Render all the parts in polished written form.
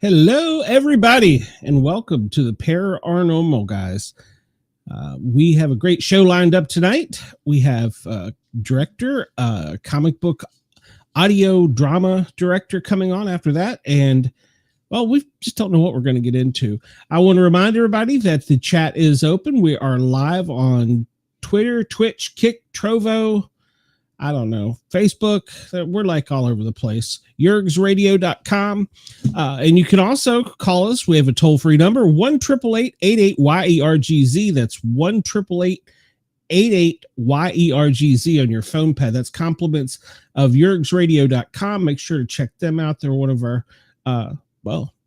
Hello, everybody, and welcome to the Para OR Normal Guyz. We have a great show lined up tonight. We have director, comic book audio drama director coming on after that, and well, we just don't know what we're going to get into. I want to remind everybody that the chat is open. We are live on Twitter, Twitch, Kick, Trovo, I don't know, Facebook. We're like all over the place. YurgsRadio.com. And you can also call us. We have a toll-free number, 1-888-88-YERGZ. That's 1-888-88-YERGZ on your phone pad. That's compliments of YurgsRadio.com. Make sure to check them out. They're one of our,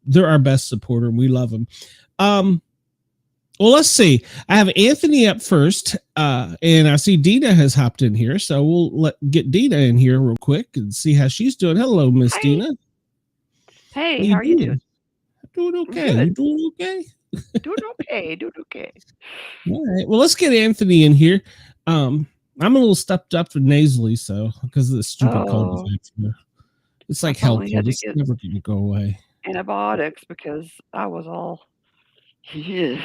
they're our best supporter, and we love them. Well, let's see. I have Anthony up first, and I see Dina has hopped in here, so we'll get Dina in here real quick and see how she's doing. Hello, Miss Dina. Hey, how are you doing? Doing okay. You doing okay? Doing okay. All right. Well, let's get Anthony in here. I'm a little stepped up and nasally, so because of the stupid cold. It's like helpful. It's never going to go away. Antibiotics because I was all. Yeah.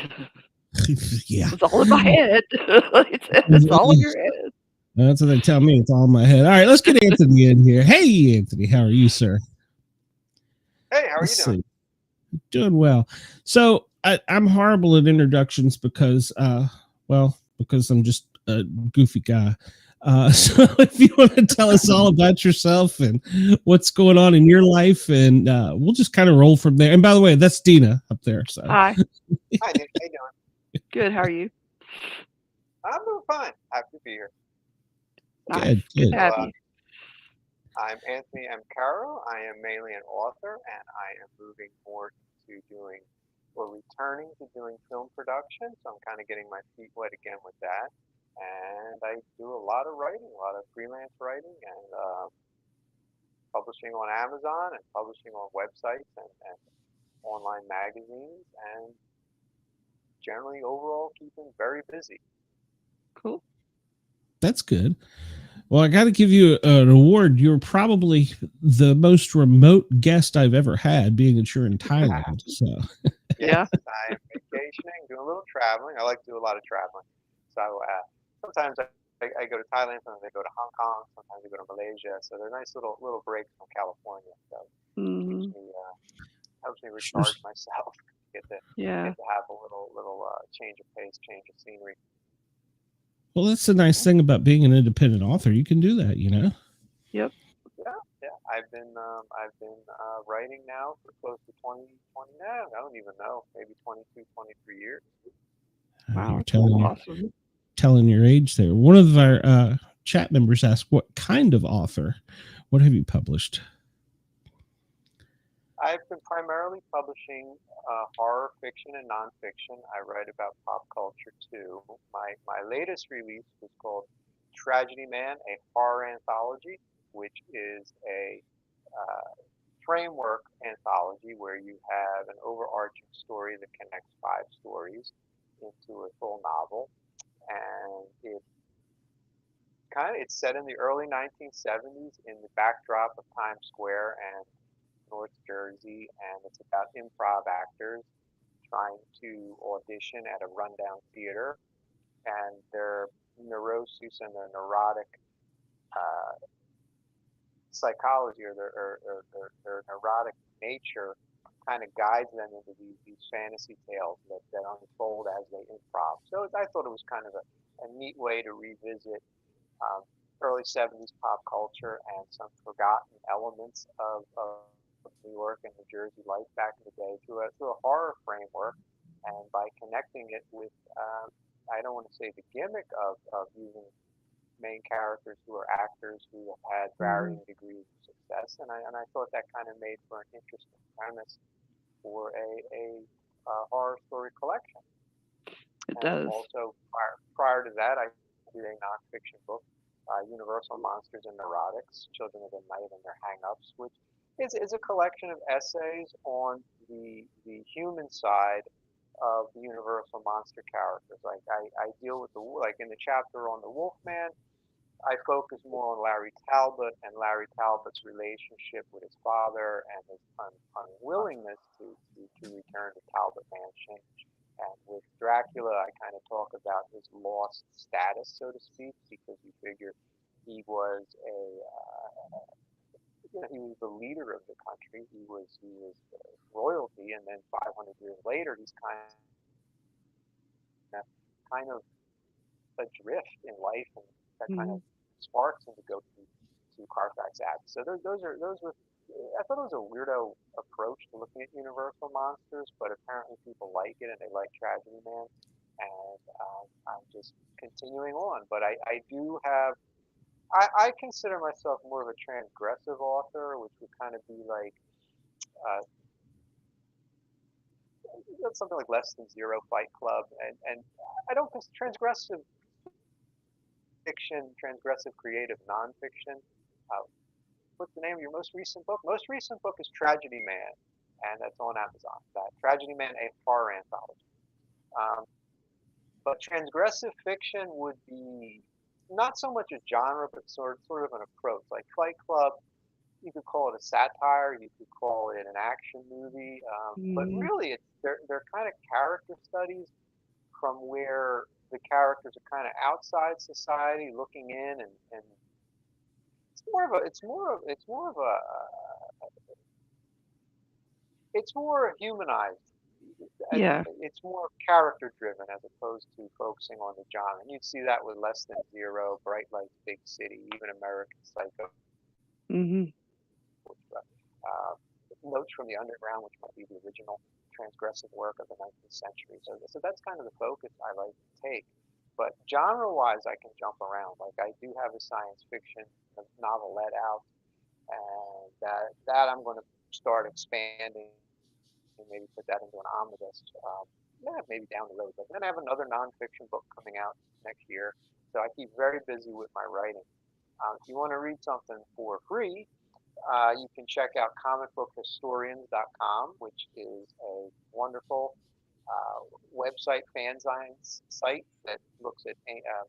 It's all in my head. It's all in your head. That's what they tell me. It's all in my head. All right, let's get Anthony in here. Hey, Anthony, how are you, sir? Hey, how are you doing? Doing well. So I'm horrible at introductions because I'm just a goofy guy. So if you want to tell us all about yourself and what's going on in your life, and we'll just kind of roll from there. And by the way, that's Dina up there. So hi. Hi, Nick. How you doing? Good. How are you? I'm doing fine. Happy to be here. Good. Good to have you. I'm Anthony M. Caro. I am mainly an author, and I am moving more to returning to doing film production. So I'm kind of getting my feet wet again with that. And I do a lot of writing, a lot of freelance writing, and publishing on Amazon and publishing on websites and online magazines, and generally overall keeping very busy. Cool. That's good. Well, I got to give you an award. You're probably the most remote guest I've ever had, being that you're in Thailand. So yeah, I'm vacationing, doing a little traveling. I like to do a lot of traveling. So sometimes I go to Thailand, sometimes I go to Hong Kong, sometimes I go to Malaysia. So they're nice little breaks from California. So it helps me recharge myself. Get to have a little change of pace, change of scenery. Well, that's the nice thing about being an independent author. You can do that, you know. Yep. Yeah. I've been writing now for close to 20 now. I don't even know, maybe 22, 23 years. Wow, you're telling your age there. One of our chat members asked, "What kind of author? What have you published?" I've been primarily publishing horror fiction and nonfiction. I write about pop culture too. My latest release was called Tragedy Man, a horror anthology, which is a framework anthology where you have an overarching story that connects 5 stories into a full novel, and it's set in the early 1970s in the backdrop of Times Square and North Jersey, and it's about improv actors trying to audition at a rundown theater, and their neurosis and their neurotic psychology or their neurotic nature kind of guides them into these fantasy tales that unfold as they improv. So I thought it was kind of a neat way to revisit early 70s pop culture and some forgotten elements of New York and New Jersey life back in the day through a horror framework. And by connecting it with, I don't want to say the gimmick of using main characters who are actors who have had varying degrees of success. And I thought that kind of made for an interesting premise for a horror story collection. It And does. also prior to that, I did a nonfiction book, Universal Monsters and Neurotics, Children of the Night and Their Hang-Ups, which is a collection of essays on the human side of the Universal monster characters. Like I deal with like in the chapter on the Wolfman, I focus more on Larry Talbot and Larry Talbot's relationship with his father and his unwillingness to return to Talbot Mansion. And with Dracula, I kind of talk about his lost status, so to speak, because you figure he was he was the leader of the country. He was royalty, and then 500 years later, he's kind of adrift in life, and that kind of sparks him to go to Carfax Act. So those were. I thought it was a weirdo approach to looking at Universal monsters, but apparently people like it and they like Tragedy Man, and I'm just continuing on. But I do have. I consider myself more of a transgressive author, which would kind of be like something like Less Than Zero, Fight Club, and I don't transgressive fiction, transgressive creative nonfiction. What's the name of your most recent book? Most recent book is Tragedy Man, and that's on Amazon. That Tragedy Man, a horror anthology. But transgressive fiction would be not so much a genre, but sort of an approach. Like Fight Club, you could call it a satire, you could call it an action movie, but really they're kind of character studies from where the characters are kind of outside society looking in, and it's more humanized. Yeah. It's more character driven as opposed to focusing on the genre. And you'd see that with Less Than Zero, Bright Lights, Big City, even American Psycho. Notes from the Underground, which might be the original transgressive work of the 19th century. So that's kind of the focus I like to take. But genre-wise, I can jump around. Like I do have a science fiction novelette out, and that I'm going to start expanding and maybe put that into an omnibus. Maybe down the road. But then I have another nonfiction book coming out next year. So I keep very busy with my writing. If you want to read something for free, you can check out comicbookhistorians.com, which is a wonderful website fanzine site that looks at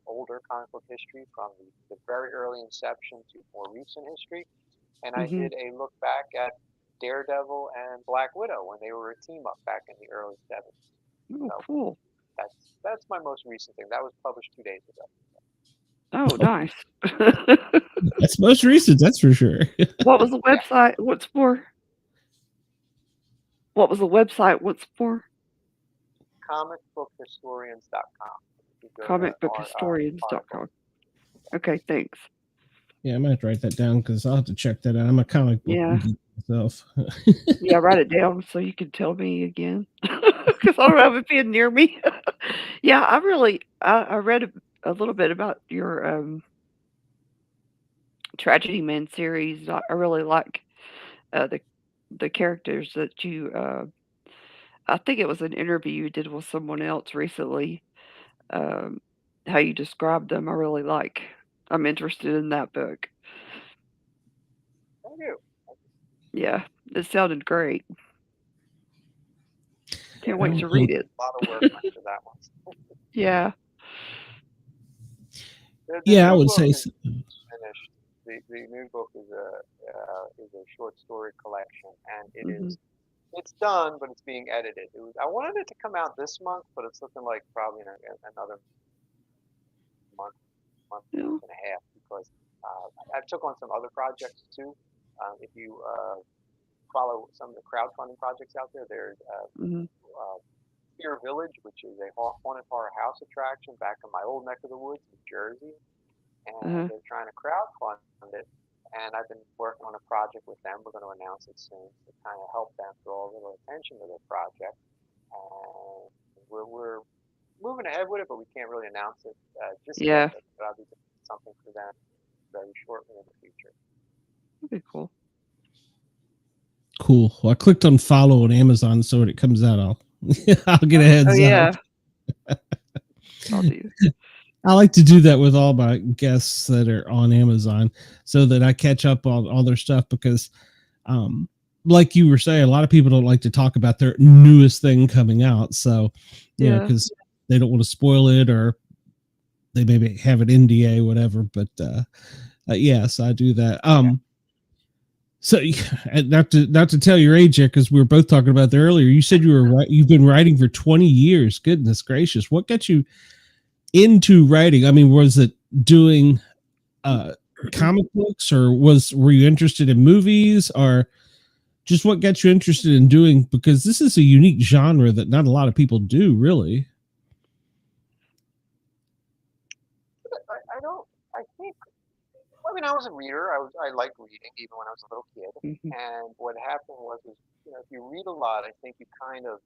older comic book history from the very early inception to more recent history. And I did a look back at Daredevil and Black Widow when they were a team up back in the early 70s. Oh, so cool. That's my most recent thing. That was published 2 days ago. Oh, nice. That's most recent, that's for sure. What was the website? What's for? What was the website? What's for? Comicbookhistorians.com. Comicbookhistorians.com. Okay, thanks. Yeah, I might have to write that down because I'll have to check that out. I'm a comic book geek myself. Yeah, write it down so you can tell me again because I don't have it being near me. Yeah, I read a little bit about your Tragedy Man series. I really like the characters that you. I think it was an interview you did with someone else recently. How you described them, I really like. I'm interested in that book. Thank you. Yeah, it sounded great. Can't wait to Oh, read it. A lot of work went into that one. Yeah. The yeah, I new would book say is so. finished. The new book is a short story collection, and it's done, but it's being edited. I wanted it to come out this month, but it's looking like probably another month Yeah. and a half because I took on some other projects too. If you follow some of the crowdfunding projects out there, there's Mhm. Fear Village, which is a haunted horror house attraction back in my old neck of the woods, New Jersey, and Uh-huh. they're trying to crowdfund it. And I've been working on a project with them. We're going to announce it soon to kind of help them draw a little attention to their project. And we're moving ahead with it, but we can't really announce it just yet. Yeah. But I'll be doing something for them very shortly in the future. That'd be cool. Cool. Well, I clicked on follow on Amazon, so when it comes out, I'll get a heads Oh yeah. up. I'll do. I like to do that with all my guests that are on Amazon, so that I catch up on all their stuff, because like you were saying, a lot of people don't like to talk about their newest thing coming out. So, Yeah. because they don't want to spoil it, or they maybe have an NDA, whatever. But yes, I do that. So, not to tell your age yet, because we were both talking about that earlier. You said you've been writing for 20 years. Goodness gracious, what got you into writing? I mean, was it doing comic books, or were you interested in movies, or just what got you interested in doing? Because this is a unique genre that not a lot of people do, really. I don't. I think. I mean, I was a reader. I liked reading even when I was a little kid. Mhm. And what happened was, if you read a lot, I think you kind of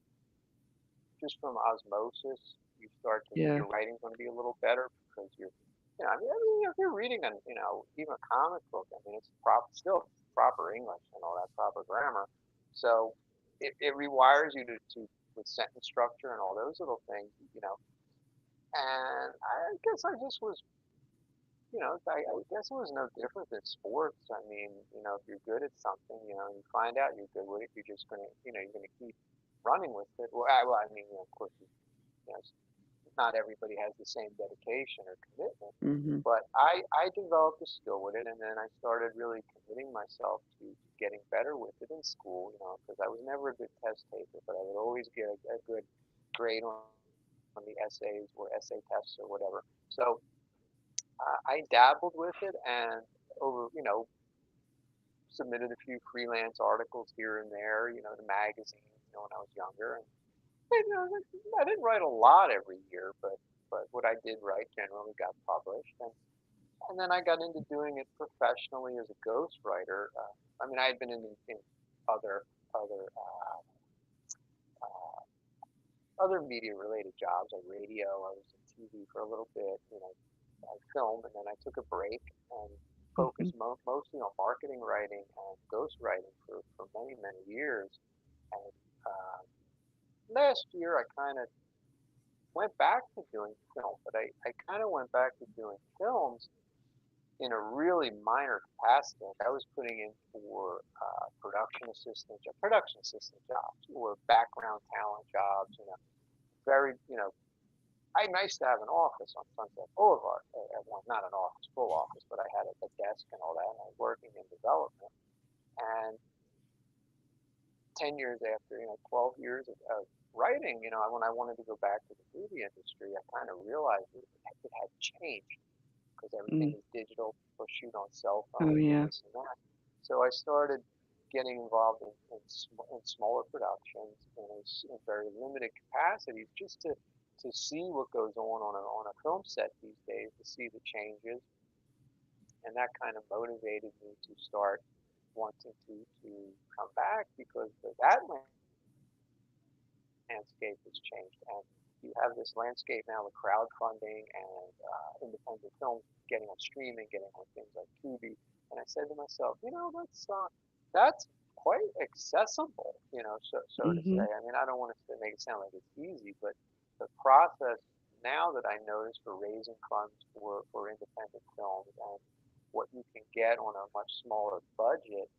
just from osmosis, you start to Yeah. your writing's going to be a little better because I mean, if you're reading even a comic book, I mean, it's still proper English and all that proper grammar. So it rewires you to with sentence structure and all those little things. And I guess I just was, I guess it was no different than sports. I mean, if you're good at something, you find out you're good with it, you're just gonna, you're gonna keep running with it. Well, I mean, of course, you know, not everybody has the same dedication or commitment, Mhm. but I developed a skill with it, and then I started really committing myself to getting better with it in school, because I was never a good test taker, but I would always get a good grade on the essays or essay tests or whatever. So I dabbled with it and over, submitted a few freelance articles here and there, to magazines, when I was younger. And I didn't write a lot every year, but what I did write generally got published, and then I got into doing it professionally as a ghostwriter. I mean, I had been in uh, other media related jobs like radio. I was in TV for a little bit, I filmed, and then I took a break and Mhm. focused mostly on marketing writing and ghostwriting for many many years. And uh, last year, I kind of went back to doing film, but I kind of went back to doing films in a really minor capacity. Like I was putting in for production assistant jobs, or background talent jobs. Very, I used to have an office on Sunset Boulevard at one, not an office, full office, but I had a desk and all that, and I was working in development. And 10 years after, 12 years of writing, when I wanted to go back to the movie industry, I kind of realized it had changed because everything Mm. is digital. People shoot on cell Oh phones and yeah. this and that. So I started getting involved in smaller productions in very limited capacities, just to see what goes on a film set these days, to see the changes, and that kind of motivated me to start wanting to come back because that landscape has changed, and you have this landscape now with crowdfunding and independent films getting on streaming, getting on things like Tubi. And I said to myself, that's quite accessible, so to say. Mhm. I mean, I don't want to make it sound like it's easy, but the process now that I notice for raising funds for independent films and what you can get on a much smaller budget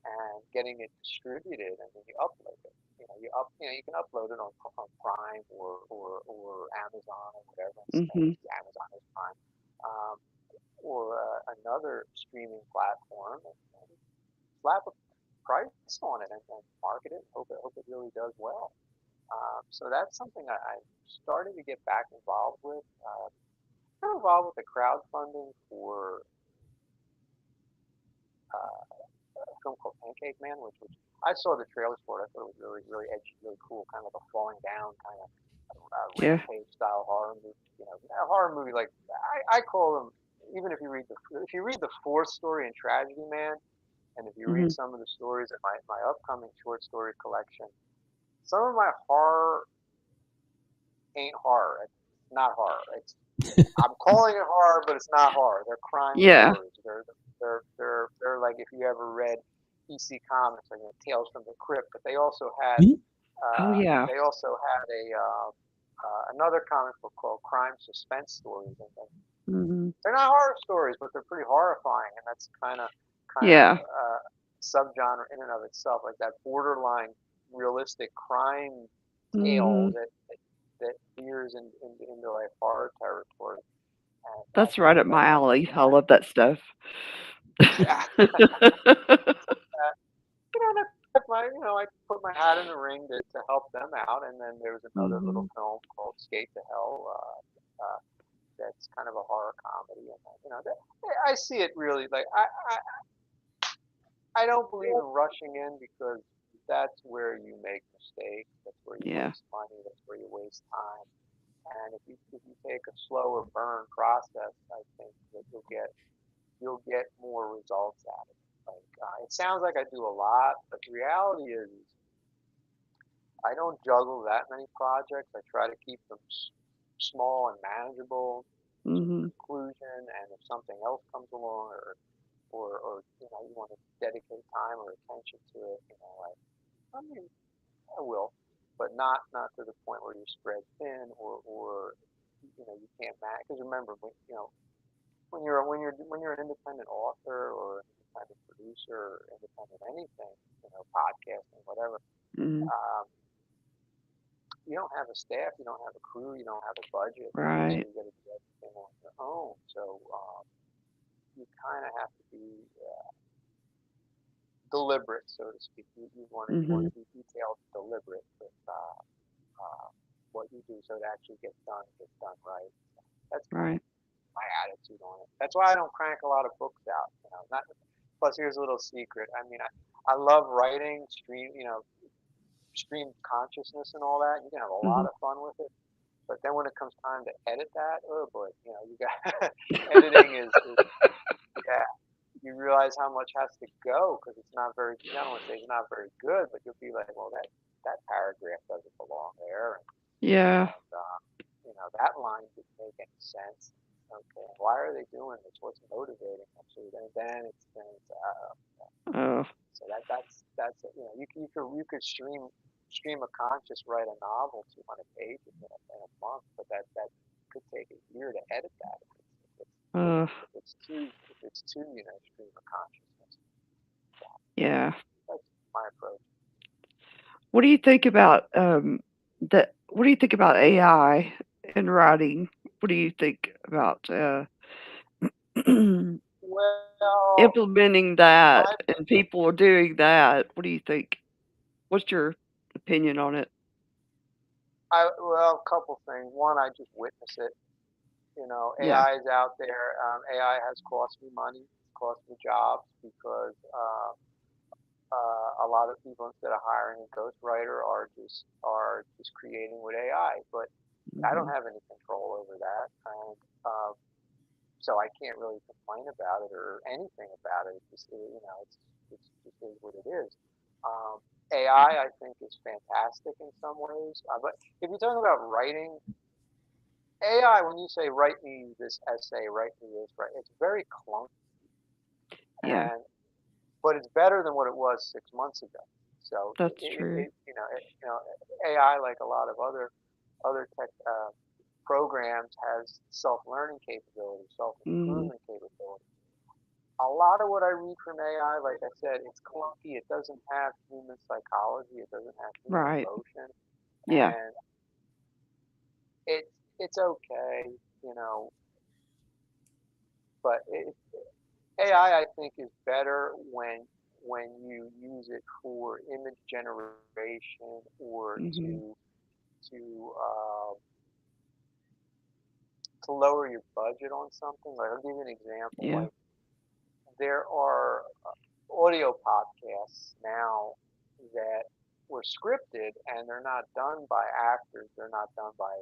and getting it distributed, and then you upload it. You can upload it on Prime or Amazon or whatever. Mhm. Amazon is Prime, um, or another streaming platform, and slap a price on it and market it. Hope it really does well. So that's something I'm starting to get back involved with. I'm involved with the crowdfunding for a film called Pancake Man, which I saw the trailers for it. I thought it was really, really edgy, really cool, kind of like a falling down kind of Yeah. rampage style horror movie. A horror movie like I call them. Even if you read the fourth story in Tragedy Man, and if you read Mhm. some of the stories in my upcoming short story collection, some of my horror ain't horror. It's not horror. I'm calling it horror, but it's not horror. They're crime Yeah. stories. They're like if you ever read PC Comics, like Tales from the Crypt. But they also had Mhm. Oh yeah. another comic book called Crime Suspense Stories, and Mhm. they're not horror stories, but they're pretty horrifying, and that's kind of Yeah. subgenre in and of itself, like that borderline realistic crime tale Mhm. that veers into like horror territory, and That's right up my that's alley. I love that stuff. yeah. So I put my hat in the ring to help them out, and then there was another little Mhm. film called Skate to Hell. That's kind of a horror comedy, and I see it really like I don't believe in rushing in because that's where you make mistakes. That's where you Yeah. waste money. That's where you waste time. And if you take a slower burn process, I think that you'll get more results out of it. Like it sounds like I do a lot, but the reality is I don't juggle that many projects. I try to keep them small and manageable to Mhm. conclusion. And if something else comes along, or you want to dedicate time or attention to it, I mean I will, but not to the point where you're spread thin or you can't manage. Because remember, when you're an independent author or an independent producer or independent anything, podcasting, whatever, Mhm. um, you don't have a staff, you don't have a crew, you don't have a budget, so Right. you got to do everything on your own. So you kind of have to be deliberate, so to speak. You want Mhm. to be detailed, deliberate with uh, what you do, so it actually gets done right. That's kind of Right. my attitude on it. That's why I don't crank a lot of books out. Not plus. Here's a little secret. I mean, I love writing, stream consciousness and all that. You can have a lot Mhm. of fun with it. But then when it comes time to edit that, oh boy, you got editing is yeah. You realize how much has to go because it's not very. I don't want to say it's not very good, but you'll be like, well, that paragraph doesn't belong there, Yeah. and that line didn't make any sense. Okay, why are they doing this? What's motivating them? So then it's Oh. so that's you could stream of conscious write a novel 200 pages in a month, but that could take a year to edit that if it's Uh. if it's too stream of consciousness. So Yeah. that's my approach. What do you think about what do you think about AI in writing? What do you think about Well, implementing my that and people doing that? What do you think? What's your opinion on it? well, a couple things. One, I just witness it. Yeah. AI is out there. AI has cost me money, cost me jobs because a lot of people, instead of hiring a ghostwriter, are just creating with AI. But I don't Mhm. have any control over that, and so I can't really complain about it or anything about it. It's just is what it is. AI, I think, is fantastic in some ways, but if you're talking about writing, AI, when you say write me this essay, write me this, right, it's very clunky, Yeah, and but it's better than what it was 6 months ago. So that's true. AI, like a lot of other tech programs, has self-learning capability, Mhm. self-improvement capability. A lot of what I read from AI, like I said, it's clunky. It doesn't have human psychology. It doesn't have human Right. emotion, Yeah. and it's okay, you know. But AI, I think, is better when you use it for image generation or Mhm. to lower your budget on something. Like I'll give you an example. Yeah. Like there are audio podcasts now that were scripted, and they're not done by actors. They're not done by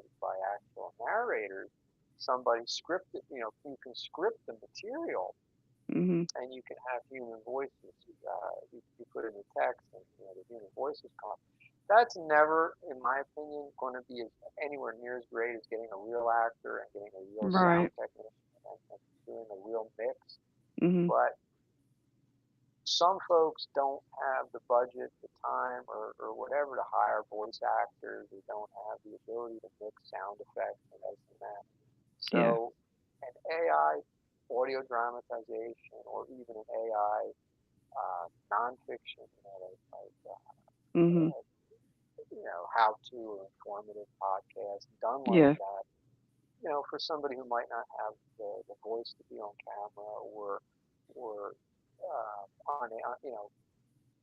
actual narrators. Somebody scripted. You can script the material, Mm-hmm. and you can have human voices. You put in the text, and the human voices come up. That's never, in my opinion, going to be anywhere near as great as getting a real actor and getting a real sound Right. technician and doing a real mix. Mm-hmm. But some folks don't have the budget, the time, or whatever to hire voice actors. They don't have the ability to mix sound effects and this and that. So an AI audio dramatization, or even an AI nonfiction, Mm-hmm. how-to or informative podcast done like Yeah. that, for somebody who might not have the voice to be on camera, or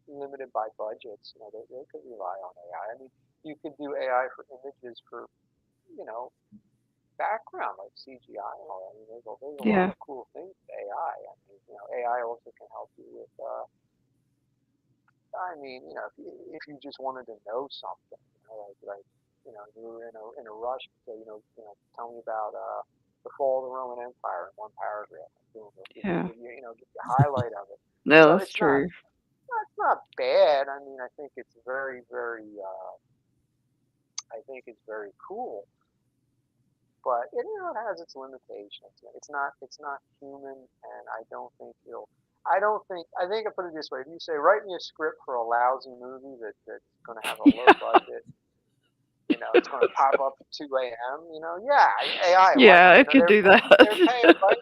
limited by budgets, they could rely on AI. I mean, you could do AI for images for, background, like CGI and all that. I mean, there's a lot Yeah. of cool things with AI. I mean, AI also can help you with, if you just wanted to know something, you were in a rush to say, tell me about the fall of the Roman Empire in one paragraph. Boom, Yeah. give you a highlight of it. No, So that's true. it's not bad. I mean, I think it's very, very, very cool. But it has its limitations. It's not human, and I think I put it this way: if you say, write me a script for a lousy movie that's going to have a low budget, it's going to pop up at 2 a.m. AI. Yeah, it could do that. They're paying, right?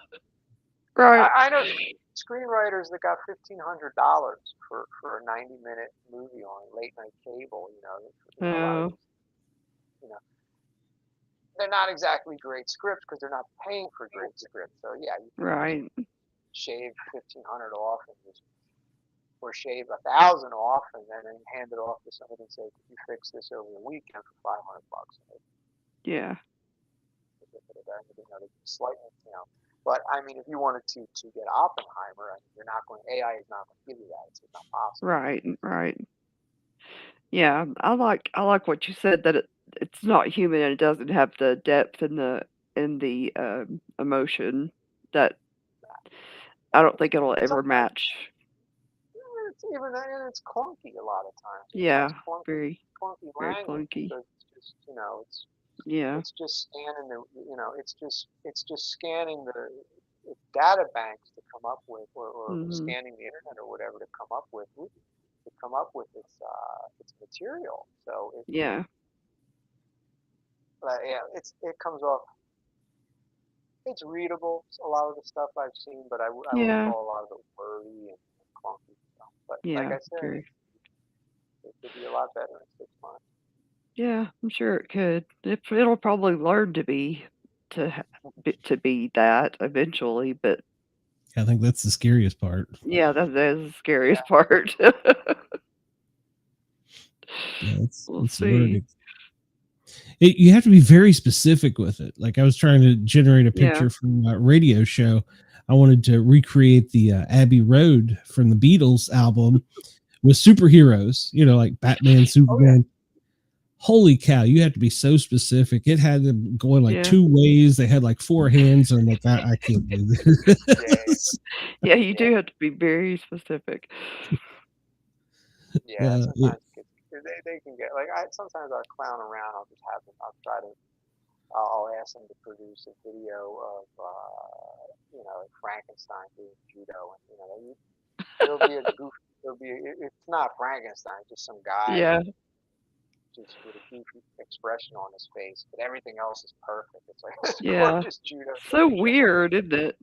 Right. I know screenwriters that got $1,500 for a 90-minute movie on late night cable. A lot of Oh, these, they're not exactly great scripts because they're not paying for great scripts. So yeah, you can right. shave 1,500 off or shave 1,000 off, and then hand it off to somebody and say, "Could you fix this over the weekend for $500?" Yeah. Slightly, But I mean, if you wanted to get Oppenheimer, I mean, you're not going. AI is not going to give you that. It's not possible. Right. Right. Yeah, I like what you said, that it's not human and it doesn't have the depth and the emotion that I don't think it'll ever Sometimes match. it's clunky a lot of times. Yeah, It's clunky very language clunky. because it's just Yeah. it's just scanning it's just scanning the data banks to come up with, or Mhm. scanning the internet or whatever to come up with its material. So Yeah. it comes off. It's readable, a lot of the stuff I've seen, but I would Yeah. call a lot of it wordy and clunky stuff. But like Yeah. I said, Very. it could be a lot better in 6 months. Yeah, I'm sure it could. It'll probably learn to be that eventually, but I think that's the scariest part. yeah, that is the scariest part. Yeah, We'll it's see. learning. You have to be very specific with it. Like I was trying to generate a Yeah. picture from a radio show. I wanted to recreate the Abbey Road from the Beatles album with superheroes, like Batman, Superman. Holy cow, you have to be so specific. It had them going like Yeah. 2 ways. They had like 4 hands. And I'm like, I can't do this. Yeah, you do have to be very specific. Yeah, sometimes they can get sometimes I'll clown around. I'll ask them to produce a video of Frankenstein doing judo, and it'll be a goof. It's not Frankenstein, just some guy. Yeah. Just with a goofy expression on his face, but everything else is perfect. It's like Yeah. just judo. So weird, isn't it?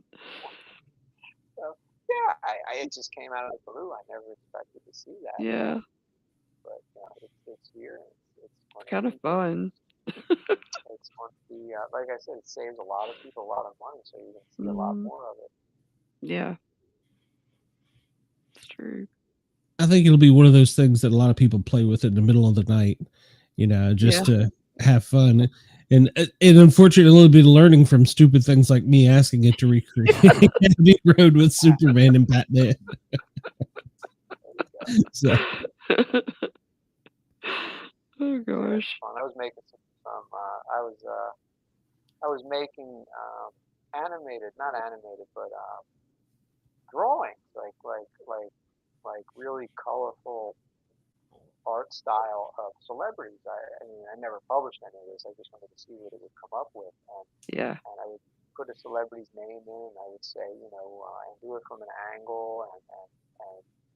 So, yeah, it just came out of the blue. I never expected to see that. Yeah. But it's here. It's kind of fun. It's going to be, like I said, it saves a lot of people a lot of money, so you can see a lot more of it. Yeah. It's true. I think it'll be one of those things that a lot of people play with in the middle of the night, just to have fun. And unfortunately, a little bit of learning from stupid things like me asking it to recreate Abbey Road with Superman and Batman. So Oh So that's gosh. fun. I was making I was making animated, not animated, but drawings, like really colorful art style of celebrities. I mean, I never published any of this. I just wanted to see what it would come up with, Yeah. and I would put a celebrity's name in. And I would say, and do it from an angle, and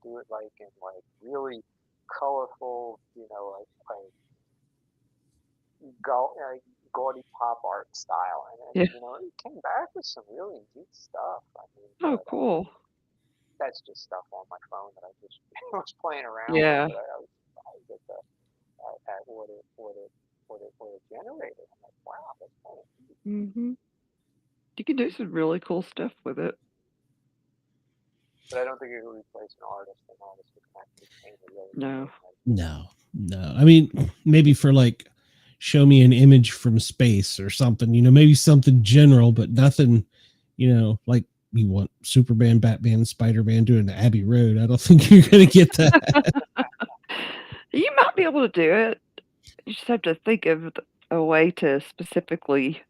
do it like in like really colorful, gaudy pop art style, and Yeah. it came back with some really neat stuff. I mean, Oh, but cool. that's just stuff on my phone that I just was playing around with. Yeah. But I was surprised at what it generated. I'm like, wow, that's kind of neat. Mhm. You can do some really cool stuff with it. But I don't think it would replace an artist. An artist who can actually paint a really No. No, no. I mean, maybe for like, show me an image from space or something, maybe something general, but nothing, like you want Superman, Batman, Spider-Man doing Abbey Road. I don't think you're going to get that. You might be able to do it. You just have to think of a way to specifically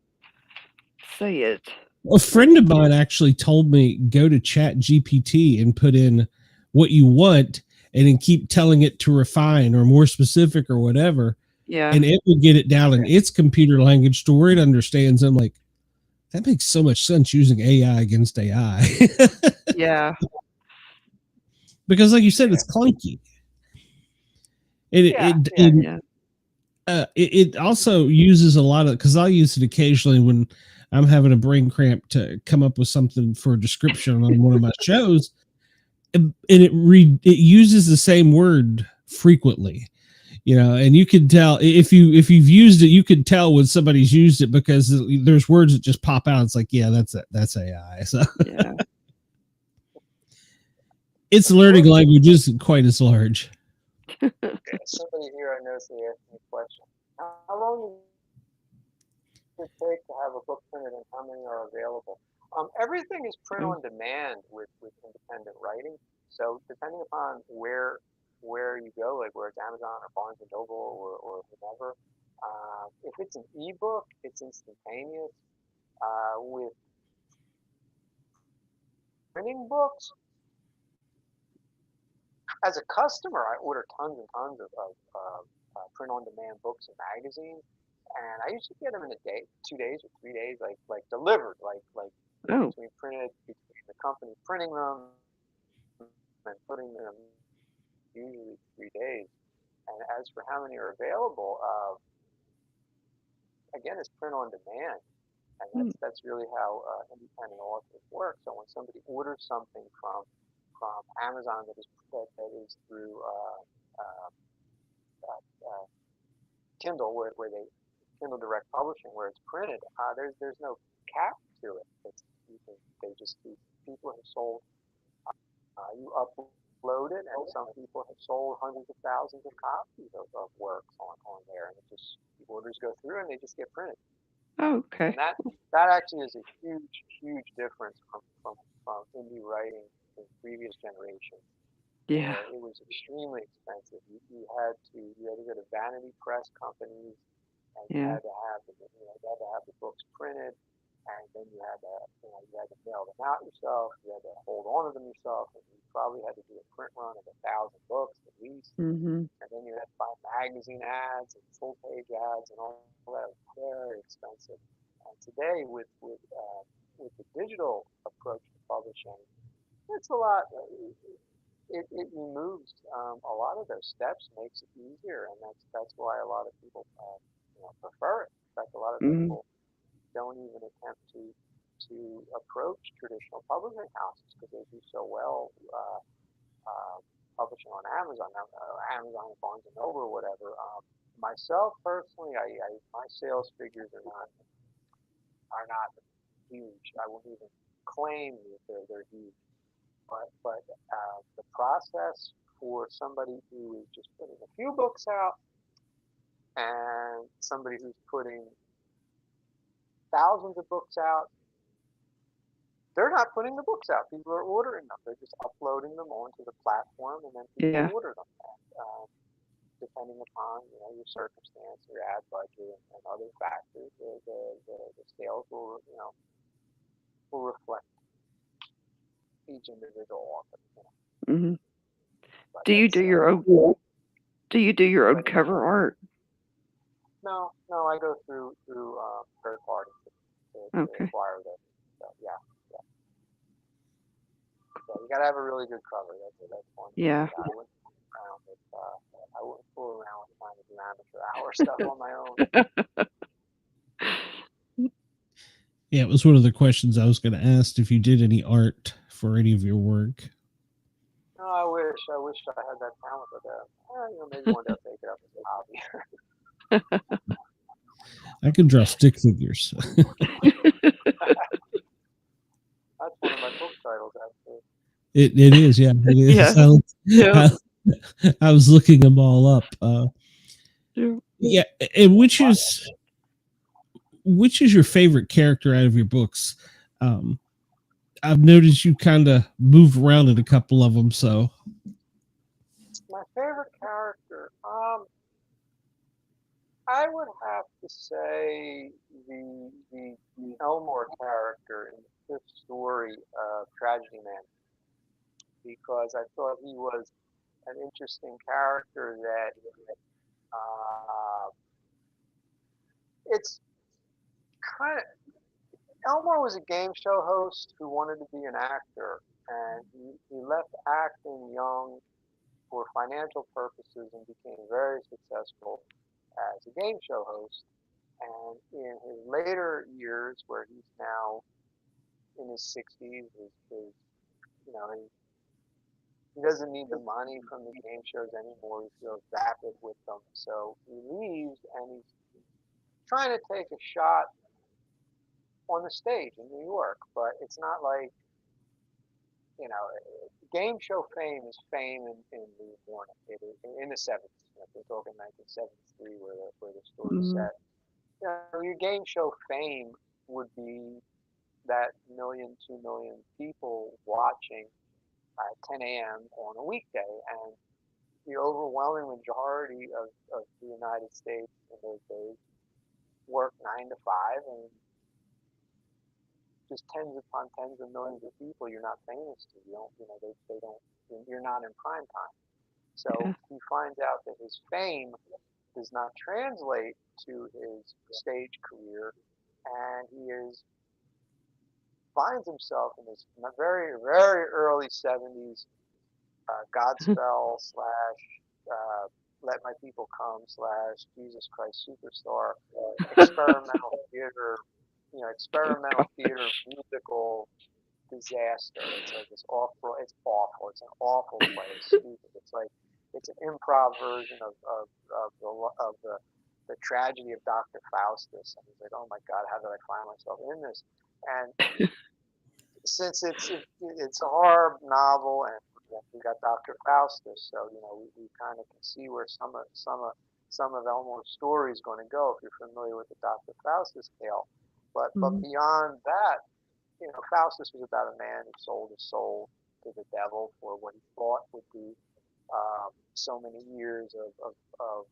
say it. A friend of mine actually told me go to Chat GPT and put in what you want and then keep telling it to refine or more specific or whatever. Yeah. And it will get it down in its computer language to where it understands. I'm like, that makes so much sense using AI against AI. Yeah. Because like you said, it's clunky. Yeah, Yeah. It also uses a lot of, because I'll use it occasionally when I'm having a brain cramp to come up with something for a description on one of my shows, and it uses the same word frequently, and you can tell if you've used it, you can tell when somebody's used it because there's words that just pop out. It's like, yeah, that's AI. So Yeah. its learning language isn't quite as large. somebody here I know they asked me a question. How long does it take to have a book printed, and how many are available? Everything is print on demand with independent writing. So depending upon where you go, like where it's Amazon or Barnes and Noble or whomever, if it's an ebook, it's instantaneous. With printing books, as a customer, I order tons and tons of print on demand books and magazines, and I usually get them in a day, 2 days or 3 days, like delivered, like Oh. between the company printing them and putting them, usually 3 days. And as for how many are available, again, it's print on demand, and that's really how independent authors work. So when somebody orders something from Amazon that is through uh, uh, Kindle, where they Kindle Direct Publishing, where it's printed, there's no cap to it. They just people have sold. You upload it, and some people have sold hundreds of thousands of copies of works on there, and the orders go through, and they just get printed. Oh, okay. And that actually is a huge difference from indie writing in previous generations. Yeah. Where it was extremely expensive. You had to go to vanity press companies, and you Yeah. had to have the books printed, and then you had to mail them out yourself. You had to hold on to them yourself, and you probably had to do a print run of 1,000 books at least. Mhm. And then you had to buy magazine ads and full page ads and all that. Was very expensive. And today, with the digital approach to publishing, it's a lot. It removes a lot of those steps, makes it easier, and that's why a lot of people prefer it. In fact, a lot of Mhm. people don't even attempt to approach traditional publishing houses because they do so well uh, publishing on Amazon, Amazon, Barnes and Noble, or whatever. Myself personally, my sales figures are not huge. I wouldn't even claim that they're huge. But the process for somebody who is just putting a few books out and somebody who's putting thousands of books out they're not putting the books out. People are ordering them. They're just uploading them onto the platform, and then people Yeah. order them. Depending upon your circumstance, your ad budget, and other factors, the sales will reflect each individual author. Hmm. But Do you that's, do your own? Do you do your own cover art? No, I go through third parties to Okay. acquire those. So yeah. So you got to have a really good cover. That's one thing. Yeah. I wouldn't fool around with trying to do amateur hour stuff on my own. Yeah, it was one of the questions I was going to ask, if you did any art for any of your work. No, I wish I had that talent, but maybe one day I'll take it up as a hobby. I can draw stick figures. That's one of my book titles, actually. It is, yeah. It is. Yeah. I was looking them all up. Yeah. And which is your favorite character out of your books? I've noticed you kind of move around in a couple of them. So my favorite character, I would have to say the Elmore character in the fifth story of Tragedy Man, because I thought he was an interesting character that it's kind of Elmore was a game show host who wanted to be an actor, and he left acting young for financial purposes and became very successful as a game show host. And in his later years, where he's now in his 60s, he doesn't need the money from the game shows anymore. He feels vapid with them, so he leaves and he's trying to take a shot on the stage in New York. But it's not like game show fame is fame in the morning. In the 70s. We're talking 1973, where the story's set. Your game show fame would be that 1-2 million people watching at 10 a.m. on a weekday, and the overwhelming majority of the United States in those days work 9 to 5, and just tens upon tens of millions of people you're not famous to. They don't. You're not in prime time. So he finds out that his fame does not translate to his stage career, and he finds himself in this very, very early 70s Godspell / Let My People Come / Jesus Christ Superstar experimental theater, musical disaster. It's like this awful. It's awful. It's an awful play. It's stupid. It's an improv version of the tragedy of Dr. Faustus. And he's like, oh my God, how did I find myself in this? And since it's a horror novel, and we got Dr. Faustus, so we kind of can see where some of Elmore's story is going to go if you're familiar with the Dr. Faustus tale. But beyond that, Faustus was about a man who sold his soul to the devil for what he thought would be so many years of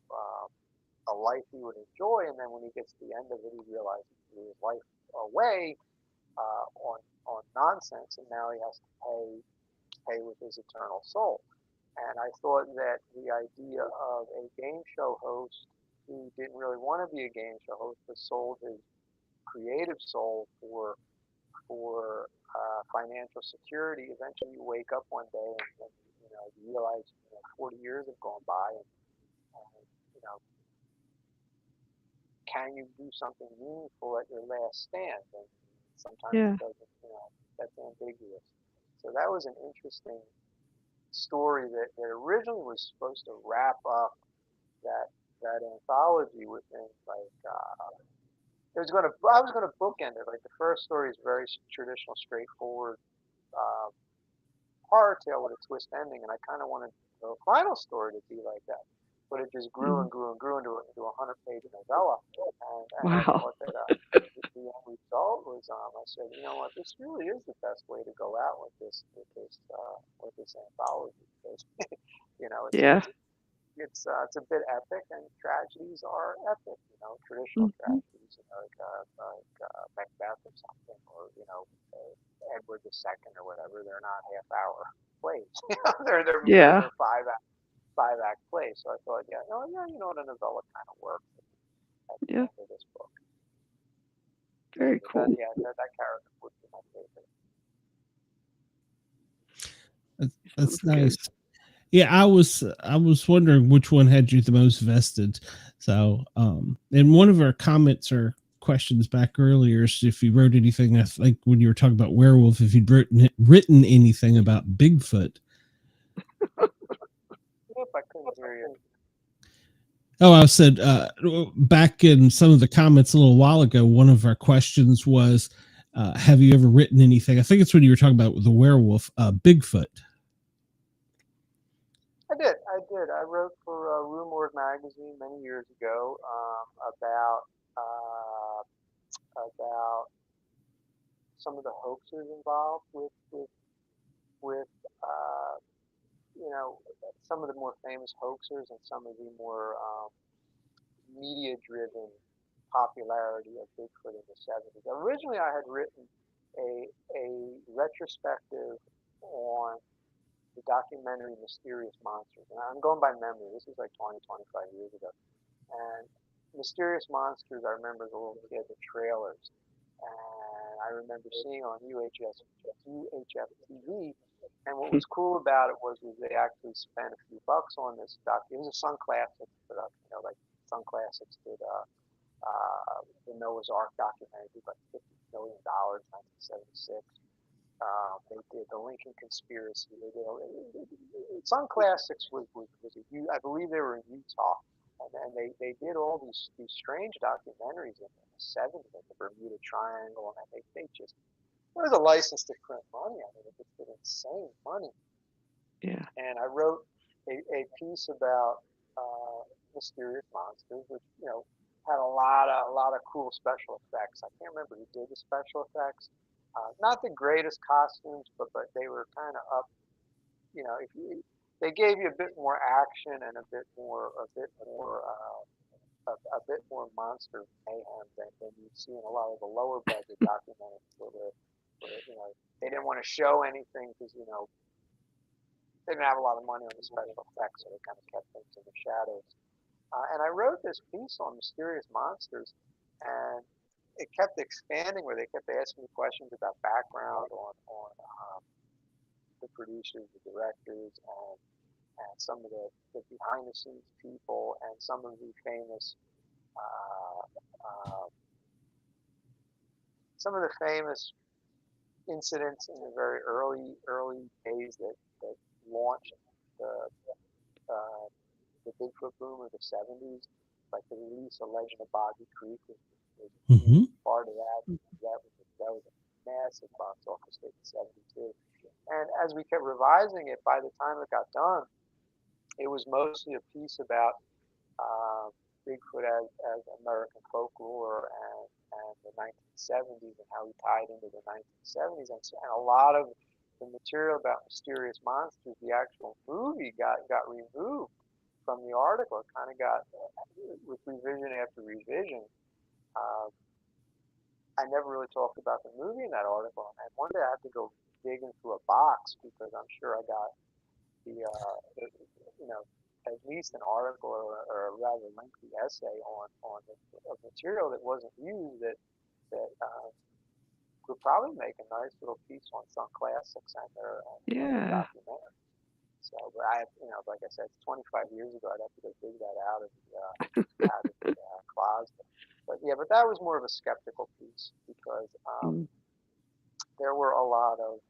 a life he would enjoy, and then when he gets to the end of it, he realizes he threw his life away on nonsense, and now he has to pay with his eternal soul. And I thought that the idea of a game show host who didn't really want to be a game show host, but sold his creative soul for financial security. Eventually, you wake up one day and you realize 40 years have gone by, and can you do something meaningful at your last stand? And sometimes it doesn't. That's ambiguous. So that was an interesting story that originally was supposed to wrap up that anthology within I was going to bookend it. Like the first story is very traditional, straightforward horror tale with a twist ending, and I kind of wanted the final story to be like that. but it just grew and grew and grew into a 100-page novella. And I Wow. thought that the end result was, I said, you know what, this really is the best way to go out with this anthology, because you know Yeah. it's a bit epic, and tragedies are epic. You know, traditional tragedies, you know, like Macbeth or something, or you know, Edward II or whatever. They're not half-hour plays. You know, Yeah. they're five-act plays. So I thought, yeah, no, yeah, you know what, a novella kind of works at the Yeah. end of this book. Very But cool. that character would be my favorite. That's Sounds nice. good. Yeah, I was wondering which one had you the most vested. So, and one of our comments or questions back earlier is if you wrote anything. I think when you were talking about werewolf, if you'd written anything about Bigfoot. Yep, I couldn't hear you. Oh, I said back in some of the comments a little while ago, one of our questions was, have you ever written anything? I think it's when you were talking about the werewolf, Bigfoot. I did. I wrote for Rumors magazine many years ago about some of the hoaxes involved with you know, some of the more famous hoaxers and some of the more media-driven popularity of Bigfoot in the 70s. Originally, I had written a retrospective on the documentary Mysterious Monsters. And I'm going by memory. This is like 20, 25 years ago. And Mysterious Monsters, I remember as a little kid, the trailers. And I remember seeing on UHF TV. And what was cool about it was they actually spent a few bucks on this doc. It was a Sun Classics production, you know, like Sun Classics did the Noah's Ark documentary, it was like $50 million, 1976. They did the Lincoln Conspiracy. They did Sun Classics I believe they were in Utah, and then they did all these strange documentaries in the 70s, like the Bermuda Triangle, and they just, it was a license to print money. I mean, it just did insane money. Yeah. And I wrote a piece about Mysterious Monsters, which, you know, had a lot of cool special effects. I can't remember who did the special effects. Not the greatest costumes, but they were kind of up. You know, they gave you a bit more action and a bit more monster mayhem than you'd see in a lot of the lower budget documentaries, where you know, they didn't want to show anything because, you know, they didn't have a lot of money on the special effects, so they kind of kept things in the shadows. And I wrote this piece on Mysterious Monsters, and it kept expanding, where they kept asking me questions about background on the producers, the directors, and some of the behind the scenes people, and some of the famous uh, uh, incidents in the very early days that launched the uh, the Bigfoot boom of the 70s, like the release of Legend of Boggy Creek was a huge part of that. That was a massive box office hit in '72. And as we kept revising it, by the time it got done, it was mostly a piece about uh, Bigfoot as American folklore and the 1970s, and how he tied into the 1970s. And a lot of the material about Mysterious Monsters, the actual movie, got removed from the article. It kind of got, with revision after revision. Uh, I never really talked about the movie in that article, and one day I had to go dig into a box, because I'm sure I got the you know, at least an article or a rather lengthy essay on the material that wasn't used, that would probably make a nice little piece on Sun Classics and their Yeah. documentary. So, but I, you know, like I said, it's 25 years ago. I'd have to go dig that out of the closet. But yeah, but that was more of a skeptical piece, because there were a lot of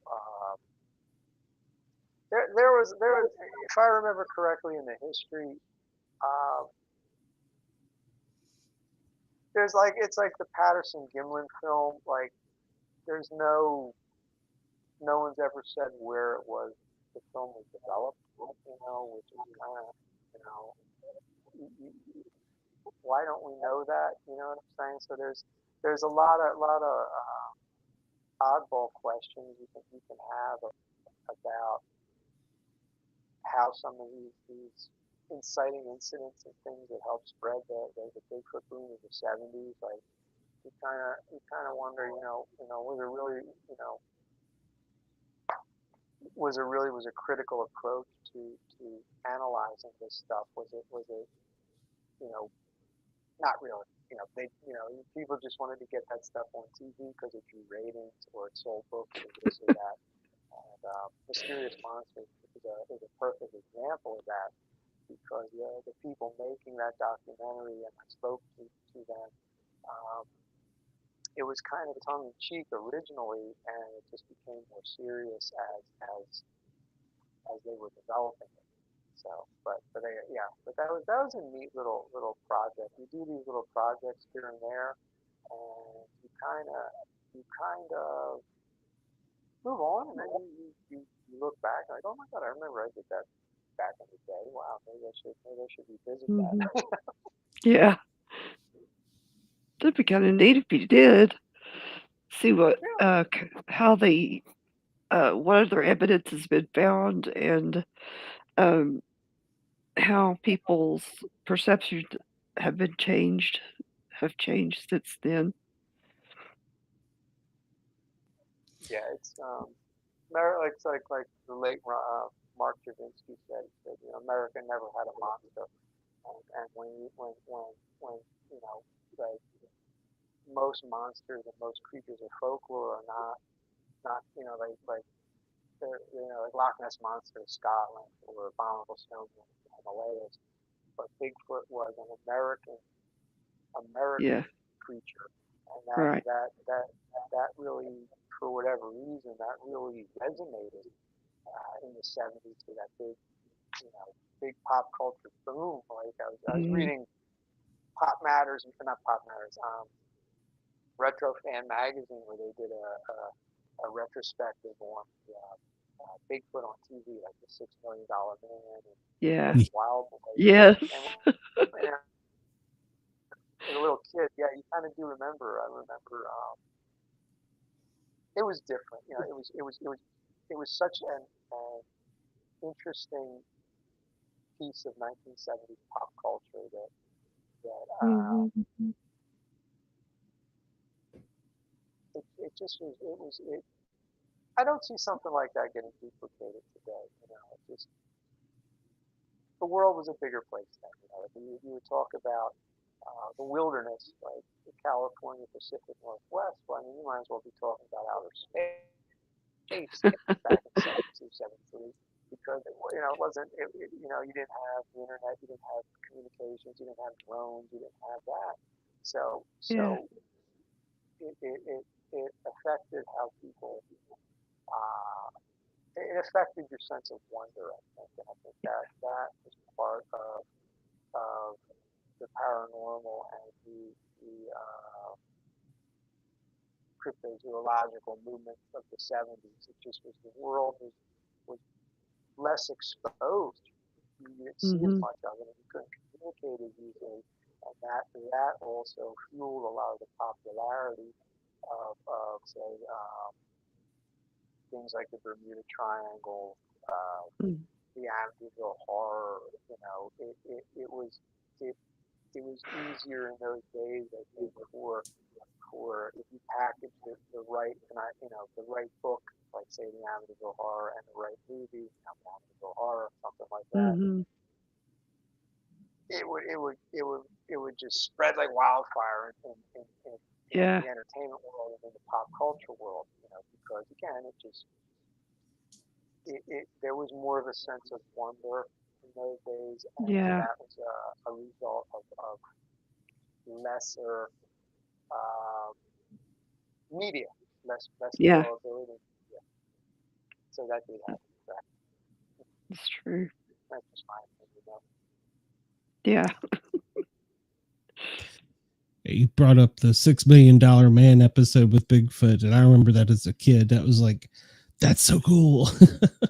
there was, if I remember correctly in the history, um, there's like, it's like the Patterson Gimlin film. Like, there's no one's ever said where it was the film was developed. You know, which is kind of, you know, why don't we know that? You know what I'm saying? So there's a lot of oddball questions you can have about how some of these inciting incidents and things that help spread the Bigfoot boom of the 70s. Like you kind of wonder, was it really, was a critical approach to analyzing this stuff? Was it, not really. People just wanted to get that stuff on TV because it drew ratings or it sold books or this or that. And Mysterious Monsters is a perfect example of that, because the people making that documentary, and I spoke to them, it was kind of tongue in cheek originally, and it just became more serious as they were developing it. So, but that was a neat little project. You do these little projects here and there, and you kind of move on, and then you look back like, oh my God, I remember I did that back in the day. Wow, maybe I should revisit that. Yeah, that'd be kind of neat if you did. See what how they what other evidence has been found, and how people's perceptions have changed since then. Yeah, it's like the late Mark Javinsky said, America never had a monster, and when like most monsters and most creatures of folklore are not like they're like Loch Ness Monster in Scotland or Abominable Snowman in the Himalayas, but Bigfoot was an American Yeah, creature, and right. that really, for whatever reason, that really resonated in the 70s with that big pop culture boom. Like I was reading Pop Matters, not Pop Matters, Retro Fan magazine, where they did a retrospective on Bigfoot on TV, like the $6 Million Man and Yeah. Wild Boy. Yes. And as a little kid, yeah, you kind of do remember. I remember it was different. It was such an interesting piece of 1970s pop culture that it just was. I don't see something like that getting duplicated today. It just, the world was a bigger place then. If you would talk about the wilderness, like the California Pacific Northwest, well, I mean, you might as well be talking about outer space back in 72, 73, because it wasn't. You didn't have the internet, you didn't have communications, you didn't have drones, you didn't have that. So it affected how people. It affected your sense of wonder, I think, and I think that is part of the paranormal and the cryptozoological movement of the 70s. It just was, the world was less exposed. You didn't see as much of it, and you couldn't communicate as easily, and that also fueled a lot of the popularity of say things like the Bermuda Triangle, the Amityville Horror. It was easier in those days, I think, for if you package the right the right book, like say the Amityville Horror, and the right movie, Amityville Horror, something like that. It would just spread like wildfire in the entertainment world and in the pop culture world, because again, there was more of a sense of wonder in those days, and that was a result of lesser media, less availability of media. So that did have an effect. That's true. That's just my opinion. Yeah. You brought up the $6 Million Man episode with Bigfoot, and I remember that as a kid. That was like, that's so cool.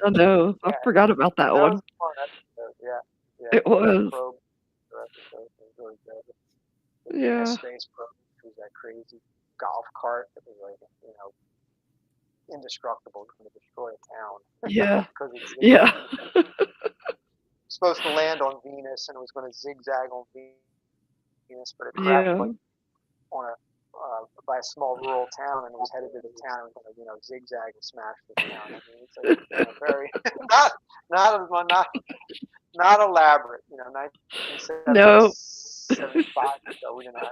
I know. I forgot about that one. Was a fun episode. Yeah. It was. So it was really good. Yeah. Space Pro was that crazy golf cart that was like, indestructible, going to destroy a town. Yeah. Because it's Yeah. supposed to land on Venus and it was going to zigzag on Venus, but it crashed Yeah. like on a by a small rural town and it was headed to the town and was going to zigzag and smash the town. I mean, it's like very not elaborate. 1975. So we didn't have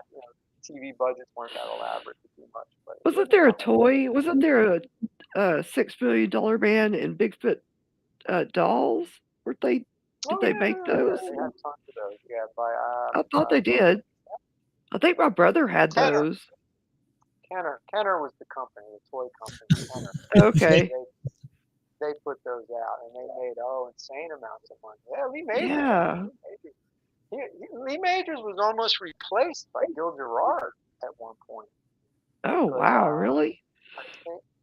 TV budgets weren't that elaborate too much. But Wasn't there a toy? Wasn't there a $6 million man and Bigfoot dolls? Weren't they? Did they make those? They had tons of those. Yeah, by I thought they did. I think my brother had those. Kenner was the company, the toy company. Kenner. Okay. They put those out, and they made insane amounts of money. Yeah, Lee Majors. Yeah. Lee Majors was almost replaced by Gil Gerard at one point. Oh wow, really?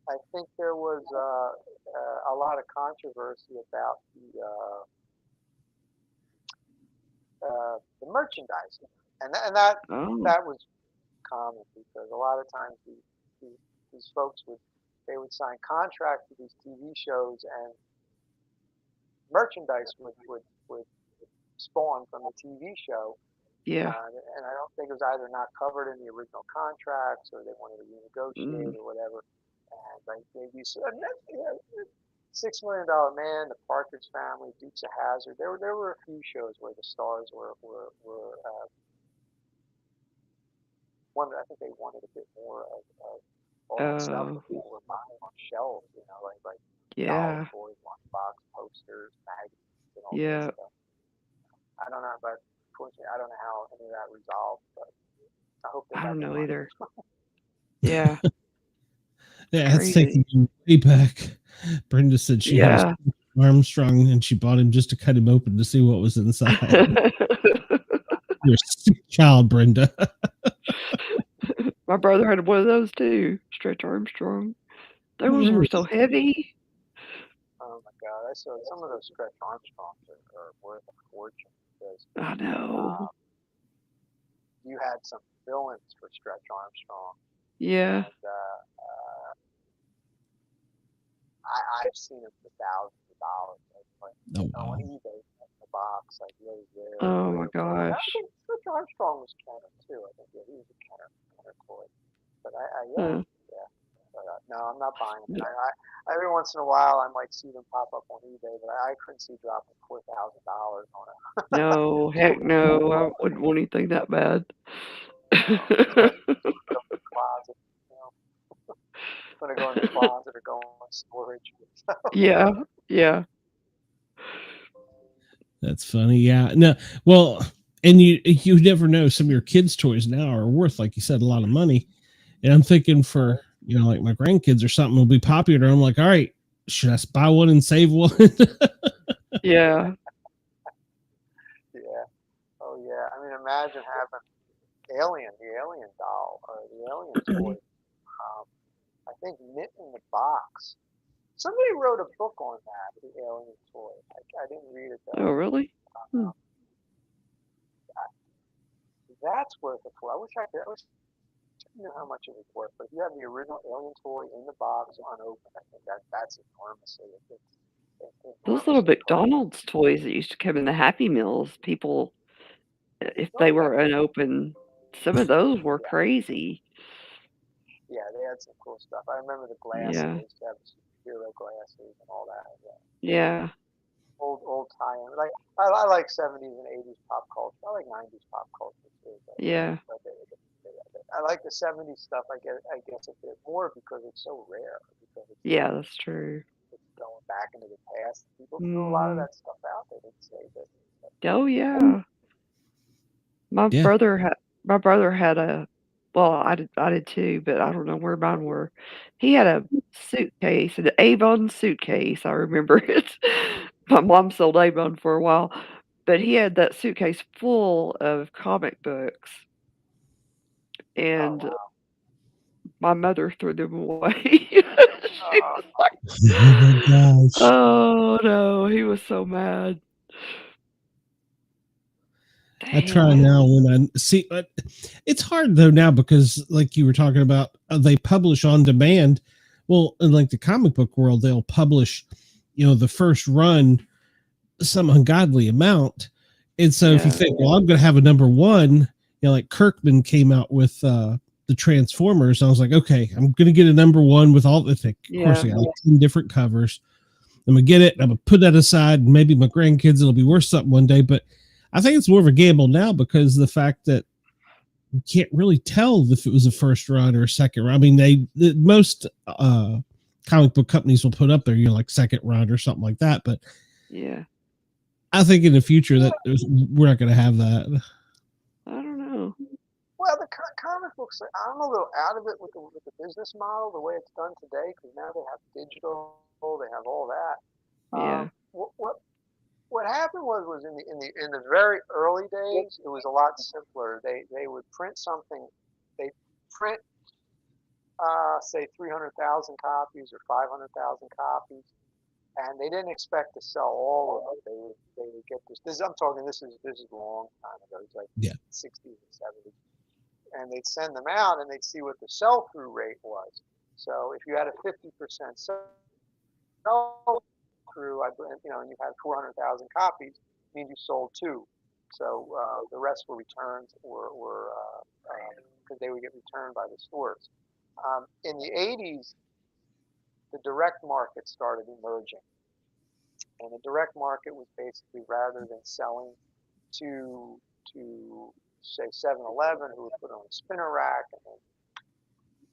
I think there was a lot of controversy about the merchandising, and that was common because a lot of times these folks would sign contracts with these TV shows and merchandise would spawn from the TV show. Yeah. And I don't think it was either not covered in the original contracts or they wanted to renegotiate or whatever. And like maybe $6 Million Man, The Partridge Family, Dukes of Hazzard. There were a few shows where the stars were one. I think they wanted a bit more of all the stuff that people were buying on shelves. Like dollar toys, lunchbox, posters, magazines, and all that stuff. I don't know, but unfortunately, I don't know how any of that resolved. But I hope they. I don't know either. Yeah. Yeah, it's taking me way back. Brenda said she had Armstrong and she bought him just to cut him open to see what was inside. You're a sick child, Brenda. My brother had one of those too, Stretch Armstrong. Those were so heavy. Oh my God! I saw some of those Stretch Armstrongs are worth a fortune because I know. You had some villains for Stretch Armstrong. Yeah. And, I've seen them for thousands of dollars. On eBay in the box, like really rare. Oh my gosh. I think Stretch Armstrong was Kenner too. I think he was a Kenner toy. But yeah. But, no, I'm not buying them. Every once in a while, I might see them pop up on eBay, but I couldn't see dropping $4,000 on it. No, heck no. I wouldn't want anything that bad. Closet, going to go in the closet or go in storage. Yeah. That's funny. Yeah. No. Well, and you never know. Some of your kids' toys now are worth, like you said, a lot of money. And I'm thinking for like my grandkids or something will be popular. I'm like, all right, should I buy one and save one? Yeah. Yeah. Oh yeah. I mean, imagine having the Alien doll or the Alien toy. I think Knit in the Box. Somebody wrote a book on that, the Alien toy. I didn't read it though. Oh really? That's worth it. I wish I could. I don't know how much it was worth, but if you have the original Alien toy in the box unopened, I think that's enormously. Those little McDonald's toys that used to come in the Happy Meals, people, if they were unopened, some of those were crazy. Yeah, they had some cool stuff. I remember the glasses. Yeah. They used to have hero glasses and all that. Yeah. Old tie-in. Like I like 70s and 80s pop culture. I like 90s pop culture too. Yeah. I like the 70s stuff. I guess a bit more because it's so rare. Yeah, that's true. It's going back into the past. People threw a lot of that stuff out. They didn't save it. Oh yeah. My brother had a. Well, I did too, but I don't know where mine were. He had a suitcase, an Avon suitcase. I remember it. My mom sold Avon for a while, but he had that suitcase full of comic books, and my mother threw them away. She was like, "Oh my gosh!" Oh no, he was so mad. I try now when I see, but it's hard though now because, like you were talking about, they publish on demand. Well, in like the comic book world, they'll publish, the first run some ungodly amount. And so if you think, well, I'm going to have a number one, like Kirkman came out with the Transformers. I was like, okay, I'm going to get a number one with all the thing. Of course, I got like 10 different covers. I'm going to get it. I'm going to put that aside. And maybe my grandkids, it'll be worth something one day. But I think it's more of a gamble now because of the fact that you can't really tell if it was a first run or a second run. I mean, most comic book companies will put up there, like second run or something like that. But yeah, I think in the future that we're not going to have that. I don't know. Well, the comic books, I'm a little out of it with the business model, the way it's done today, because now they have digital, they have all that. Yeah. What happened was in the very early days, it was a lot simpler. They would print something, they print say 300,000 copies or 500,000 copies, and they didn't expect to sell all of them. They would get this. I'm talking. This is a long time ago. It's like 60s and 70s, and they'd send them out, and they'd see what the sell-through rate was. So if you had a 50% sell-through, and you had 400,000 copies, means you sold 2. So the rest were returns, or because they would get returned by the stores. In the 80s, the direct market started emerging. And the direct market was basically, rather than selling to say 7-Eleven, who would put on a spinner rack and then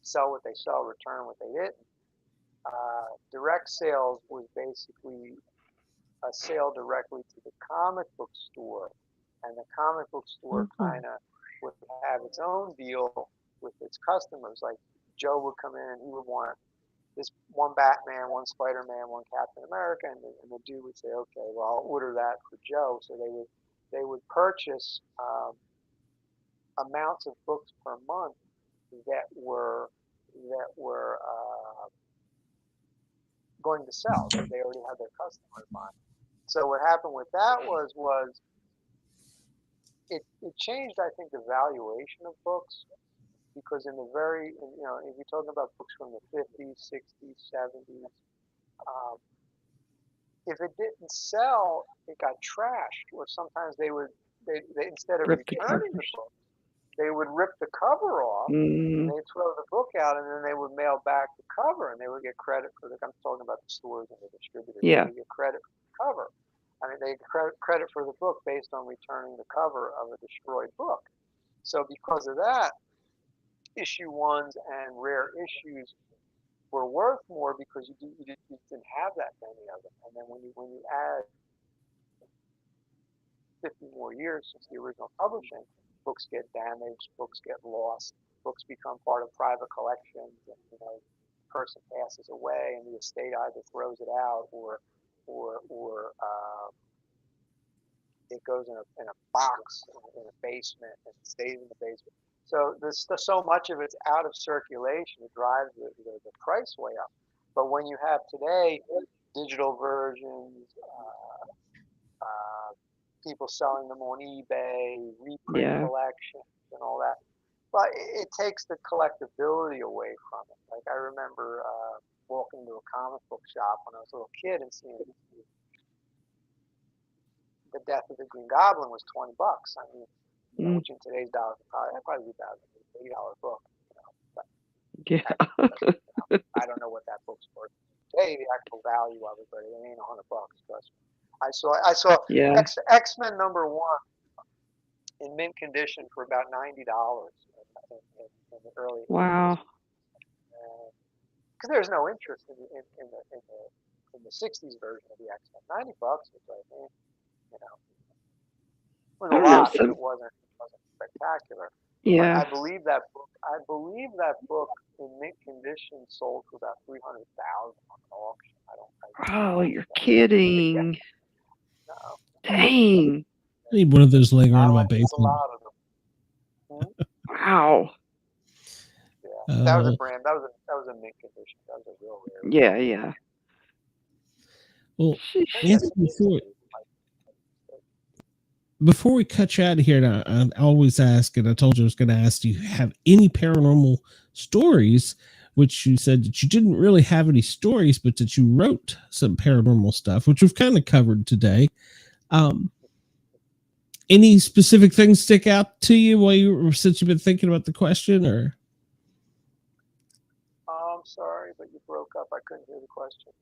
sell what they sell, return what they didn't. Direct sales was basically a sale directly to the comic book store, and the comic book store kind of would have its own deal with its customers. Like Joe would come in and he would want this one Batman, one Spider-Man, one Captain America, and the dude would say, okay, well, I'll order that for Joe. So they would purchase amounts of books per month that were going to sell. They already had their customer in mind. So what happened with that was it changed, I think, the valuation of books. Because in the very, if you're talking about books from the 50s, 60s, 70s, if it didn't sell, it got trashed. Or sometimes they instead of returning the book, they would rip the cover off, and they'd throw the book out, and then they would mail back the cover, and they would get credit for I'm talking about the stores and the distributors. Yeah. They get credit for the cover. I mean, they get credit for the book based on returning the cover of a destroyed book. So because of that, issue ones and rare issues were worth more because you didn't have that many of them. And then when you add 50 more years since the original publishing, books get damaged, books get lost, books become part of private collections, and the person passes away and the estate either throws it out or it goes in a box in a basement and stays in the basement. So there's so much of it's out of circulation. It drives the price way up. But when you have today digital versions, people selling them on eBay, reprint collections, and all that, but it takes the collectability away from it. Like I remember walking to a comic book shop when I was a little kid and seeing The Death of the Green Goblin was $20. I mean, which in today's dollars would probably be about an $80 book. But I don't know what that book's worth today, the actual value of it, but it ain't $100. Trust me. I saw X-Men #1 in mint condition for about $90 in the early. Wow. Because there's no interest in the 60s version of the X-Men. $90 was like, it was a lot, but it wasn't spectacular. Yeah. I believe that book in mint condition sold for about $300,000 on auction. Oh, you're kidding! No. Dang. I need one of those laying around in my basement. A lot of them. Wow. Yeah, that was a brand. That was a mint condition. That was a real rare. Yeah. Well, before before we cut you out of here, I always ask, and I told you I was going to ask, do you have any paranormal stories? Which you said that you didn't really have any stories, but that you wrote some paranormal stuff, which we've kind of covered today. Any specific things stick out to you since you've been thinking about the question, or? I'm sorry, but you broke up. I couldn't hear the question.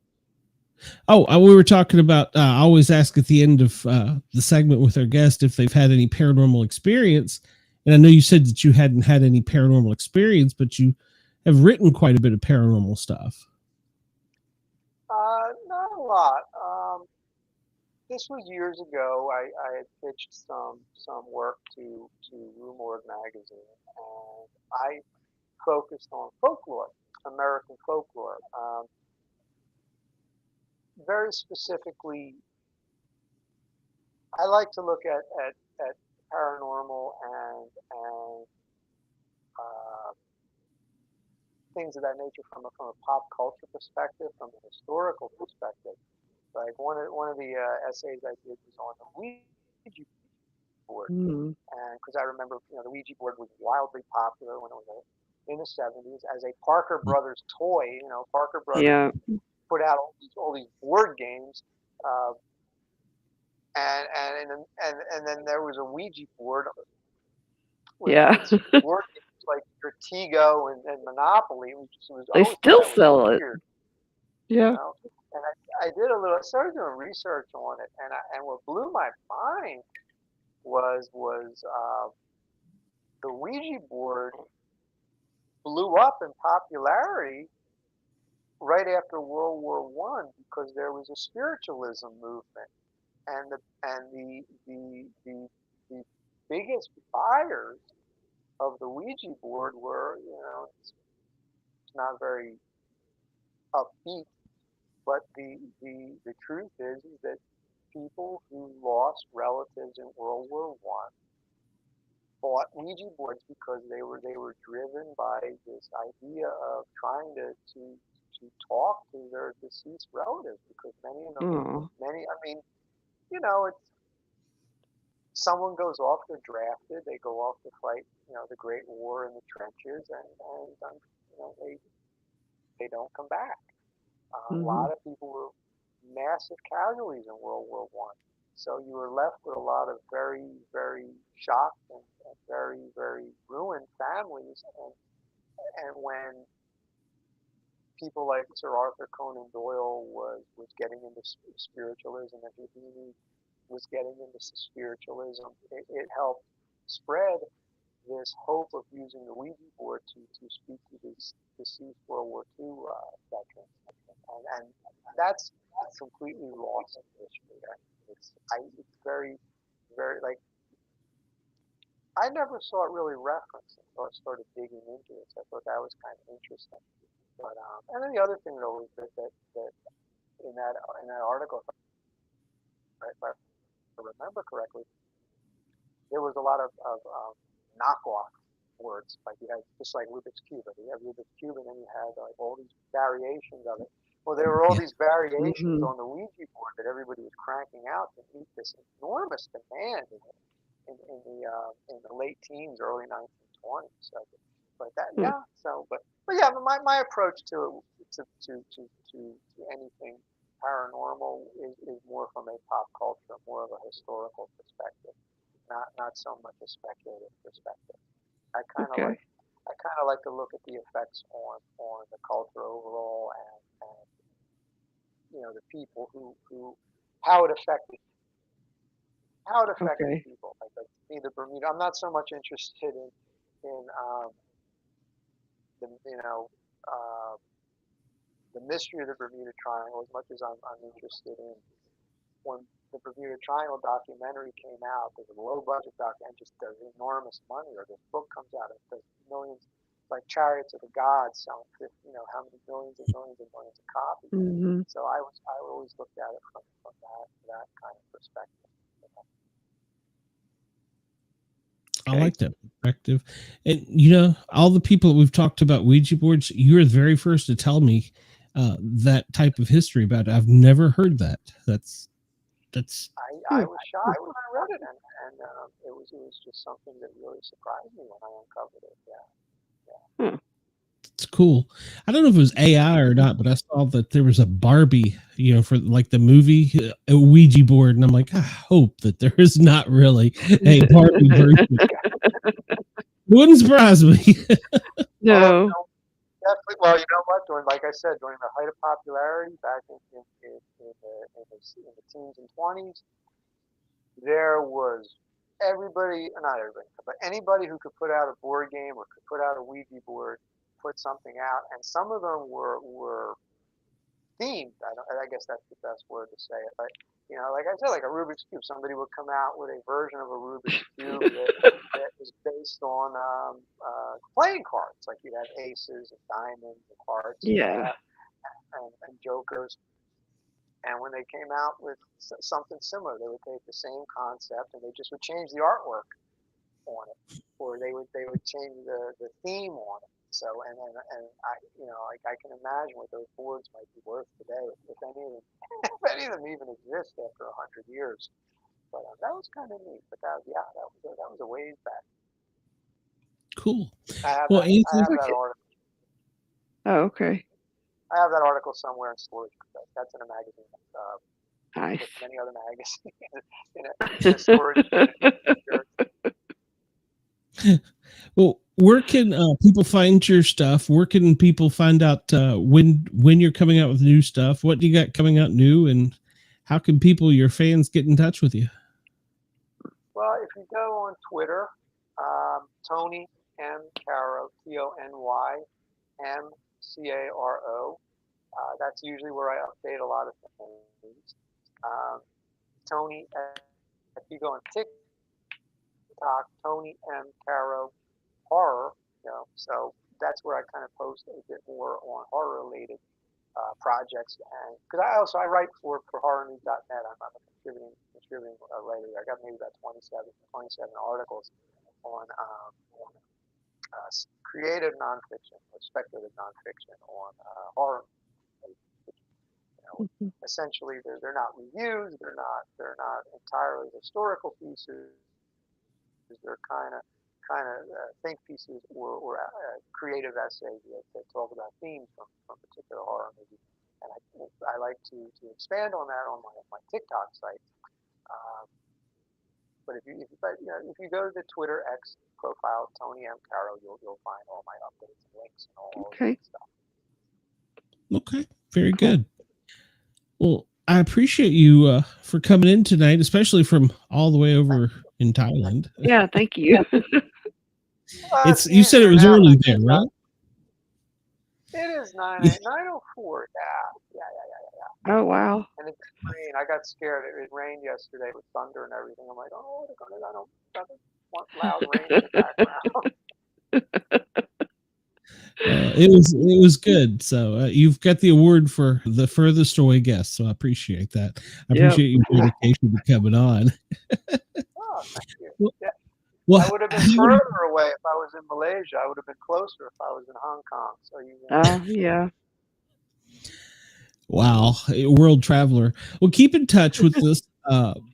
Oh, we were talking about, I always ask at the end of the segment with our guest if they've had any paranormal experience. And I know you said that you hadn't had any paranormal experience, but you have written quite a bit of paranormal stuff. Not a lot. This was years ago. I had pitched some work to Rue Morgue magazine, and I focused on folklore, American folklore. Very specifically, I like to look at paranormal and things of that nature from a pop culture perspective, from a historical perspective. Like one of the essays I did was on the Ouija board, and because I remember, the Ouija board was wildly popular when it was in the 70s as a Parker Brothers toy. Parker Brothers put out all these board games, and then there was a Ouija board with board games like Vertigo and Monopoly, which was they still sell it. Yeah. And I started doing research on it, and what blew my mind was the Ouija board blew up in popularity right after World War I because there was a spiritualism movement, and the biggest buyers of the Ouija board were, it's not very upbeat, but the truth is that people who lost relatives in World War I bought Ouija boards because they were driven by this idea of trying to talk to their deceased relatives, because many of them, it's someone goes off, they're drafted, they go off to fight, the Great War in the trenches, and they don't come back. A lot of people were massive casualties in World War I. So you were left with a lot of very, very shocked and very, very ruined families. And when people like Sir Arthur Conan Doyle was getting into spiritualism, and Houdini was getting into spiritualism, it helped spread this hope of using the Ouija board to speak to these deceased World War II veterans, and that's completely lost in history. It's very, very, like, I never saw it really referenced until I started digging into it. So I thought that was kind of interesting. But and then the other thing though is that in that article, if I remember correctly, there was a lot of knockoff words. Like you had, just like Rubik's Cube. You have Rubik's Cube, and then you had like all these variations of it. Well, there were all these variations on the Ouija board that everybody was cranking out to meet this enormous demand in the late teens, early 1920s. So, but that, but my approach to anything paranormal is more from a pop culture, more of a historical perspective, not so much a speculative perspective. I kind of like to look at the effects on the culture overall, and the people who how it affected people. Like the Bermuda. I'm not so much interested in the mystery of the Bermuda Triangle as much as I'm interested in when the Bermuda Triangle documentary came out. There's a low budget documentary and just does enormous money, or this book comes out and does millions, like Chariots of the Gods, selling how many millions and millions and millions of copies. So I always looked at it from that kind of perspective. I like that perspective. And all the people that we've talked about Ouija boards, you're the very first to tell me that type of history about it. I've never heard that. That's That's I was shocked when I read it, and it was just something that really surprised me when I uncovered it. Yeah. it's cool. I don't know if it was AI or not, but I saw that there was a Barbie, for like the movie, a Ouija board, and I'm like, I hope that there is not really a Barbie version. It wouldn't surprise me. No. Definitely. Well, you know what? Like I said, during the height of popularity back in the teens and 20s, there was not everybody, but anybody who could put out a board game or could put out a Ouija board, put something out, and some of them were themed. I guess that's the best word to say it. Like, like I said, like a Rubik's Cube. Somebody would come out with a version of a Rubik's Cube that was based on playing cards. Like you'd have aces and diamonds and hearts, and jokers. And when they came out with something similar, they would take the same concept and they just would change the artwork on it, or they would change the theme on it. So and I can imagine what those boards might be worth today if any of them even exist after 100 years. But that was kind of neat. But that was a ways back. Cool. I have that article. Oh, okay. I have that article somewhere in storage. That's in a magazine. Nice. With many other magazines in a storage. Well, where can people find your stuff? Where can people find out when you're coming out with new stuff? What do you got coming out new, and how can your fans, get in touch with you? Well, if you go on Twitter, Tony M. Caro, TonyMcaro, that's usually where I update a lot of things. Tony, if you go on TikTok, Tony M. Caro Horror, so that's where I kind of post a bit more on horror related projects, and because I write for horrornews.net. I'm a contributing writer. I got maybe about 27 articles on creative nonfiction or speculative nonfiction on horror. Essentially, they're not reviews. They're not entirely historical pieces. They're kind of think pieces or creative essays that talk about themes from particular horror movies. And I like to expand on that on my TikTok site. But if you go to the Twitter X profile, Tony M. Caro, you'll find all my updates and links and all that stuff. Okay, very good. Well, I appreciate you for coming in tonight, especially from all the way over in Thailand. Yeah, thank you. You said it was early there, right? It is 9:04. Yeah. Oh, wow. And it's rain. I got scared. It rained yesterday with thunder and everything. I'm like, I don't want loud rain in the background. It was good. So you've got the award for the furthest away guest. So I appreciate that. I appreciate your dedication to coming on. Oh, thank you. Well, I would have been further away if I was in Malaysia. I would have been closer if I was in Hong Kong. So yeah. Wow, world traveler. Well, keep in touch with us.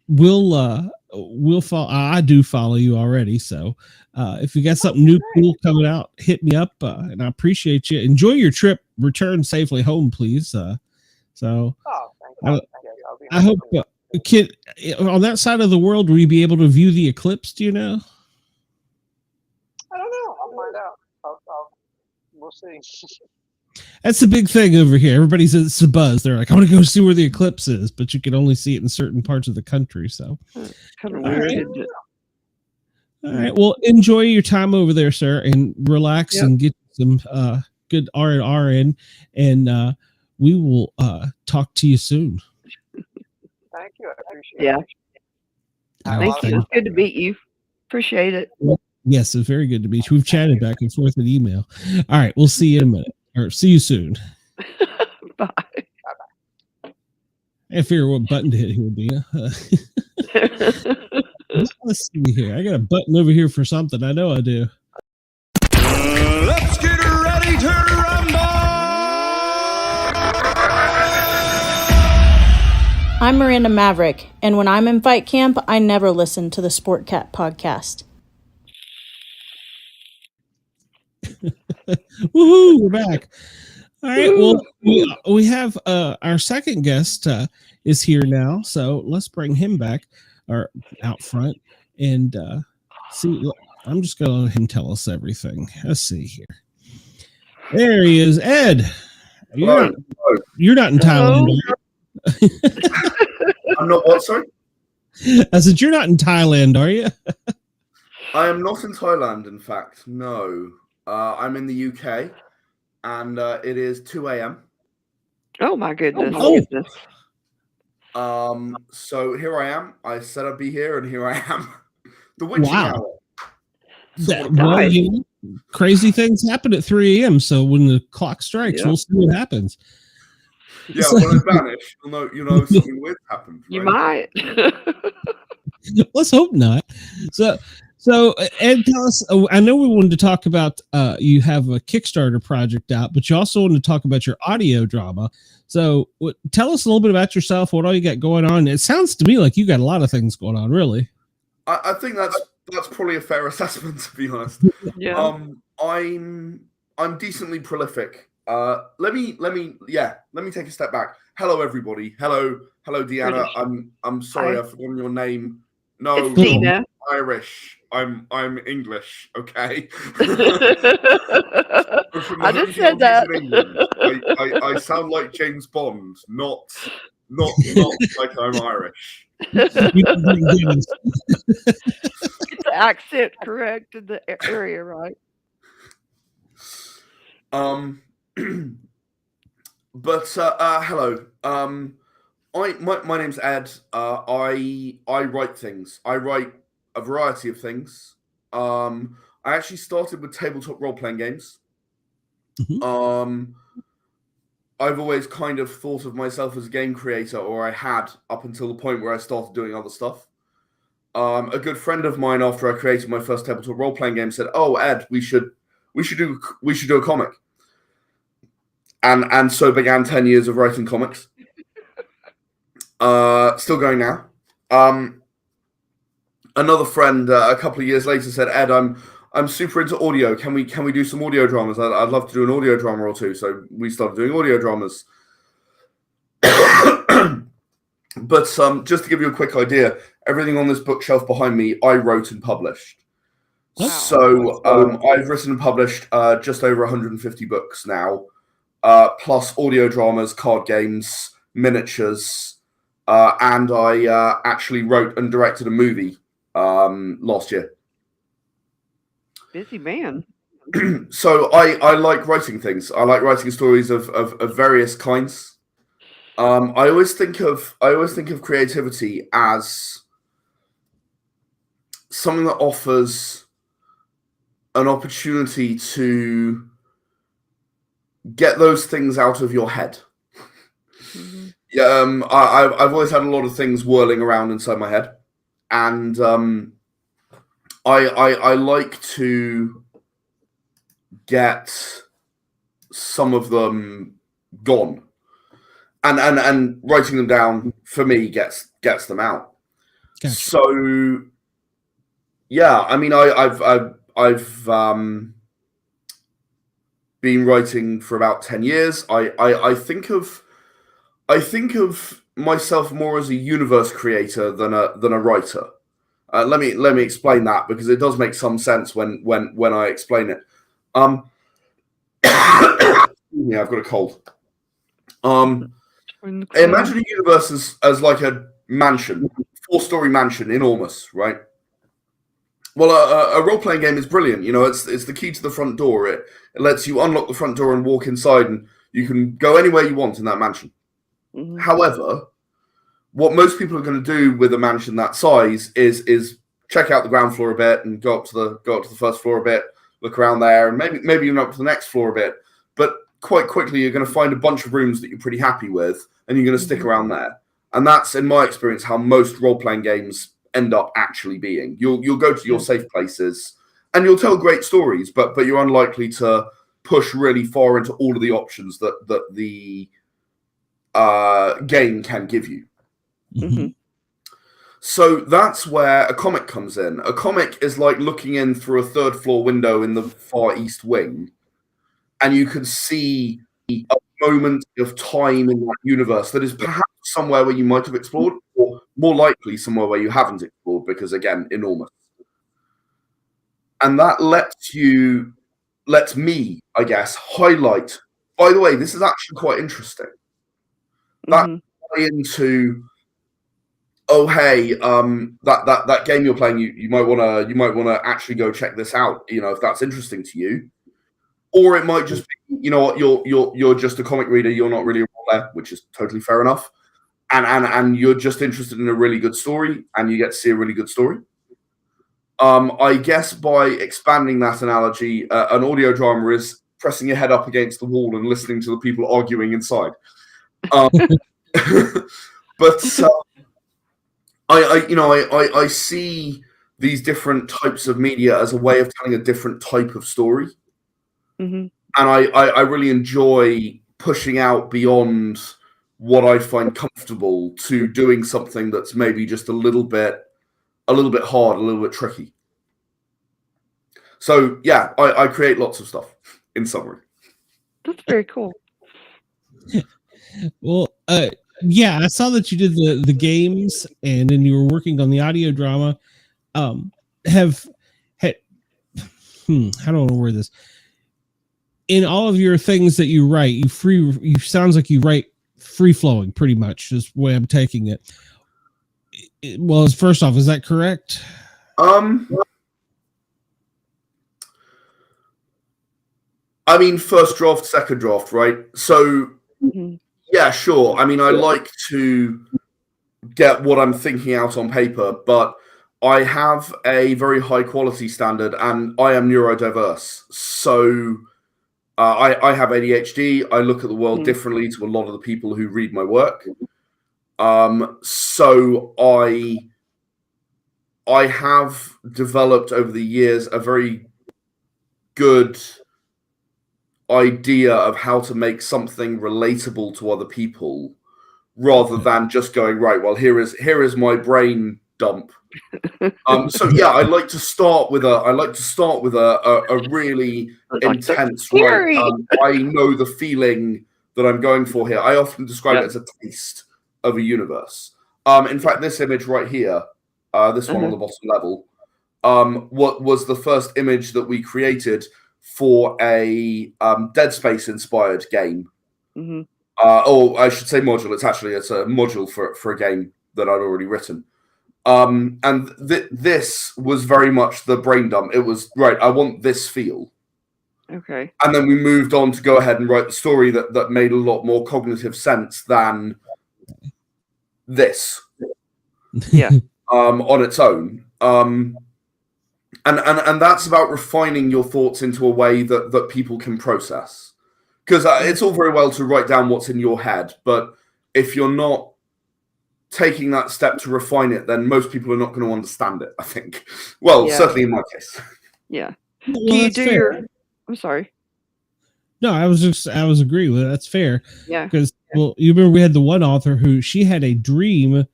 We'll follow. I do follow you already. So if you got something new, cool coming out, hit me up. And I appreciate you. Enjoy your trip. Return safely home, please. So I hope, kid, on that side of the world, will you be able to view the eclipse? Do you know? I don't know. I'll find out. We'll see. That's the big thing over here. Everybody's it's a buzz. They're like, I want to go see where the eclipse is, but you can only see it in certain parts of the country. So kind of weird. All right. Well, enjoy your time over there, sir, and relax and get some good R&R in, and we will talk to you soon. Thank you. I appreciate it. Thank you. It's good to meet you. Appreciate it. Yes, it's very good to meet you. We've chatted back and forth in email. All right. We'll see you in a minute. Or see you soon. Bye. Bye-bye. I figure what button to hit here, Dina. Let's see here. I got a button over here for something. I know I do. Let's get ready to rumble! I'm Miranda Maverick, and when I'm in fight camp, I never listen to the Sportcat podcast. Woohoo! We're back. All right. Well, we have our second guest is here now, so let's bring him back or out front and see. I'm just gonna let him tell us everything. Let's see here. There he is, Ed. You're not in Thailand. I'm not what, sorry? I said you're not in Thailand, are you? I am not in Thailand, in fact. No. I'm in the UK, and it is 2 a.m. Oh my goodness. So here I am. I said I'd be here, and here I am. The witching hour. Crazy things happen at 3 a.m. So when the clock strikes, we'll see what happens. Yeah, when I vanish, you know something weird happened. Right? You might. Let's hope not. So Ed, tell us. I know we wanted to talk about you have a Kickstarter project out, but you also wanted to talk about your audio drama. So tell us a little bit about yourself. What all you got going on? It sounds to me like you got a lot of things going on. Really, I think that's probably a fair assessment, to be honest. Yeah. I'm decently prolific. Let me take a step back. Hello, everybody. Hello, Deanna. I'm sorry, I've forgotten your name. No, it's Dina. Irish. I'm English. Okay. I just said that. I sound like James Bond, not like I'm Irish. Get the accent correct in the area, right? But hello. My name's Ed. I write things. I write a variety of things. I actually started with tabletop role-playing games. Mm-hmm. I've always kind of thought of myself as a game creator, or I had up until the point where I started doing other stuff. A good friend of mine, after I created my first tabletop role-playing game, said, "Oh, Ed, we should do a comic." And so began 10 years of writing comics. Still going now. Another friend a couple of years later said, "Ed, I'm super into audio. Can we do some audio dramas? I'd love to do an audio drama or two." So we started doing audio dramas. But just to give you a quick idea, everything on this bookshelf behind me, I wrote and published. Wow. So I've written and published just over 150 books now, plus audio dramas, card games, miniatures, and I actually wrote and directed a movie last year. Busy man. So I like writing things. I like writing stories of various kinds. I always think of creativity as something that offers an opportunity to get those things out of your head. Mm-hmm. Yeah, I've always had a lot of things whirling around inside my head, and I like to get some of them gone, and writing them down for me gets them out. Gotcha. So yeah, I mean, I've been writing for about 10 years. I think of myself more as a universe creator than a writer. Let me explain that, because it does make some sense when I explain it. Yeah, I've got a cold. Imagine a universe as like a mansion, 4-story mansion, enormous, right? Well, a role-playing game is brilliant. You know, it's the key to the front door. It lets you unlock the front door and walk inside, and you can go anywhere you want in that mansion. Mm-hmm. However, what most people are going to do with a mansion that size is check out the ground floor a bit and go up to the first floor a bit, look around there, and maybe even up to the next floor a bit. But quite quickly, you're going to find a bunch of rooms that you're pretty happy with, and you're going to stick around there. And that's, in my experience, how most role-playing games end up actually being. You'll go to your safe places, and you'll tell great stories, but you're unlikely to push really far into all of the options that the game can give you. Mm-hmm. So that's where a comic comes in. A comic is like looking in through a third floor window in the far east wing, and you can see a moment of time in that universe that is perhaps somewhere where you might have explored, or more likely somewhere where you haven't explored, because again, enormous. And that lets me, I guess, highlight. By the way, this is actually quite interesting. That into, oh hey, that game you're playing, you might wanna actually go check this out, if that's interesting to you. Or it might just be, you know what, you're just a comic reader, you're not really a role player, which is totally fair enough. And you're just interested in a really good story, and you get to see a really good story. I guess by expanding that analogy, an audio drama is pressing your head up against the wall and listening to the people arguing inside. But I see these different types of media as a way of telling a different type of story. Mm-hmm. And I really enjoy pushing out beyond what I find comfortable to doing something that's maybe just a little bit hard, a little bit tricky. So yeah, I create lots of stuff, in summary. That's very cool. Well, yeah, I saw that you did the games, and then you were working on the audio drama. How do I want to word this? In all of your things that you write, you sounds like you write free flowing, pretty much, is the way I'm taking it. Well, first off, is that correct? I mean, first draft, second draft, right? So, yeah, sure. I mean, I like to get what I'm thinking out on paper, but I have a very high quality standard, and I am neurodiverse. So, I have ADHD. I look at the world differently to a lot of the people who read my work. So I have developed over the years a very good idea of how to make something relatable to other people, rather than just going, right, well, here is my brain dump. So yeah, I like to start with a really intense, right? I know the feeling that I'm going for here. I often describe it as a taste of a universe. In fact, this image right here, this one on the bottom level, what was the first image that we created for a Dead Space inspired game. Or I should say module. It's a module for a game that I'd already written. And this was very much the brain dump. It was, right, I want this feel. Okay. And then we moved on to go ahead and write the story that made a lot more cognitive sense than this. Yeah. On its own. And that's about refining your thoughts into a way that people can process. Because it's all very well to write down what's in your head, but if you're not taking that step to refine it, then most people are not going to understand it, I think. Well, certainly in my case. Yeah. Well, Do you do I'm sorry. No, I was agreeing with it. That's fair. Yeah. Because, well, you remember we had the one author who she had a dream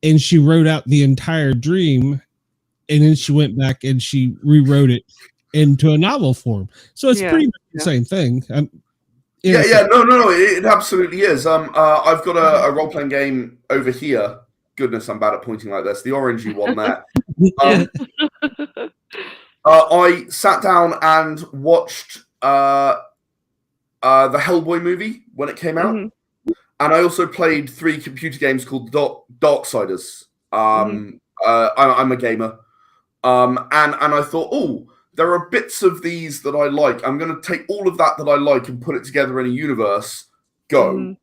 and she wrote out the entire dream, and then she went back and she rewrote it into a novel form. So it's pretty much the same thing. No, it absolutely is. I've got a role-playing game over here. Goodness, I'm bad at pointing like this. The orangey one there. I sat down and watched the Hellboy movie when it came out. And I also played 3 computer games called Darksiders. I'm a gamer. And I thought, oh, there are bits of these that I like. I'm going to take all of that I like and put it together in a universe. Go.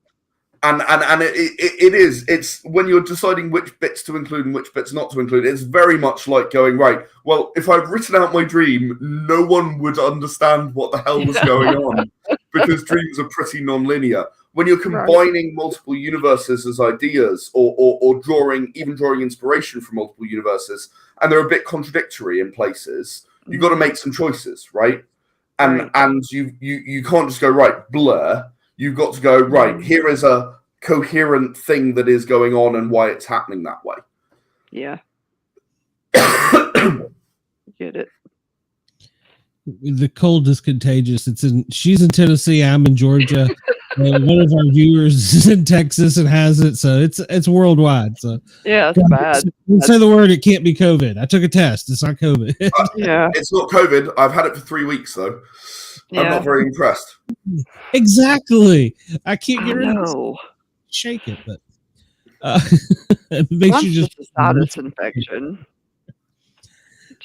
And it's when you're deciding which bits to include and which bits not to include, it's very much like going, right, well, if I'd written out my dream, no one would understand what the hell was going on, because dreams are pretty non-linear. When you're combining multiple universes as ideas, or drawing inspiration from multiple universes, and they're a bit contradictory in places, you've got to make some choices, right? And you can't just go, right, blur. You've got to go, right, here is a coherent thing that is going on and why it's happening that way. Yeah. Get it. The cold is contagious. She's in Tennessee, I'm in Georgia. One of our viewers is in Texas and has it, so it's worldwide. So yeah, it's bad. Don't say the word. It can't be COVID. I took a test. It's not COVID. Yeah, it's not COVID. I've had it for 3 weeks though. Yeah. I'm not very impressed. Exactly. I can't get rid of it. Shake it, but it makes you just a sinus infection.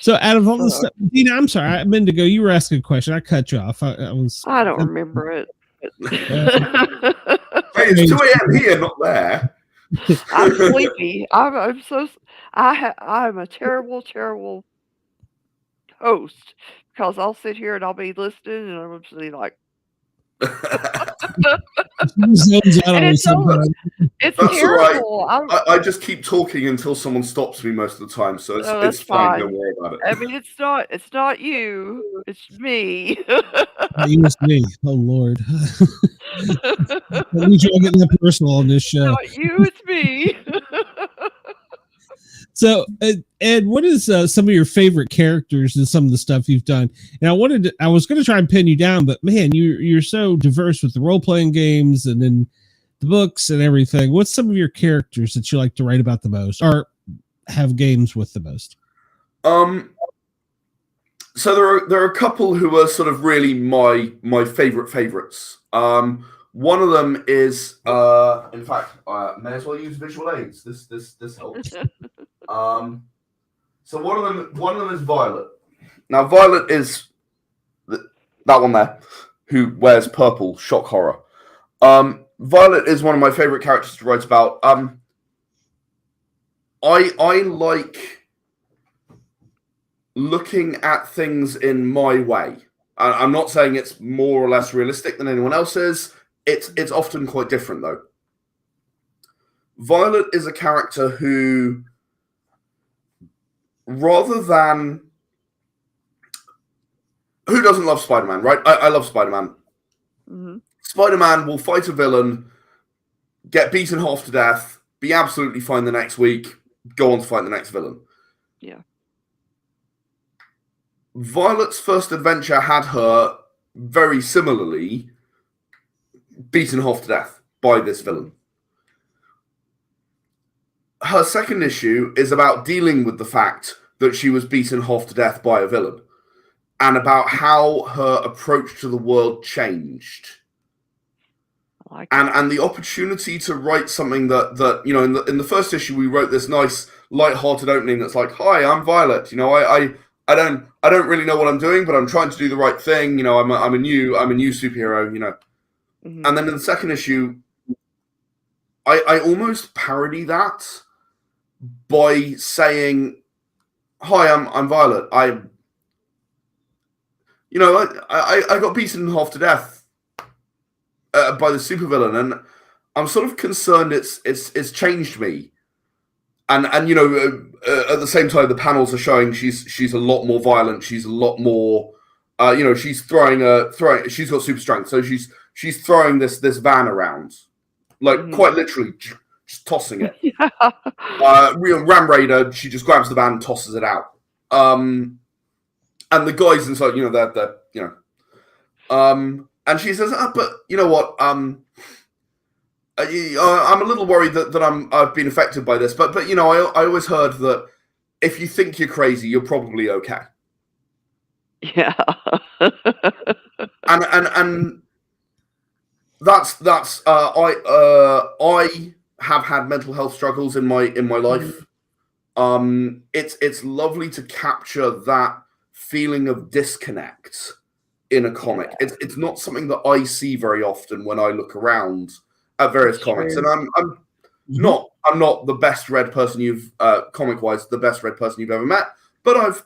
So out of all the stuff, Dina, I'm sorry, I meant to go. You were asking a question. I cut you off. I don't remember it. Hey, it's 2 a.m. here, not there. I'm sleepy. I'm a terrible host because I'll sit here and I'll be listening and I'm just like. It's terrible. Right. I just keep talking until someone stops me most of the time, so it's fine. Don't worry about it. I mean, it's not you. It's me. It's me. Oh Lord. At least you're getting that personal on this show. Not you. It's me. So, Ed, what is some of your favorite characters and some of the stuff you've done? And I was going to try and pin you down, but man, you're so diverse with the role-playing games and then the books and everything. What's some of your characters that you like to write about the most or have games with the most? So there are a couple who are sort of really my favorites. One of them is, in fact, may as well use visual aids. This helps. So one of them is Violet. Now Violet is that one there, who wears purple, shock horror. Violet is one of my favorite characters to write about. I like looking at things in my way. I'm not saying it's more or less realistic than anyone else's. It's often quite different though. Violet is a character who, rather than, who doesn't love Spider-Man, right? I love Spider-Man. Mm-hmm. Spider-Man will fight a villain, get beaten half to death, be absolutely fine the next week, go on to fight the next villain. Yeah. Violet's first adventure had her very similarly beaten half to death by this villain. Her second issue is about dealing with the fact that she was beaten half to death by a villain and about how her approach to the world changed. And the opportunity to write something that you know, in the first issue we wrote this nice light-hearted opening that's like, "Hi, I'm Violet. You know, I don't really know what I'm doing, but I'm trying to do the right thing. You know, I'm a new superhero. You know." Mm-hmm. And then in the second issue, I almost parody that by saying, "Hi, I'm Violet. I got beaten half to death by the supervillain, and I'm sort of concerned it's changed me." And you know, at the same time, the panels are showing she's a lot more violent. She's a lot more, she's throwing. She's got super strength, so she's throwing this van around, like quite literally, just tossing it. Real Ram Raider, she just grabs the van and tosses it out. And the guys inside, you know, they're you know, and she says, "But you know what? I'm a little worried that I've been affected by this, but you know, I always heard that if you think you're crazy, you're probably okay." Yeah. and that's I have had mental health struggles in my life. It's lovely to capture that feeling of disconnect in a comic. Yeah. It's not something that I see very often when I look around at various comics, and I'm not the best read person you've comic wise the best read person you've ever met, but I've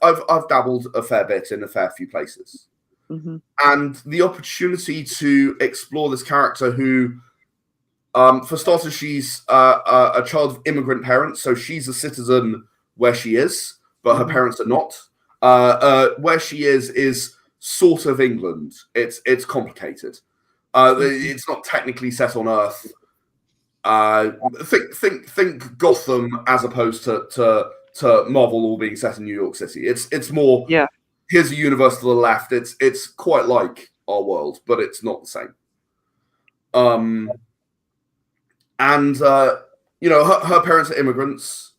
dabbled a fair bit in a fair few places. Mm-hmm. And the opportunity to explore this character who, for starters, she's a child of immigrant parents, so she's a citizen where she is, but her parents are not. Where she is sort of England. It's complicated. It's not technically set on Earth, Think Gotham as opposed to Marvel all being set in New York City. It's more. Yeah. Here's a universe to the left. It's quite like our world, but it's not the same. And her parents are immigrants.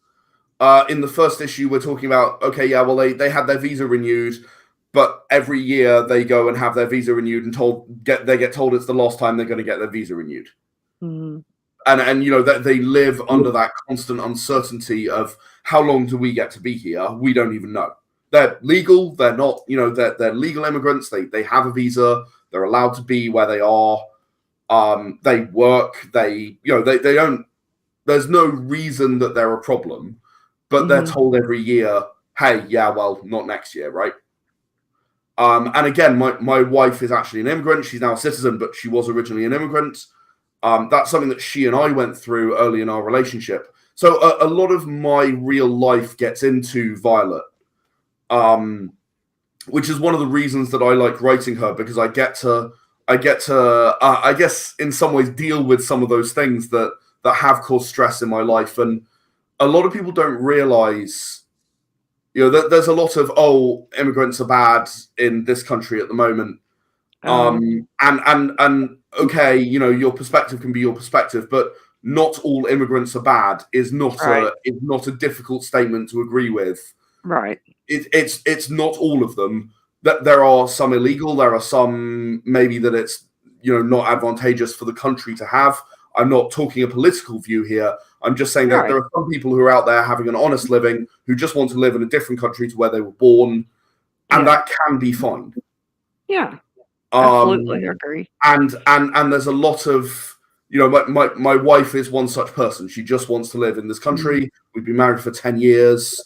In the first issue, we're talking about, okay, yeah, well, they had their visa renewed, but every year they go and have their visa renewed and they get told it's the last time they're going to get their visa renewed. Mm-hmm. And that they live under that constant uncertainty of how long do we get to be here? We don't even know. They're legal. They're not, they're legal immigrants. They have a visa. They're allowed to be where they are. They work. They don't. There's no reason that they're a problem, but they're told every year, "Hey, yeah, well, not next year, right?" And again, my wife is actually an immigrant. She's now a citizen, but she was originally an immigrant. That's something that she and I went through early in our relationship. So a lot of my real life gets into Violet, which is one of the reasons that I like writing her, because I get to, I guess, in some ways, deal with some of those things that have caused stress in my life. And a lot of people don't realize, that there's a lot of, immigrants are bad in this country at the moment. And okay, your perspective can be your perspective, but not all immigrants are bad is not a difficult statement to agree with. Right. It's not all of them. That there are some illegal, there are some maybe that it's not advantageous for the country to have. I'm not talking a political view here. I'm just saying that there are some people who are out there having an honest living who just want to live in a different country to where they were born, and that can be fine. Yeah. Absolutely agree. And there's a lot of, my wife is one such person. She just wants to live in this country. Mm-hmm. We've been married for 10 years.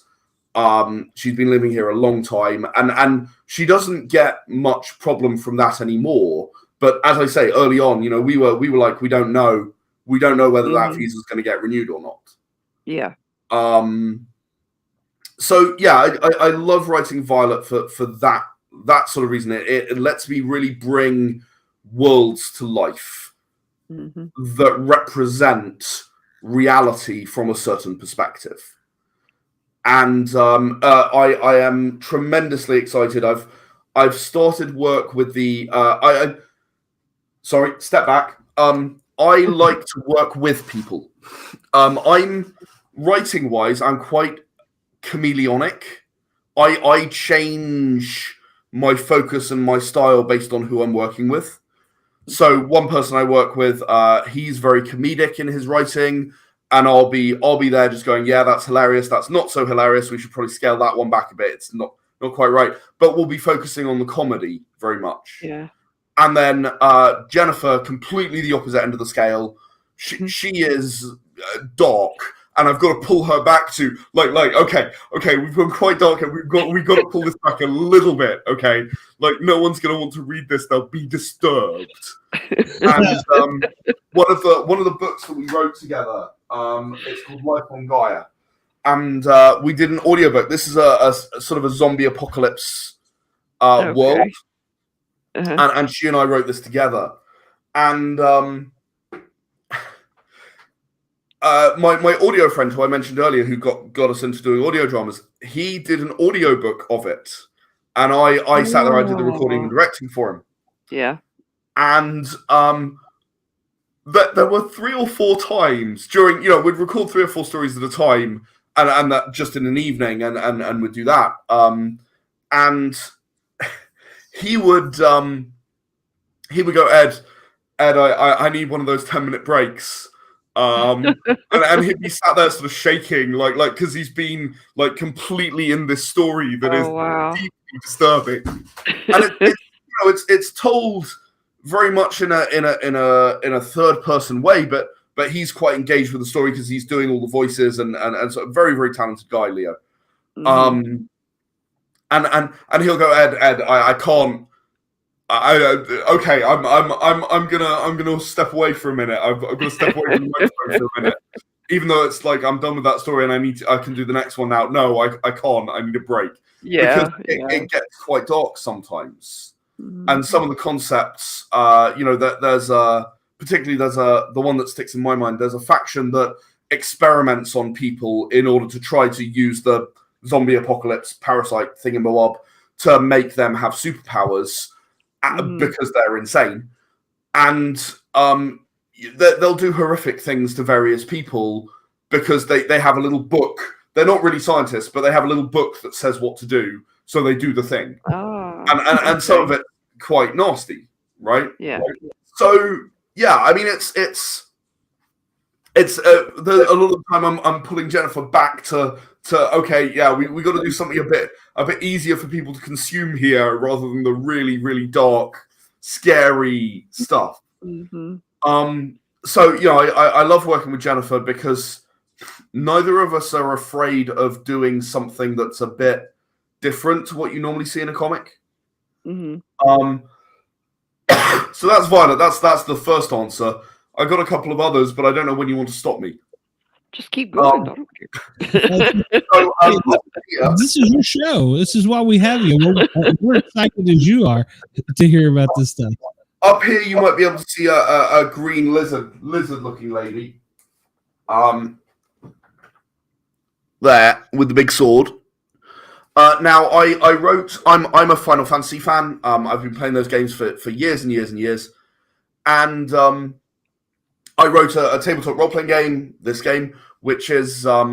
She's been living here a long time, and she doesn't get much problem from that anymore. But as I say, early on, we were like, we don't know whether that visa is going to get renewed or not. Yeah. So yeah, I love writing Violet for that sort of reason. It lets me really bring worlds to life that represent reality from a certain perspective. And I am tremendously excited. I've started work with the sorry, step back. I like to work with people. I'm writing wise, I'm quite chameleonic. I change my focus and my style based on who I'm working with. So one person I work with, he's very comedic in his writing, and I'll be there just going, yeah, that's hilarious. That's not so hilarious. We should probably scale that one back a bit. It's not quite right. But we'll be focusing on the comedy very much. Yeah. And then Jennifer, completely the opposite end of the scale. She is dark, and I've got to pull her back to like okay, we've gone quite dark, and we've got to pull this back a little bit. Okay, like no one's going to want to read this; they'll be disturbed. And one of the books that we wrote together, it's called Life on Gaia, and we did an audiobook. This is a sort of a zombie apocalypse world. And she and I wrote this together, and my audio friend who I mentioned earlier, who got us into doing audio dramas, he did an audiobook of it, and I sat there, I did the recording and directing for him. Yeah. And there were 3 or 4 times during, we'd record 3 or 4 stories at a time, and that just in an evening, and we'd do that, and he would go, Ed, I need one of those 10-minute breaks. And he'd be sat there sort of shaking, like because he's been like completely in this story that is deeply disturbing. And it's told very much in a third person way, but he's quite engaged with the story because he's doing all the voices and sort of very, very talented guy, Leo. And he'll go, Ed, I can't. Okay, I'm gonna step away for a minute. I've got to step away from the microphone for a minute, even though it's like I'm done with that story and I can do the next one now. No, I can't. I need a break. Yeah, because it gets quite dark sometimes, and some of the concepts, that there's particularly there's the one that sticks in my mind. There's a faction that experiments on people in order to try to use the zombie apocalypse parasite thingamabob to make them have superpowers because they're insane. And they'll do horrific things to various people because they have a little book. They're not really scientists, but they have a little book that says what to do, so they do the thing. And some of it quite nasty, right? Yeah. So yeah, I mean it's a lot of the time I'm pulling Jennifer back to okay, yeah, we got to do something a bit easier for people to consume here rather than the really, really dark, scary stuff. So you know, I love working with Jennifer because neither of us are afraid of doing something that's a bit different to what you normally see in a comic. So that's Violet. That's the first answer. I got a couple of others, but I don't know when you want to stop me. Just keep going. I don't care. This is your show. This is why we have you. We're excited as you are to hear about this stuff. Up here, you might be able to see a green lizard-looking lady. There with the big sword. Now, I wrote. I'm a Final Fantasy fan. I've been playing those games for years and years and years, and I wrote a tabletop role-playing game. This game, which is I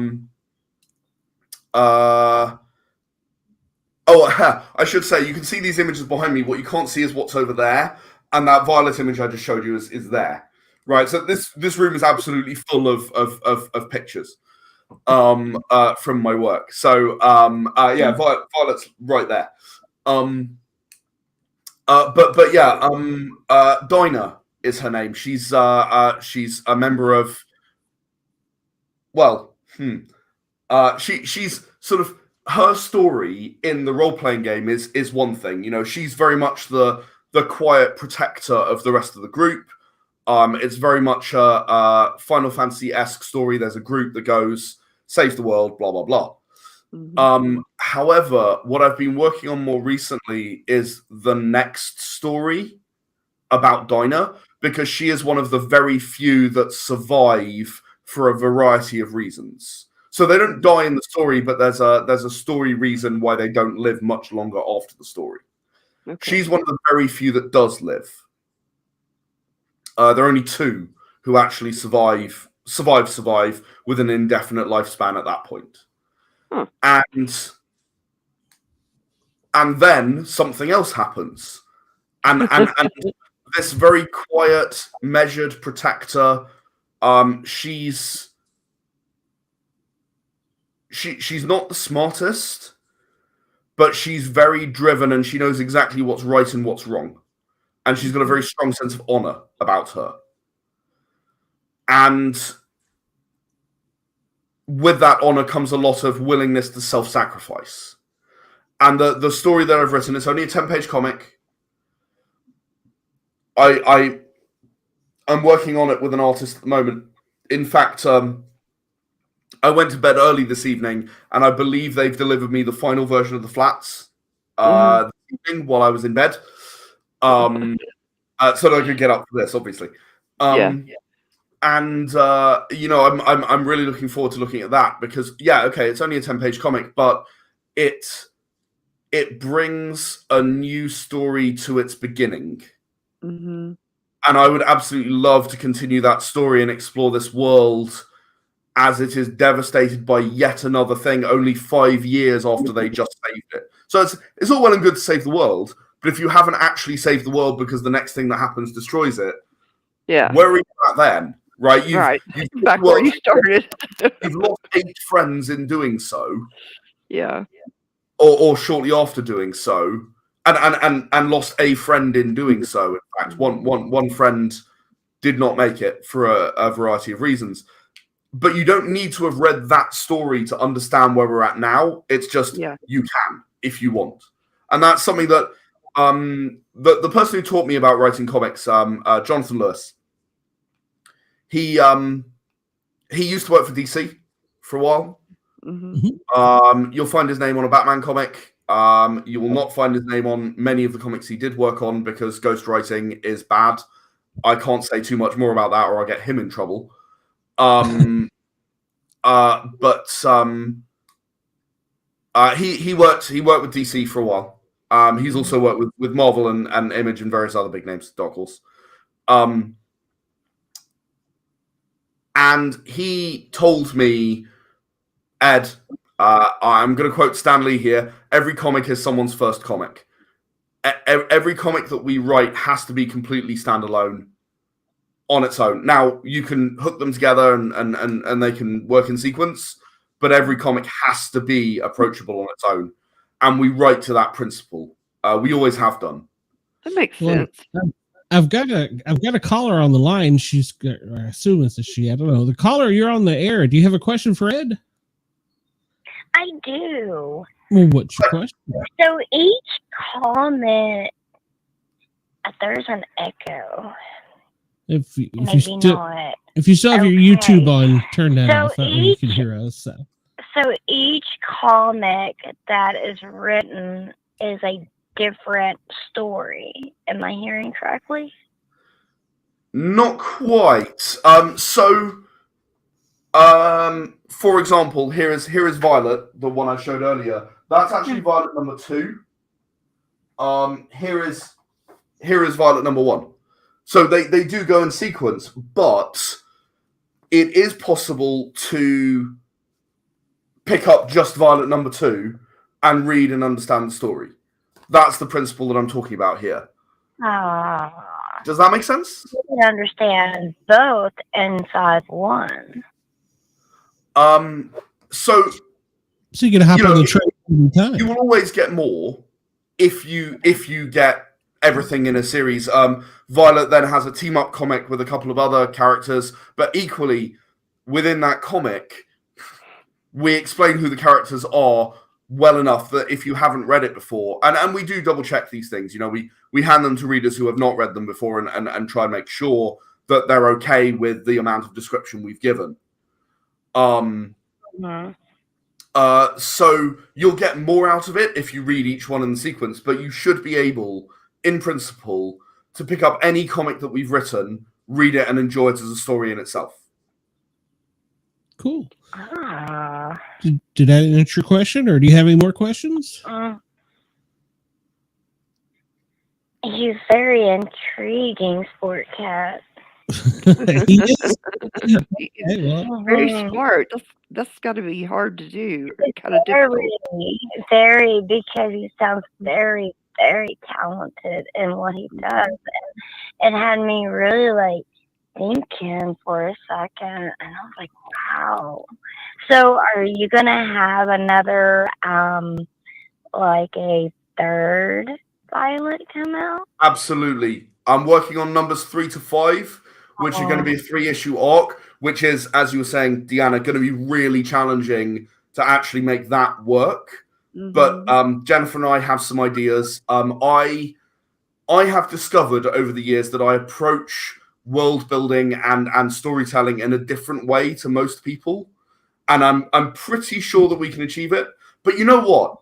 should say, you can see these images behind me. What you can't see is what's over there, and that violet image I just showed you is there, right? So this room is absolutely full of pictures from my work. So yeah, Violet's right there. But yeah, Dinah is her name. She's a member of. Well, she's sort of, her story in the role-playing game is one thing. You know, she's very much the quiet protector of the rest of the group. It's very much a Final Fantasy-esque story. There's a group that goes, save the world, blah, blah, blah. However, what I've been working on more recently is the next story about Dinah, because she is one of the very few that survive for a variety of reasons. So they don't die in the story, but there's a story reason why they don't live much longer after the story. Okay. She's one of the very few that does live. There are only two who actually survive with an indefinite lifespan at that point. Huh. And then something else happens. And this very quiet, measured protector, she's not the smartest, but she's very driven and she knows exactly what's right and what's wrong. And she's got a very strong sense of honor about her. And with that honor comes a lot of willingness to self-sacrifice. And the story that I've written, it's only a 10-page comic. I'm working on it with an artist at the moment. In fact, I went to bed early this evening, and I believe they've delivered me the final version of the flats this evening while I was in bed, so that I could get up for this, obviously. And you know, I'm really looking forward to looking at that because, yeah, okay, it's only a 10-page comic, but it brings a new story to its beginning. And I would absolutely love to continue that story and explore this world as it is devastated by yet another thing only 5 years after they just saved it. So it's all well and good to save the world, but if you haven't actually saved the world because the next thing that happens destroys it, where are you at then? Right? You've back where you started. You've lost 8 friends in doing so. Yeah. Or shortly after doing so. And lost a friend in doing so. In fact, one friend did not make it for a variety of reasons. But you don't need to have read that story to understand where we're at now. It's just you can if you want, and that's something that the person who taught me about writing comics, Jonathan Lewis. He used to work for DC for a while. You'll find his name on a Batman comic. You will not find his name on many of the comics he did work on because ghostwriting is bad. I can't say too much more about that, or I'll get him in trouble. He worked with DC for a while. He's also worked with Marvel and Image and various other big names, Dark Horse. And he told me, Ed, I'm going to quote Stan Lee here, every comic is someone's first comic. Every comic that we write has to be completely standalone on its own. Now, you can hook them together and they can work in sequence, but every comic has to be approachable on its own. And we write to that principle. We always have done. That makes sense. I've got a caller on the line. She's, I assume it's a she. I don't know. The caller, you're on the air. Do you have a question for Ed? I do. Well, what's your question? So each comment, there's an echo. If you Maybe still not. if you still have your Okay. YouTube on, turn that So off. That way you can hear us. So each comic that is written is a different story. Am I hearing correctly? Not quite. For example, here is Violet, the one I showed earlier. That's actually Violet number 2. Here is Violet number 1. So they do go in sequence, but it is possible to pick up just Violet number 2 and read and understand the story. That's the principle that I'm talking about here. Does that make sense? You can understand both inside one. So you can hop on the train every time. You will always get more if you get everything in a series. Violet then has a team-up comic with a couple of other characters, but equally within that comic, we explain who the characters are well enough that if you haven't read it before, and we do double-check these things, we hand them to readers who have not read them before and try and make sure that they're okay with the amount of description we've given. So you'll get more out of it if you read each one in the sequence, but you should be able, in principle, to pick up any comic that we've written, read it, and enjoy it as a story in itself. Cool. Did that answer your question, or do you have any more questions? He's very intriguing, Sportcat. He is. Okay, well, Very smart. That's got to be hard to do. Kind of difficult. Very, because he sounds very, very talented in what he does. And it had me really thinking for a second, and I was like, wow. So are you gonna have another a third Violet come out? Absolutely. I'm working on numbers 3 to 5, which are going to be a 3-issue arc, which is, as you were saying, Deanna, going to be really challenging to actually make that work. But Jennifer and I have some ideas. I have discovered over the years that I approach world building and storytelling in a different way to most people, and I'm pretty sure that we can achieve it. But you know what?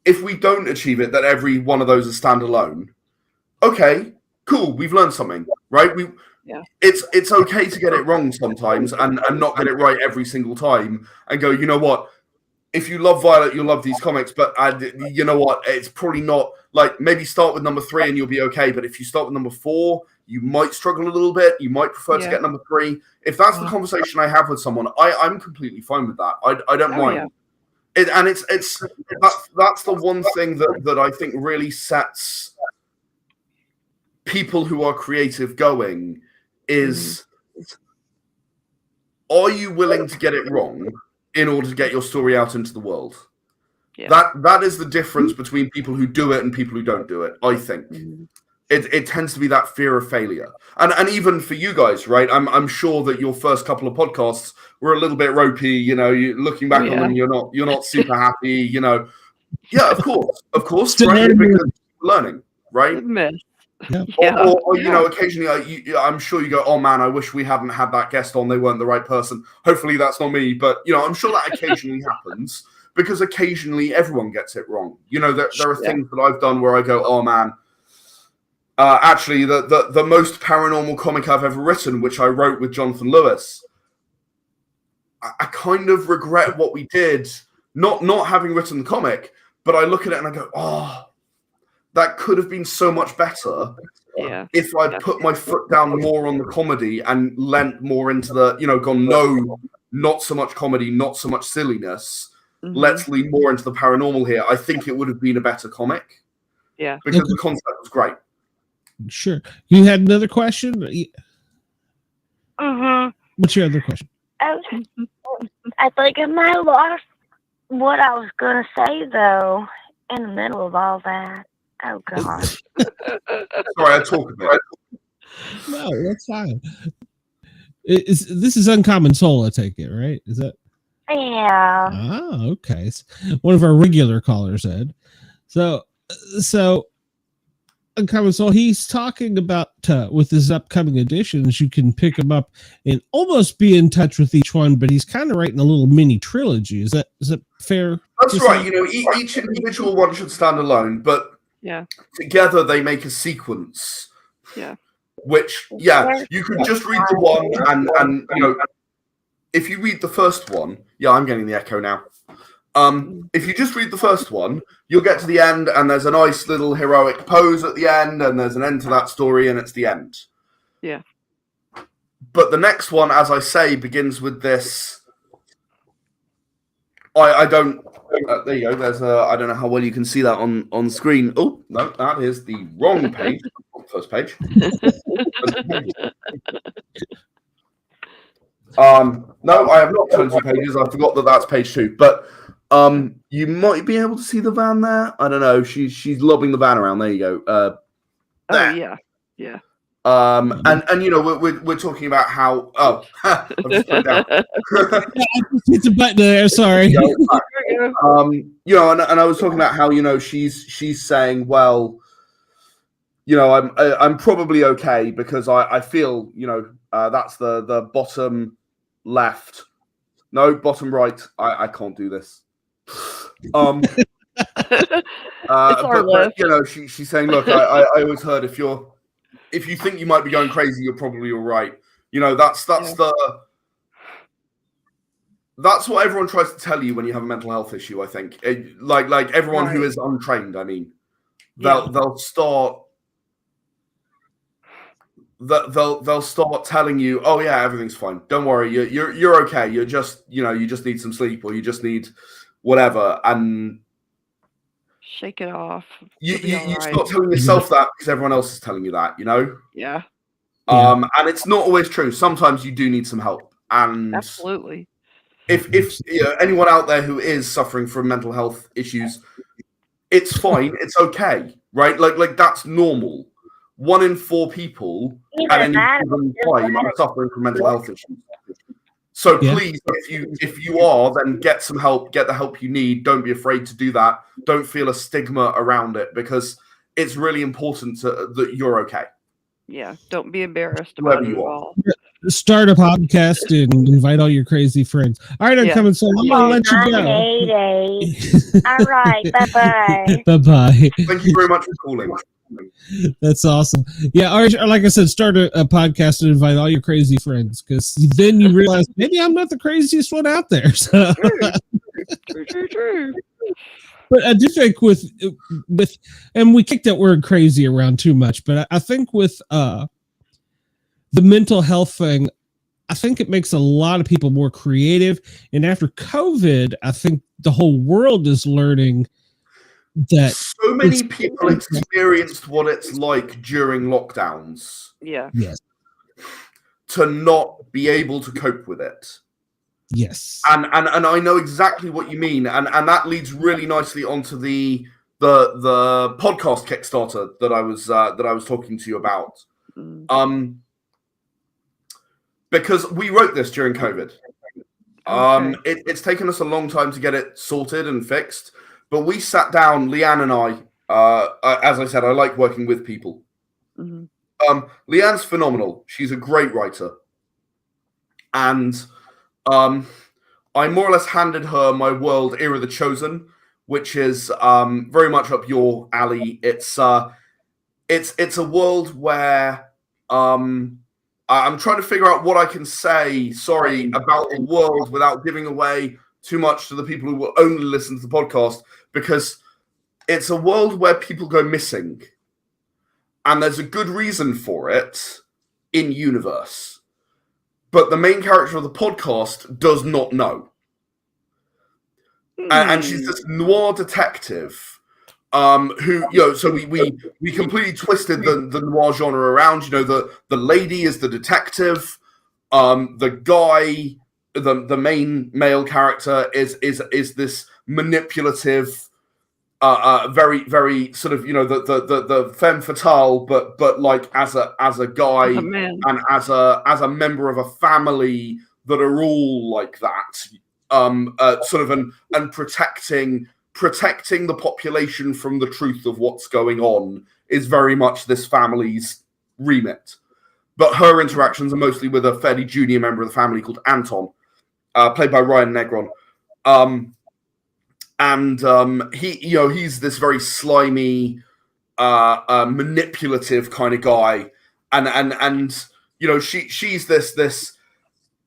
If we don't achieve it, that every one of those is standalone, okay, cool, we've learned something, right? It's okay to get it wrong sometimes and not get it right every single time, and go, you know what? If you love Violet, you'll love these comics, but you know what? It's probably not, maybe start with number 3 and you'll be okay, but if you start with number 4, you might struggle a little bit. You might prefer to get number 3. If that's the conversation I have with someone, I'm completely fine with that. I don't mind. Yeah. That's the one thing that I think really sets people who are creative going is, are you willing to get it wrong in order to get your story out into the world? Yeah. That is the difference between people who do it and people who don't do it, I think. It tends to be that fear of failure. And even for you guys, right? I'm sure that your first couple of podcasts were a little bit ropey, you looking back on them, you're not super happy, Yeah, of course, right? Because you're learning, right? Yeah. Or occasionally I'm sure you go, oh man, I wish we hadn't had that guest on, they weren't the right person. Hopefully that's not me, but I'm sure that occasionally happens, because occasionally everyone gets it wrong. There are things that I've done where I go, oh man, Actually, the most paranormal comic I've ever written, which I wrote with Jonathan Lewis. I kind of regret what we did, not having written the comic, but I look at it and I go, oh, that could have been so much better if I'd put my foot down more on the comedy and lent more into the, gone, no, not so much comedy, not so much silliness. Mm-hmm. Let's lean more into the paranormal here. I think it would have been a better comic. Yeah. Because the concept was great. Sure. You had another question? Mm-hmm. What's your other question? I think I might have lost what I was going to say, though, in the middle of all that. Oh, God. Sorry, I talk a bit. No, that's fine. This is Uncommon Soul, I take it, right? Is that? Yeah. Ah, okay. One of our regular callers, Ed. So Uncommon Soul, he's talking about with his upcoming editions, you can pick them up and almost be in touch with each one, but he's kind of writing a little mini trilogy. Is that fair? That's right. Each individual one should stand alone, but together they make a sequence. Yeah. Which, you could just read the one and if you read the first one, I'm getting the echo now. If you just read the first one, you'll get to the end and there's a nice little heroic pose at the end and there's an end to that story and it's the end. Yeah. But the next one, as I say, begins with this. I don't. There you go. There's I don't know how well you can see that on screen. Oh no, that is the wrong page. First page. No, I have not turned 2 pages. I forgot that that's page 2. But you might be able to see the van there. I don't know. She's lobbing the van around. There you go. Yeah. And we're talking about how. Oh, I've just put it down. It's a button there. Sorry. And I was talking about how she's saying, well, I'm probably okay because I feel that's the bottom left. No, bottom right. I can't do this. But she's saying, look, I always heard if you think you might be going crazy, you're probably all right. That's what everyone tries to tell you when you have a mental health issue. I think, like everyone who is untrained. I mean, they'll start. They'll start telling you, oh yeah, everything's fine. Don't worry, you're okay. You just need some sleep or you just need whatever, and shake it off. You start telling yourself that because everyone else is telling you that, Yeah. And it's not always true. Sometimes you do need some help, and absolutely. If anyone out there who is suffering from mental health issues, it's fine. It's okay, right? Like that's normal. 1 in 4 people at any given time are suffering from mental health issues. So please, if you are, then get some help. Get the help you need. Don't be afraid to do that. Don't feel a stigma around it because it's really important that you're okay. Yeah, don't be embarrassed about it at all. Start a podcast and invite all your crazy friends. All right, I'm coming. So I'm gonna let you go. All right, bye. Bye. Thank you very much for calling. That's awesome. Yeah, or like I said, start a podcast and invite all your crazy friends because then you realize maybe I'm not the craziest one out there. So. True. But I do think with and we kicked that word crazy around too much, but I think with the mental health thing, I think it makes a lot of people more creative. And after COVID, I think the whole world is learning that so many people experienced what it's like during lockdowns. Yeah. Yes. To not be able to cope with it. Yes. And I know exactly what you mean. And that leads really nicely onto the podcast Kickstarter that I was talking to you about. Because we wrote this during COVID. It's taken us a long time to get it sorted and fixed. But we sat down, Leanne and I, as I said, I like working with people. Mm-hmm. Leanne's phenomenal. She's a great writer. And I more or less handed her my world, Era the Chosen, which is very much up your alley. It's it's a world where I'm trying to figure out what I can say, about the world without giving away too much to the people who will only listen to the podcast, because it's a world where people go missing. And there's a good reason for it in universe. But the main character of the podcast does not know. And she's this noir detective who, so we completely twisted the noir genre around. The lady is the detective. The guy, the main male character is this manipulative, very, very sort of, the femme fatale, but like as a guy and as a member of a family that are all like that, sort of and protecting the population from the truth of what's going on is very much this family's remit. But her interactions are mostly with a fairly junior member of the family called Anton, played by Ryan Negron. And he's this very slimy, manipulative kind of guy, and she's this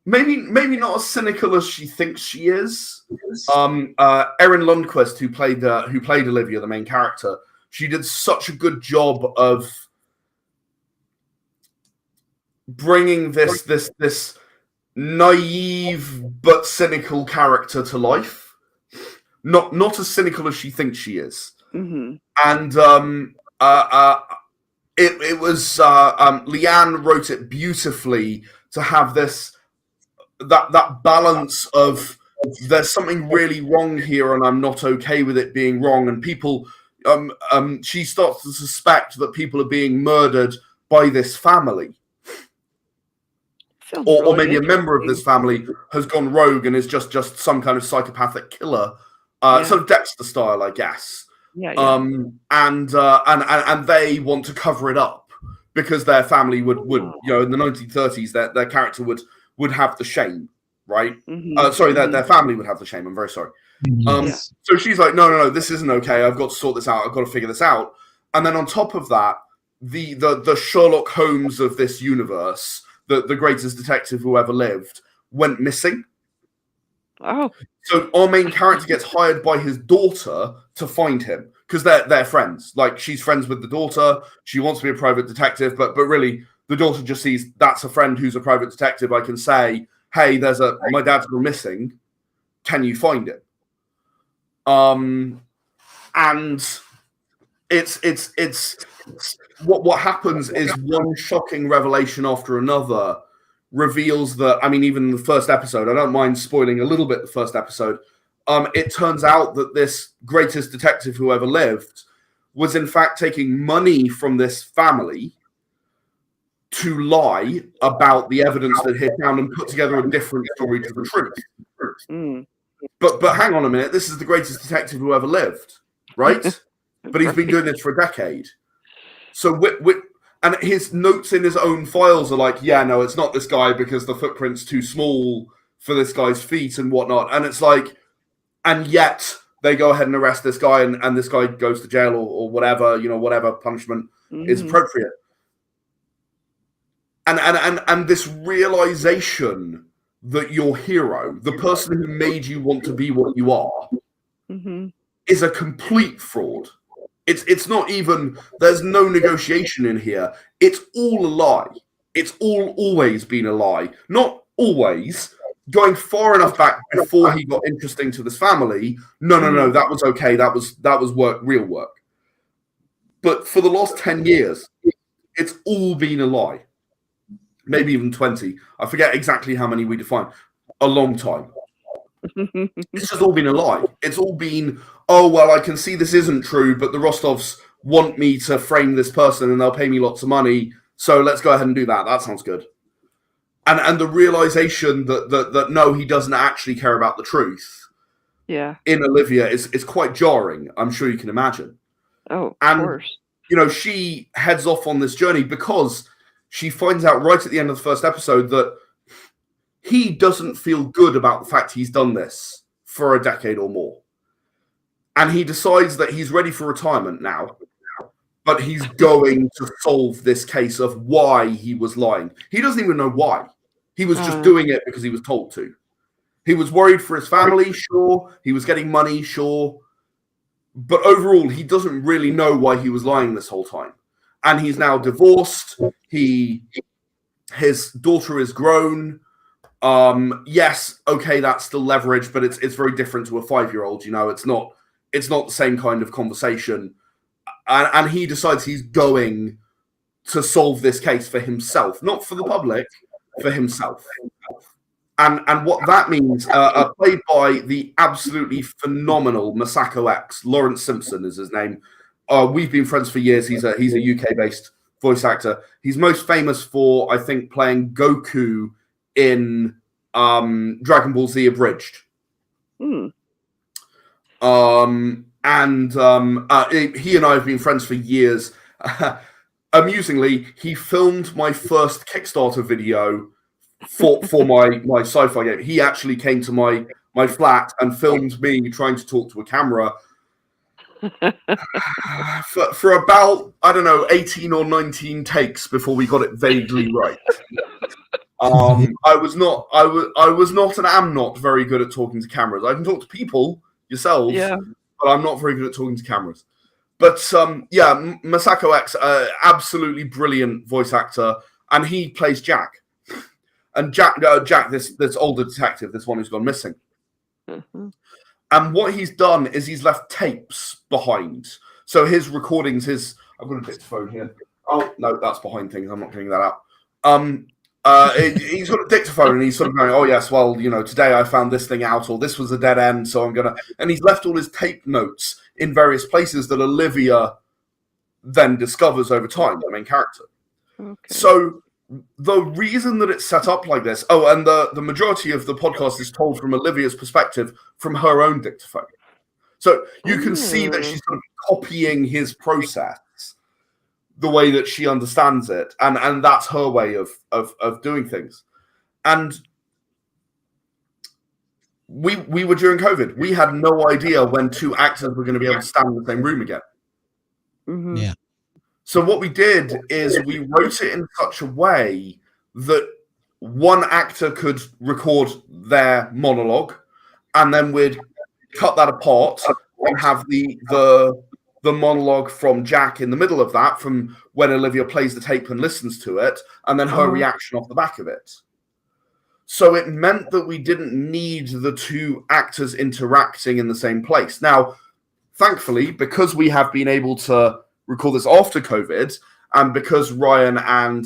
maybe not as cynical as she thinks she is. Erin Lundquist, who played Olivia, the main character, she did such a good job of bringing this naive but cynical character to life. Not as cynical as she thinks she is. Mm-hmm. And it was Leanne wrote it beautifully to have that balance of there's something really wrong here and I'm not okay with it being wrong, and people she starts to suspect that people are being murdered by this family. Or maybe a member of this family has gone rogue and is just some kind of psychopathic killer. Sort of Dexter style, I guess. Yeah. And they want to cover it up because their family would in the 1930s their character would have the shame, right? Mm-hmm. Their family would have the shame. I'm very sorry. So she's like, no, this isn't okay. I've got to sort this out. I've got to figure this out. And then on top of that, the Sherlock Holmes of this universe, the greatest detective who ever lived, went missing. Oh. So our main character gets hired by his daughter to find him because they're friends. Like, she's friends with the daughter. She wants to be a private detective, but really the daughter just sees that's a friend who's a private detective. I can say, hey, my dad's gone missing. Can you find him? And it's what happens is one shocking revelation after another reveals that, even the first episode, I don't mind spoiling a little bit the first episode, it turns out that this greatest detective who ever lived was in fact taking money from this family to lie about the evidence that he found and put together a different story to the truth. But hang on a minute, this is the greatest detective who ever lived, right? But he's been doing this for a decade. So and his notes in his own files are like, yeah, no, it's not this guy because the footprint's too small for this guy's feet and whatnot. And it's like, and yet they go ahead and arrest this guy, and this guy goes to jail or whatever, whatever punishment is appropriate. And this realization that your hero, the person who made you want to be what you are, is a complete fraud. It's not even, there's no negotiation in here. It's all a lie. It's always been a lie. Not always. Going far enough back before he got interesting to this family, no, that was okay. That was work, real work. But for the last 10 years, it's all been a lie. Maybe even 20. I forget exactly how many we define. A long time. It's just all been a lie. It's all been, oh, well, I can see this isn't true, but the Rostovs want me to frame this person and they'll pay me lots of money, so let's go ahead and do that. That sounds good. And the realization that no, he doesn't actually care about the truth. Yeah. In Olivia is quite jarring. I'm sure you can imagine. Oh, of course. She heads off on this journey because she finds out right at the end of the first episode that he doesn't feel good about the fact he's done this for a decade or more. And he decides that he's ready for retirement now. but he's going to solve this case of why he was lying. He doesn't even know why. He was just doing it because he was told to. He was worried for his family, sure. He was getting money, sure. But overall, he doesn't really know why he was lying this whole time. And he's now divorced. His daughter is grown. Yes, okay, that's still leverage, but it's very different to a 5-year-old. You know, it's not the same kind of conversation. And he decides he's going to solve this case for himself, not for the public, for himself. And what that means, played by the absolutely phenomenal Masako X, Lawrence Simpson is his name. We've been friends for years. He's a UK-based voice actor. He's most famous for, I think, playing Goku in Dragon Ball Z Abridged. He and I have been friends for years. Amusingly, he filmed my first Kickstarter video for my sci-fi game. He actually came to my flat and filmed me trying to talk to a camera for about, I don't know, 18 or 19 takes before we got it vaguely right. I was not and am not very good at talking to cameras. I can talk to people, yourselves, but I'm not very good at talking to cameras. But Masako X, absolutely brilliant voice actor, and he plays Jack. And Jack, this older detective, this one who's gone missing. Mm-hmm. And what he's done is he's left tapes behind. So his recordings, I've got a dictaphone here. Oh no, that's behind things. I'm not getting that out. He's got a dictaphone and he's sort of going, oh yes, well, you know, today I found this thing out, or this was a dead end, so I'm gonna. And he's left all his tape notes in various places that Olivia then discovers over time, the main character. Okay. So the reason that it's set up like this, and the majority of the podcast is told from Olivia's perspective, from her own dictaphone. So you can see that she's sort of copying his process, the way that she understands it, and that's her way of doing things. And we were during COVID. We had no idea when 2 actors were going to be able to stand in the same room again. Mm-hmm. Yeah. So what we did is we wrote it in such a way that one actor could record their monologue, and then we'd cut that apart and have the monologue from Jack in the middle of that, from when Olivia plays the tape and listens to it, and then her reaction off the back of it. So it meant that we didn't need the 2 actors interacting in the same place. Now, thankfully, because we have been able to record this after COVID, and because Ryan and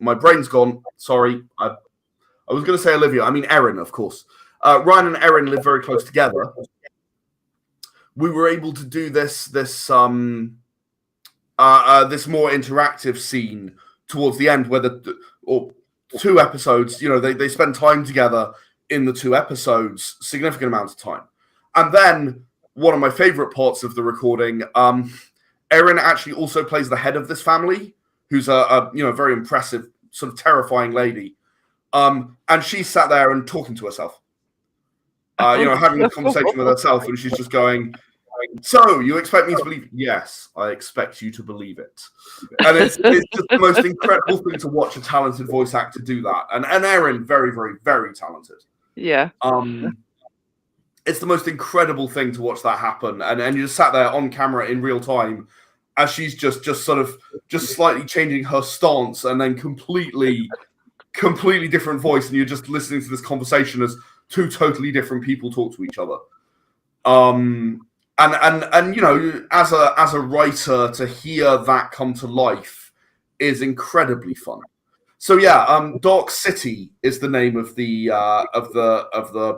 my brain's gone. Sorry, I was going to say Olivia. I mean Erin, of course. Ryan and Erin live very close together. We were able to do this more interactive scene towards the end, where or 2 episodes. You know, they spend time together in the 2 episodes, significant amounts of time, and then. One of my favorite parts of the recording, Erin actually also plays the head of this family, who's a very impressive, sort of terrifying lady. And she sat there and talking to herself, having a conversation with herself, and she's just going, so you expect me to believe? Yes, I expect you to believe it. And it's just the most incredible thing to watch a talented voice actor do that. And Erin, very, very, very talented. Yeah. It's the most incredible thing to watch that happen, and you just sat there on camera in real time as she's just slightly changing her stance, and then completely different voice, and you're just listening to this conversation as 2 totally different people talk to each other. And you know, as a writer, to hear that come to life is incredibly fun. So yeah, Dark City is the name of the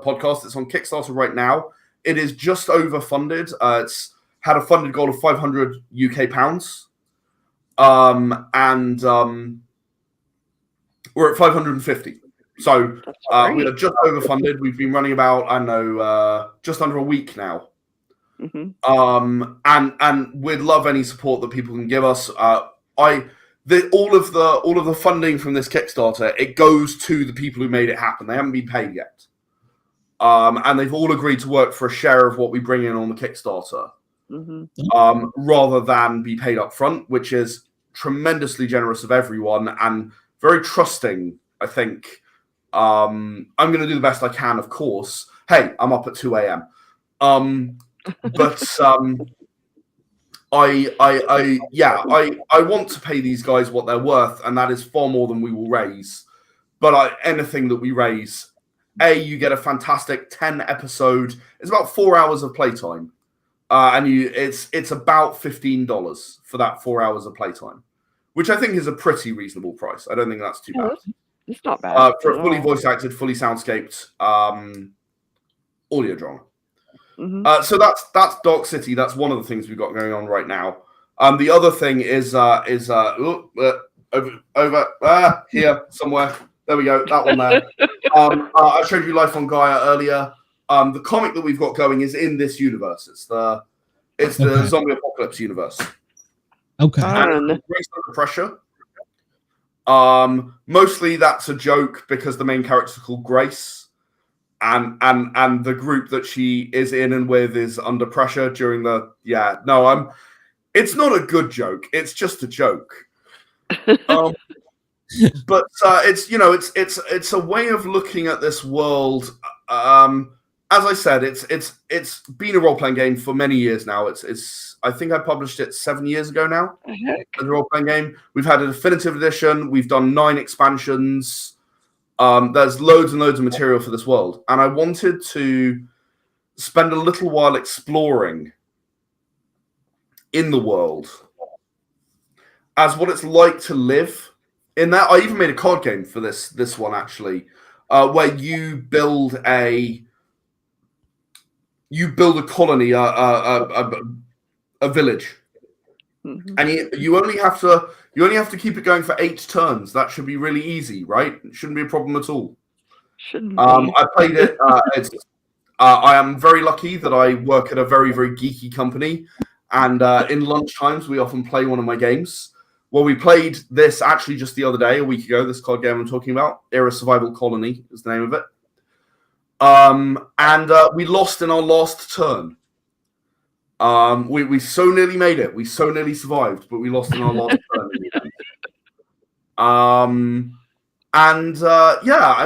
podcast. It's on Kickstarter right now. It is just overfunded. It's had a funded goal of 500 UK pounds, and we're at 550. So we are just overfunded. We've been running about, I don't know, just under a week now. Mm-hmm. And we'd love any support that people can give us. All of the funding from this Kickstarter, it goes to the people who made it happen. They haven't been paid yet, and they've all agreed to work for a share of what we bring in on the Kickstarter. rather than be paid up front, which is tremendously generous of everyone and very trusting, I think. I'm going to do the best I can, of course. Hey, I'm up at 2 a.m. But I want to pay these guys what they're worth, and that is far more than we will raise. But anything that we raise, you get a fantastic 10 episode. It's about 4 hours of playtime, and it's about $15 for that 4 hours of playtime, which I think is a pretty reasonable price. I don't think that's too bad. It's not bad for a fully voice acted, fully soundscaped audio drama. So that's Dark City. That's one of the things we've got going on right now. The other thing is over here somewhere. There we go. That one there. I showed you Life on Gaia earlier. The comic that we've got going is in this universe. It's the zombie apocalypse universe. Okay. And Grace Under Pressure. Mostly that's a joke because the main character is called Grace. And the group that she is in and with is under pressure during the it's not a good joke, it's just a joke. But it's a way of looking at this world. As I said, it's been a role-playing game for many years now. It's I think I published it 7 years ago now as a role-playing game. We've had a definitive edition, we've done 9 expansions. There's loads and loads of material for this world, and I wanted to spend a little while exploring in the world as what it's like to live in that. I even made a card game for this one actually, where you build a colony, a village, and you only have to keep it going for 8 turns. That should be really easy, right? It shouldn't be a problem at all. Shouldn't be. I played it. I am very lucky that I work at a very, very geeky company, and in lunch times we often play one of my games. Well, we played this actually just the other day, a week ago. This card game I'm talking about, Era Survival Colony, is the name of it. And we lost in our last turn. We so nearly made it. We so nearly survived, but we lost in our last turn. I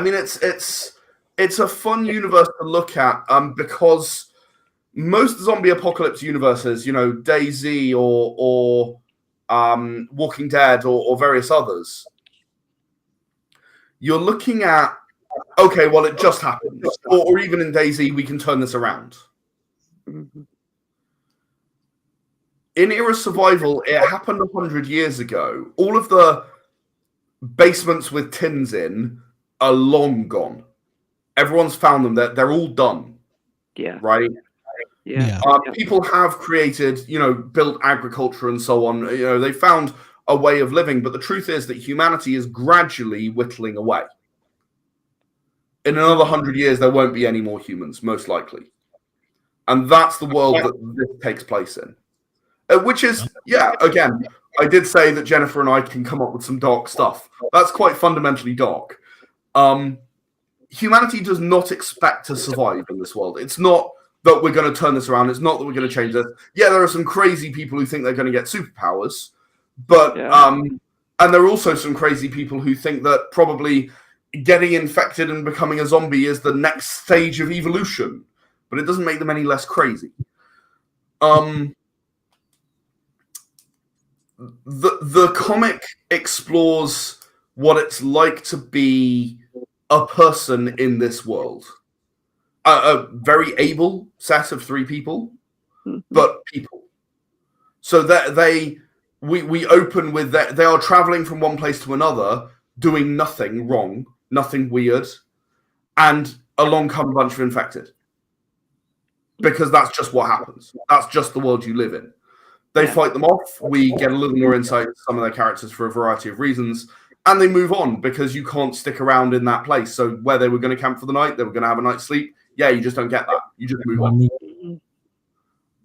mean, it's a fun universe to look at, because most zombie apocalypse universes, DayZ or Walking Dead or various others, you're looking at, okay, well, it just happened, or even in DayZ, we can turn this around. In Era Survival, it happened 100 years ago. All of the basements with tins in are long gone. Everyone's found them. They're all done. Yeah. Right? Yeah. People have created, built agriculture and so on. They found a way of living. But the truth is that humanity is gradually whittling away. In another 100 years, there won't be any more humans, most likely. And that's the world that this takes place in. Which is, again, I did say that Jennifer and I can come up with some dark stuff. That's quite fundamentally dark. Humanity does not expect to survive in this world. It's not that we're going to turn this around. It's not that we're going to change this. Yeah, there are some crazy people who think they're going to get superpowers. But, and there are also some crazy people who think that probably getting infected and becoming a zombie is the next stage of evolution. But it doesn't make them any less crazy. The comic explores what it's like to be a person in this world. A very able set of 3 people, but people. So that we open with that they are traveling from one place to another, doing nothing wrong, nothing weird, and along come a bunch of infected. Because that's just what happens. That's just the world you live in. They fight them off. We get a little more insight into some of their characters for a variety of reasons. And they move on because you can't stick around in that place. So where they were going to camp for the night, they were going to have a night's sleep. Yeah, you just don't get that. You just move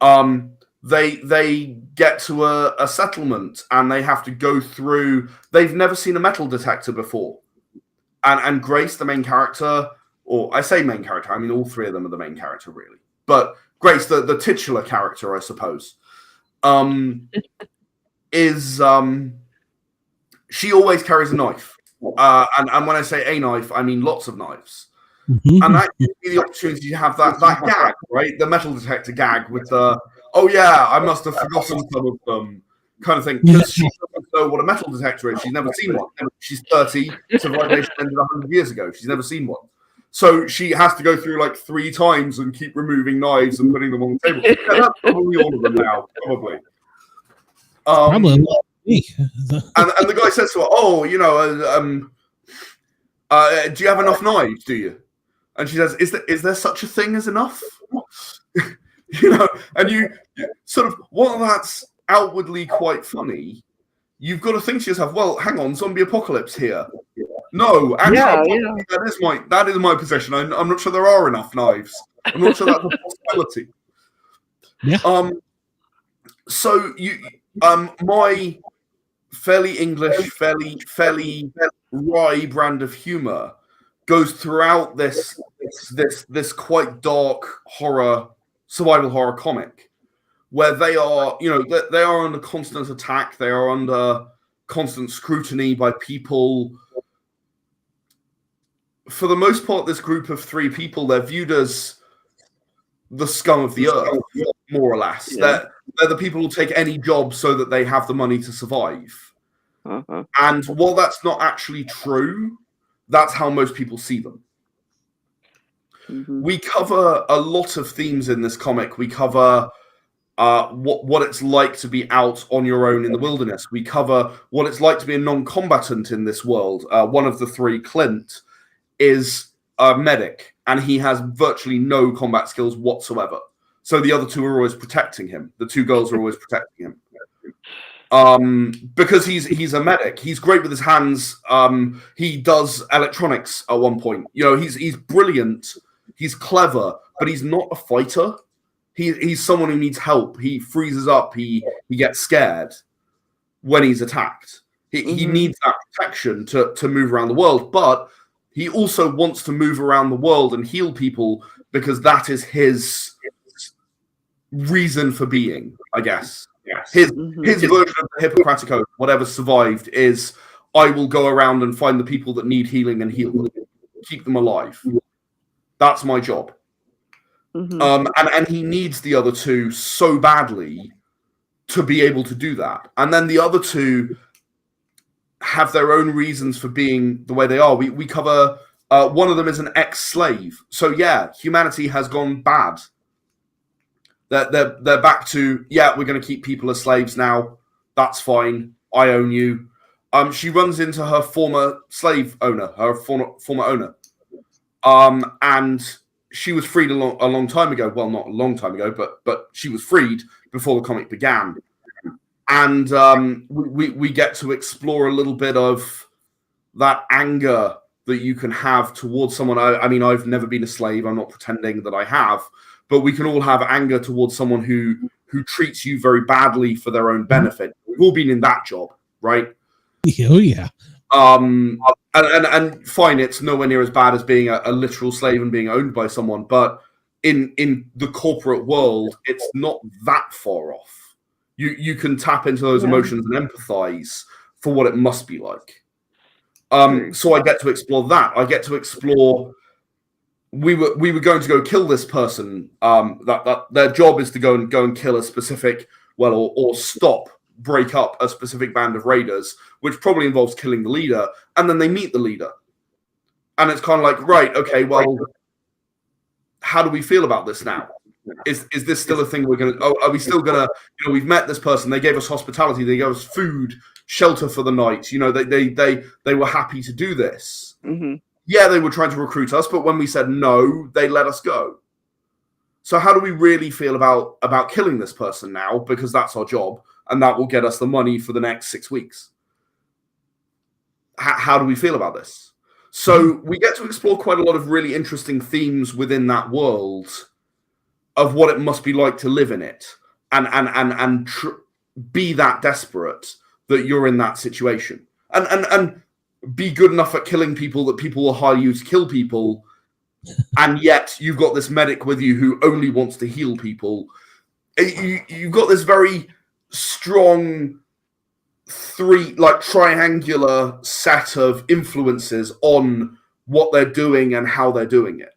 on. They get to a settlement and they have to go through. They've never seen a metal detector before. And Grace, the main character, or I say main character, I mean all 3 of them are the main character, really. But Grace, the titular character, I suppose, is she always carries a knife. And when I say a knife, I mean lots of knives. And that gives me the opportunity to have that gag, right? The metal detector gag with the, oh yeah, I must have forgotten some of them kind of thing. Because she doesn't know what a metal detector is. She's never seen one. She's 30. Civilization ended 100 years ago. She's never seen one. So she has to go through like 3 times and keep removing knives and putting them on the table. Yeah, that's probably all of them now, probably. Probably a lot. And the guy says to her, "Oh, you know, do you have enough knives? Do you?" And she says, "Is there such a thing as enough?" You know, and you sort of, while that's outwardly quite funny, you've got to think to yourself, "Well, hang on, zombie apocalypse here." No, actually, that is my position. I'm not sure there are enough knives. I'm not sure that's a possibility. Yeah. So my fairly English, fairly wry brand of humor goes throughout this quite dark survival horror comic, where they are under constant attack, they are under constant scrutiny by people. For the most part, this group of 3 people, they're viewed as the scum of the earth, more or less. Yeah. They're the people who take any job so that they have the money to survive. And while that's not actually true, that's how most people see them. We cover a lot of themes in this comic. We cover what it's like to be out on your own in the wilderness. We cover what it's like to be a non-combatant in this world. One of the 3, Clint, is a medic, and he has virtually no combat skills whatsoever. So the other 2 are always protecting him. The 2 girls are always protecting him. Because he's a medic. He's great with his hands. He does electronics at one point. You know, he's brilliant. He's clever, but he's not a fighter. He's someone who needs help. He freezes up. He gets scared when he's attacked. He needs that protection to move around the world, but he also wants to move around the world and heal people because that is his reason for being, I guess. Yes. His version of the Hippocratic Oath, whatever survived, is I will go around and find the people that need healing and heal them, keep them alive. That's my job. And he needs the other 2 so badly to be able to do that. And then the other 2 have their own reasons for being the way they are. We cover one of them is an ex-slave. So yeah, humanity has gone bad. They're back to, yeah, we're going to keep people as slaves now. That's fine. I own you. She runs into her former slave owner, her former owner. And she was freed a long time ago. Well, not a long time ago, but she was freed before the comic began. And we get to explore a little bit of that anger that you can have towards someone. I mean, I've never been a slave. I'm not pretending that I have. But we can all have anger towards someone who treats you very badly for their own benefit. We've all been in that job, right? Oh, yeah. And fine, it's nowhere near as bad as being a literal slave and being owned by someone. But in the corporate world, it's not that far off. You can tap into those emotions and empathize for what it must be like. So I get to explore that. I get to explore. We were going to go kill this person. That their job is to go and kill a specific, or break up a specific band of raiders, which probably involves killing the leader. And then they meet the leader, and it's kind of like, right, okay, well, how do we feel about this now? Is this still a thing we're gonna? Oh, are we still gonna? You know, we've met this person. They gave us hospitality. They gave us food, shelter for the night. You know, they were happy to do this. Yeah, they were trying to recruit us, but when we said no, they let us go. So how do we really feel about killing this person now? Because that's our job, and that will get us the money for the next 6 weeks. How do we feel about this? So we get to explore quite a lot of really interesting themes within that world of what it must be like to live in it, and be that desperate that you're in that situation, and be good enough at killing people that people will hire you to kill people and yet you've got this medic with you who only wants to heal people. You've got this very strong triangular set of influences on what they're doing and how they're doing it.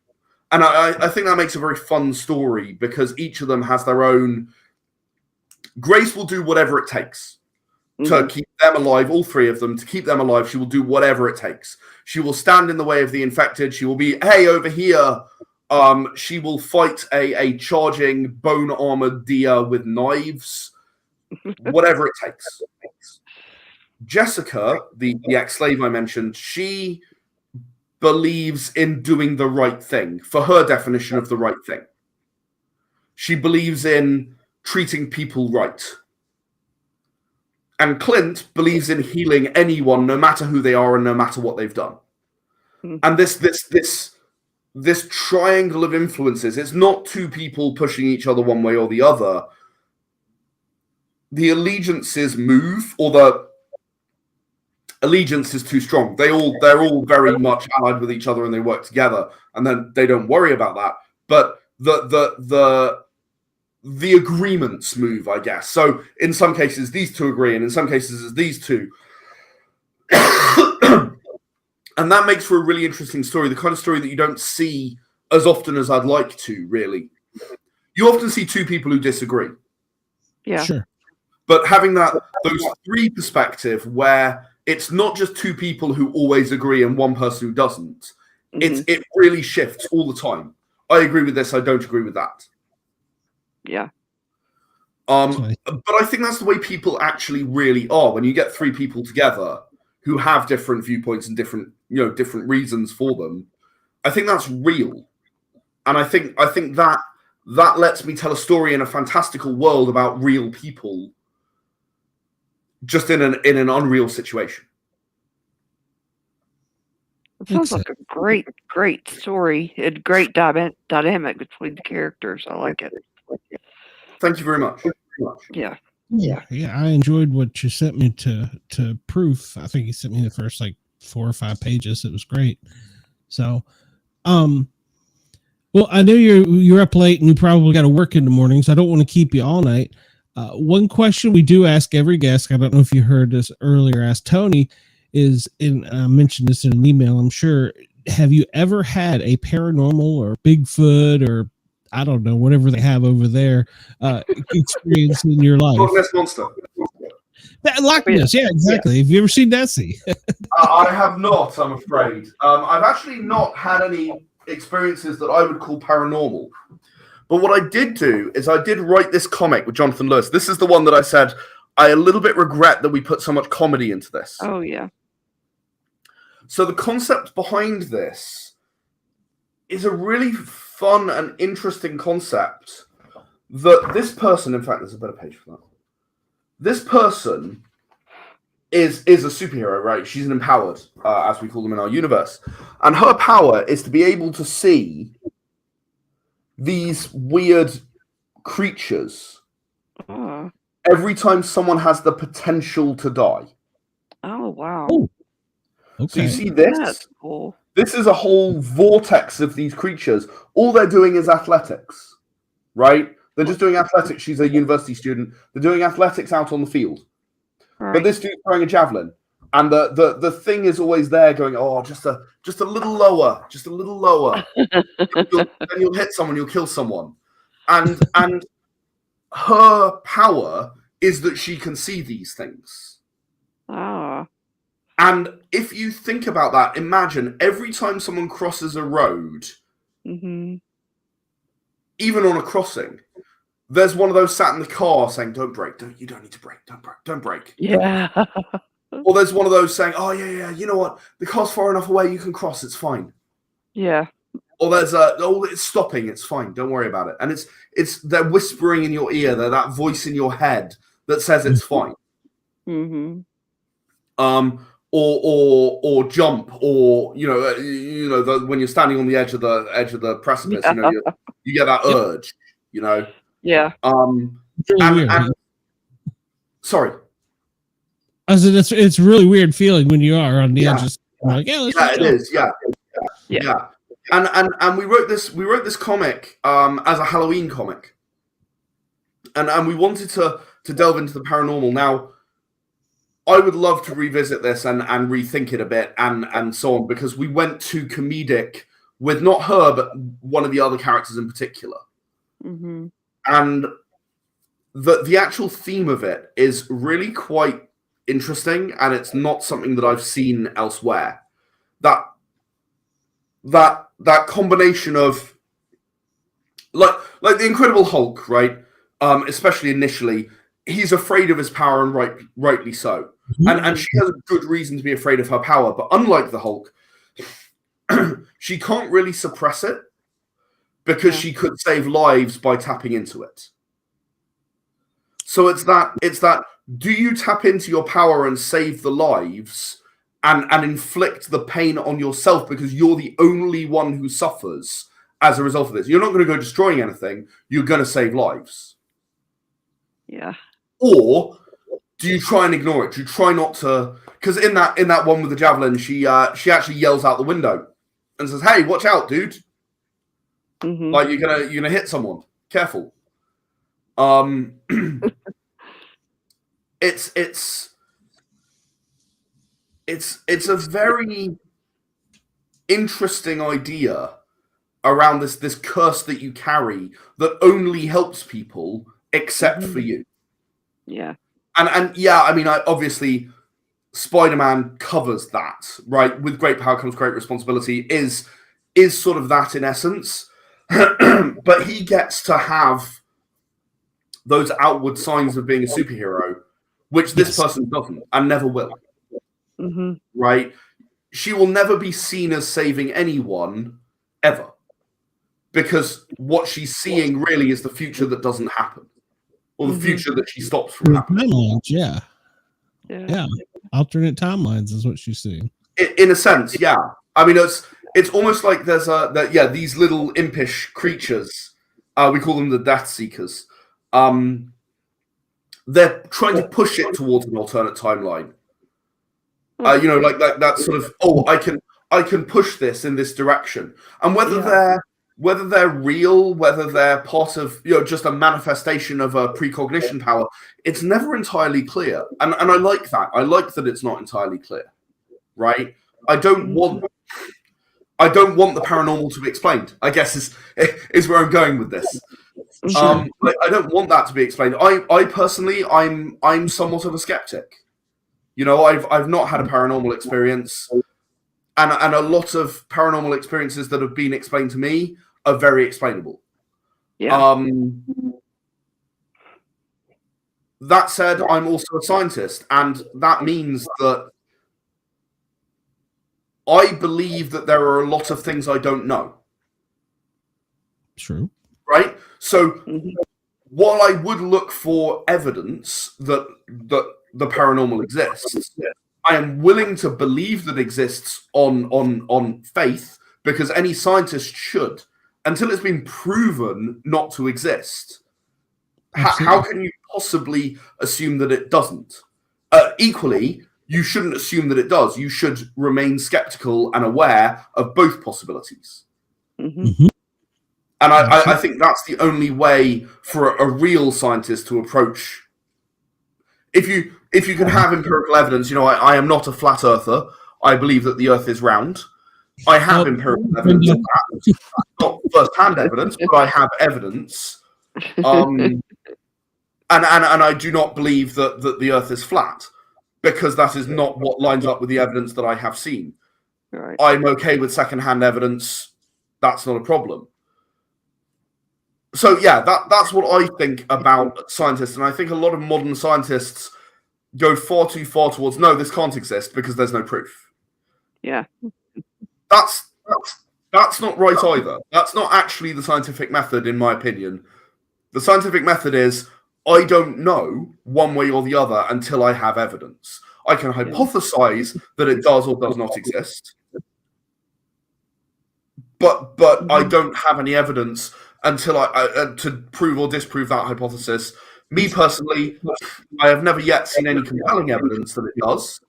And I think that makes a very fun story because each of them has their own. Grace will do whatever it takes to keep them alive, all three of them, to keep them alive. She will do whatever it takes. She will stand in the way of the infected. She will be, hey, over here. She will fight a charging bone-armored deer with knives. Whatever it takes. Jessica, the ex-slave I mentioned, she believes in doing the right thing, for her definition of the right thing. She believes in treating people right. And Clint believes in healing anyone, no matter who they are and no matter what they've done. And this triangle of influences, it's not two people pushing each other one way or the other. The allegiances move, or the allegiance is too strong. They're all very much allied with each other and they work together, and then they don't worry about that. But the agreements move, I guess. So in some cases these two agree, and in some cases it's these two. And that makes for a really interesting story, the kind of story that you don't see as often as I'd like to, really. You often see two people who disagree. Yeah. Sure. But having those three perspective where it's not just two people who always agree and one person who doesn't. It really shifts all the time. I agree with this, I don't agree with that. Yeah. But I think that's the way people actually really are. When you get three people together who have different viewpoints and different reasons for them, I think that's real. And I think that lets me tell a story in a fantastical world about real people, just in an unreal situation. It sounds like a great story and great dynamic between the characters. I like it. Thank you very much. Yeah. I enjoyed what you sent me to proof. I think you sent me the first 4 or 5 pages. It was great. So, well, I know you're up late and you probably got to work in the morning, so I don't want to keep you all night. One question we do ask every guest, I don't know if you heard this earlier, asked Tony, is, and I mentioned this in an email, I'm sure, have you ever had a paranormal or Bigfoot or I don't know, whatever they have over there, experience in your life? Loch Ness Monster. Loch Ness, yeah, exactly. Yeah. Have you ever seen Nessie? I have not, I'm afraid. I've actually not had any experiences that I would call paranormal. But what I did do is I did write this comic with Jonathan Lewis. This is the one that I said, I a little bit regret that we put so much comedy into this. Oh, yeah. So the concept behind this is a really fun and interesting concept that this person, in fact, there's a better page for that. This person is a superhero, right? She's an empowered, as we call them in our universe. And her power is to be able to see these weird creatures every time someone has the potential to die. Oh, wow. Ooh. Okay. So you see this? That's cool. This is a whole vortex of these creatures. All they're doing is athletics, right? They're just doing athletics. She's a university student. They're doing athletics out on the field. Right. But this dude's throwing a javelin. And the thing is always there going, oh, just a little lower, just a little lower. Then you'll hit someone, you'll kill someone. And her power is that she can see these things. Ah. And if you think about that, imagine every time someone crosses a road, even on a crossing, there's one of those sat in the car saying, don't brake, you don't need to brake, don't brake. Yeah. Or there's one of those saying, oh, yeah, you know what? The car's far enough away, you can cross, it's fine. Yeah. Or there's it's stopping, it's fine, don't worry about it. And it's they're whispering in your ear, they're that voice in your head that says it's fine. Or jump, or when you're standing on the edge of the precipice, you get that urge, Yeah. Sorry. I said it's really weird feeling when you are on the edge. Like, it is. Yeah. And we wrote this comic as a Halloween comic, and we wanted to delve into the paranormal. Now, I would love to revisit this and rethink it a bit and so on, because we went too comedic with not her but one of the other characters in particular, and the actual theme of it is really quite interesting, and it's not something that I've seen elsewhere. That combination of like the Incredible Hulk, right? Especially initially, he's afraid of his power, and rightly so. And she has a good reason to be afraid of her power. But unlike the Hulk, she can't really suppress it, because she could save lives by tapping into it. So it's that do you tap into your power and save the lives and inflict the pain on yourself because you're the only one who suffers as a result of this? You're not going to go destroying anything. You're going to save lives. Yeah. Or do you try and ignore it? Do you try not to? Because in that one with the javelin, she actually yells out the window and says, "Hey, watch out, dude! Like you're gonna hit someone. Careful." It's a very interesting idea around this curse that you carry that only helps people except for you. Yeah. And yeah, I mean, obviously Spider-Man covers that, right? With great power comes great responsibility is sort of that in essence. But he gets to have those outward signs of being a superhero, which this person doesn't and never will. Right? She will never be seen as saving anyone ever, because what she's seeing really is the future that doesn't happen, or the future that she stops from happening. Timelines, yeah. Alternate timelines is what she's seeing. In a sense, yeah. I mean, it's almost like there's these little impish creatures. We call them the Death Seekers. They're trying to push it towards an alternate timeline. Like that sort of, I can push this in this direction, and whether they're real, whether they're part of just a manifestation of a precognition power, it's never entirely clear. And I like that. I like that it's not entirely clear. Right? I don't want the paranormal to be explained, I guess is where I'm going with this. I don't want that to be explained. I personally, I'm somewhat of a skeptic. I've not had a paranormal experience, and a lot of paranormal experiences that have been explained to me are very explainable. Yeah. That said, I'm also a scientist, and that means that I believe that there are a lot of things I don't know. True. Right? So while I would look for evidence that the paranormal exists, I am willing to believe that exists on faith, because any scientist should, until it's been proven not to exist. How can you possibly assume that it doesn't? Equally, you shouldn't assume that it does. You should remain skeptical and aware of both possibilities. And I think that's the only way for a real scientist to approach. If you can have empirical evidence, I am not a flat earther. I believe that the earth is round. I have empirical evidence of that. Not first-hand evidence, but I have evidence. And I do not believe that the earth is flat, because that is not what lines up with the evidence that I have seen. Right. I'm okay with second-hand evidence. That's not a problem. So yeah, that's what I think about scientists, and I think a lot of modern scientists go far too far towards, no, this can't exist because there's no proof. Yeah. That's not right either. That's not actually the scientific method, in my opinion. The scientific method is, I don't know one way or the other until I have evidence. I can hypothesize that it does or does not exist, but I don't have any evidence until I to prove or disprove that hypothesis. Me personally, I have never yet seen any compelling evidence that it does.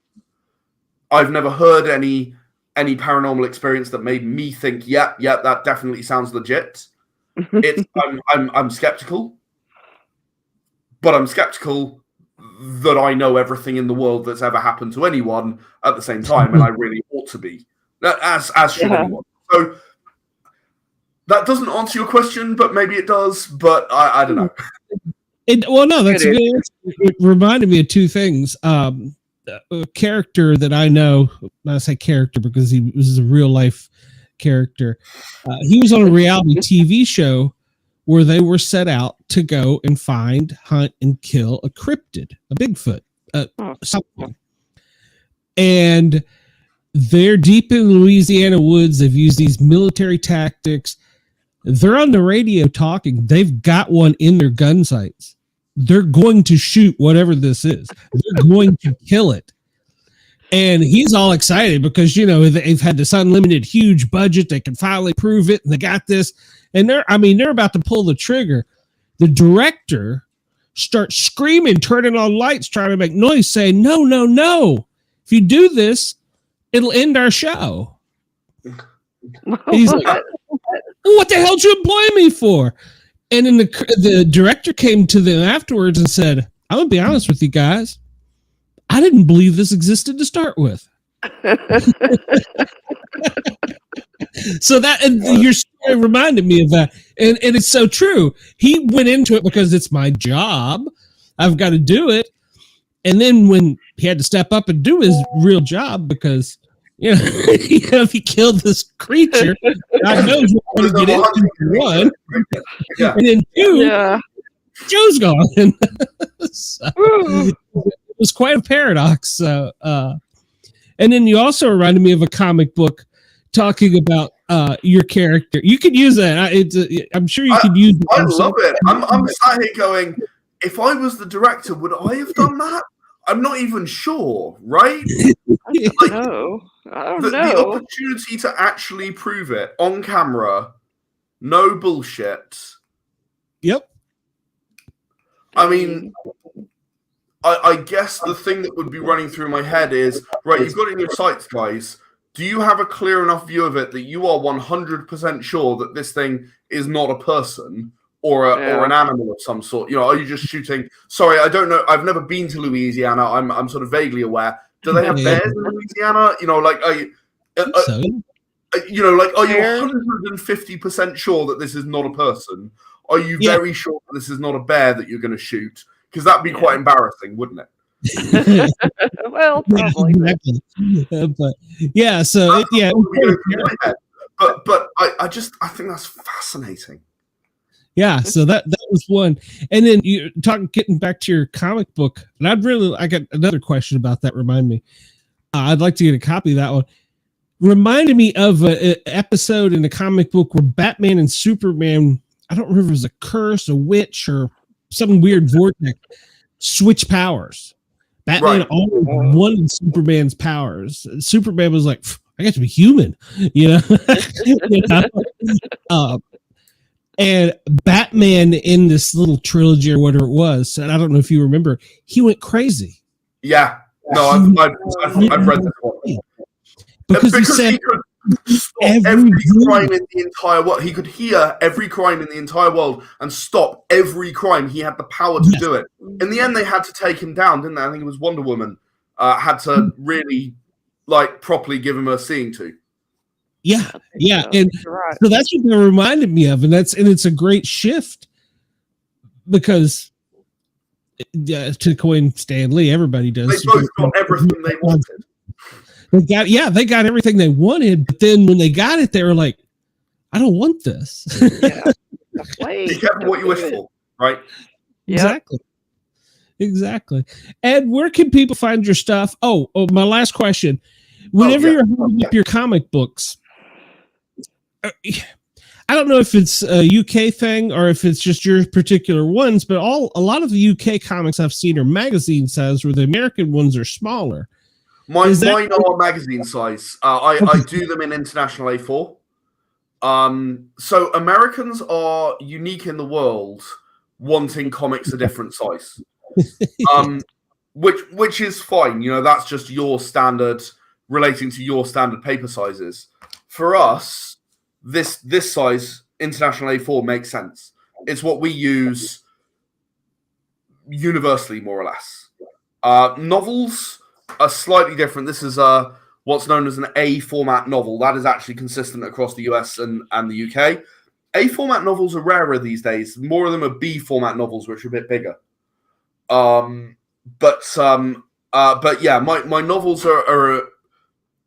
I've never heard any any paranormal experience that made me think, yeah, that definitely sounds legit. It's I'm skeptical, but I'm skeptical that I know everything in the world that's ever happened to anyone at the same time, and I really ought to be, as should anyone. So that doesn't answer your question, but maybe it does. But I don't know. That's good. It reminded me of two things. A character that I know, I say character because he was a real life character. He was on a reality TV show where they were set out to go and find, hunt, and kill a cryptid, a Bigfoot, something. And they're deep in Louisiana woods. They've used these military tactics. They're on the radio talking. They've got one in their gun sights. They're going to shoot whatever this is. They're going to kill it. And he's all excited because, they've had this unlimited huge budget. They can finally prove it. And they got this. And they're about to pull the trigger. The director starts screaming, turning on lights, trying to make noise, saying, no. If you do this, it'll end our show. And he's like, what the hell did you employ me for? And then the director came to them afterwards and said, I'm going to be honest with you guys. I didn't believe this existed to start with. So your story reminded me of that. And it's so true. He went into it because it's my job. I've got to do it. And then when he had to step up and do his real job because, if he killed this creature, God knows what to get into one. Yeah. And then two, Joe's gone. So, it was quite a paradox. And then you also reminded me of a comic book talking about your character. You could use that. I'm sure you could use it. I love it. I'm sat here going, if I was the director, would I have done that? I'm not even sure, right? I don't know. The opportunity to actually prove it on camera, no bullshit. Yep. I mean, I guess the thing that would be running through my head is, right, you've got it in your sights, guys. Do you have a clear enough view of it that you are 100% sure that this thing is not a person or an animal of some sort? Are you just shooting? Sorry, I don't know. I've never been to Louisiana. I'm sort of vaguely aware. Do they have bears in Louisiana? Are you 150% sure that this is not a person? Are you very sure that this is not a bear that you're going to shoot? Because that'd be quite embarrassing, wouldn't it? Well, probably. But I think that's fascinating. Yeah, so that was one. And then you getting back to your comic book, and I got another question about that. Remind me. I'd like to get a copy of that one. Reminded me of an episode in the comic book where Batman and Superman, I don't remember if it was a curse, a witch, or some weird vortex, switch powers. Batman always wanted Superman's powers. Superman was like, I got to be human, And Batman in this little trilogy or whatever it was, and I don't know if you remember, he went crazy. Yeah. No, I've read this one. Because he said he could stop every crime in the entire world. He could hear every crime in the entire world and stop every crime. He had the power to do it. In the end, they had to take him down, didn't they? I think it was Wonder Woman had to really, properly give him a seeing to. Yeah, and so that's what it reminded me of, and it's a great shift because to coin Stan Lee, everybody does. They both got everything they wanted. They got everything they wanted, but then when they got it, they were like, "I don't want this." Be careful what you wish for, right? Exactly. And where can people find your stuff? Oh, my last question: whenever you're holding up your comic books. I don't know if it's a UK thing or if it's just your particular ones, but a lot of the UK comics I've seen are magazine size, where the American ones are smaller. Mine are magazine size. I do them in international A4. So Americans are unique in the world, wanting comics a different size, which is fine. That's just your standard relating to your standard paper sizes. For us, this size, International A4, makes sense. It's what we use universally, more or less. Novels are slightly different. This is what's known as an A format novel. That is actually consistent across the US and the UK. A format novels are rarer these days. More of them are B format novels, which are a bit bigger. But yeah, my novels are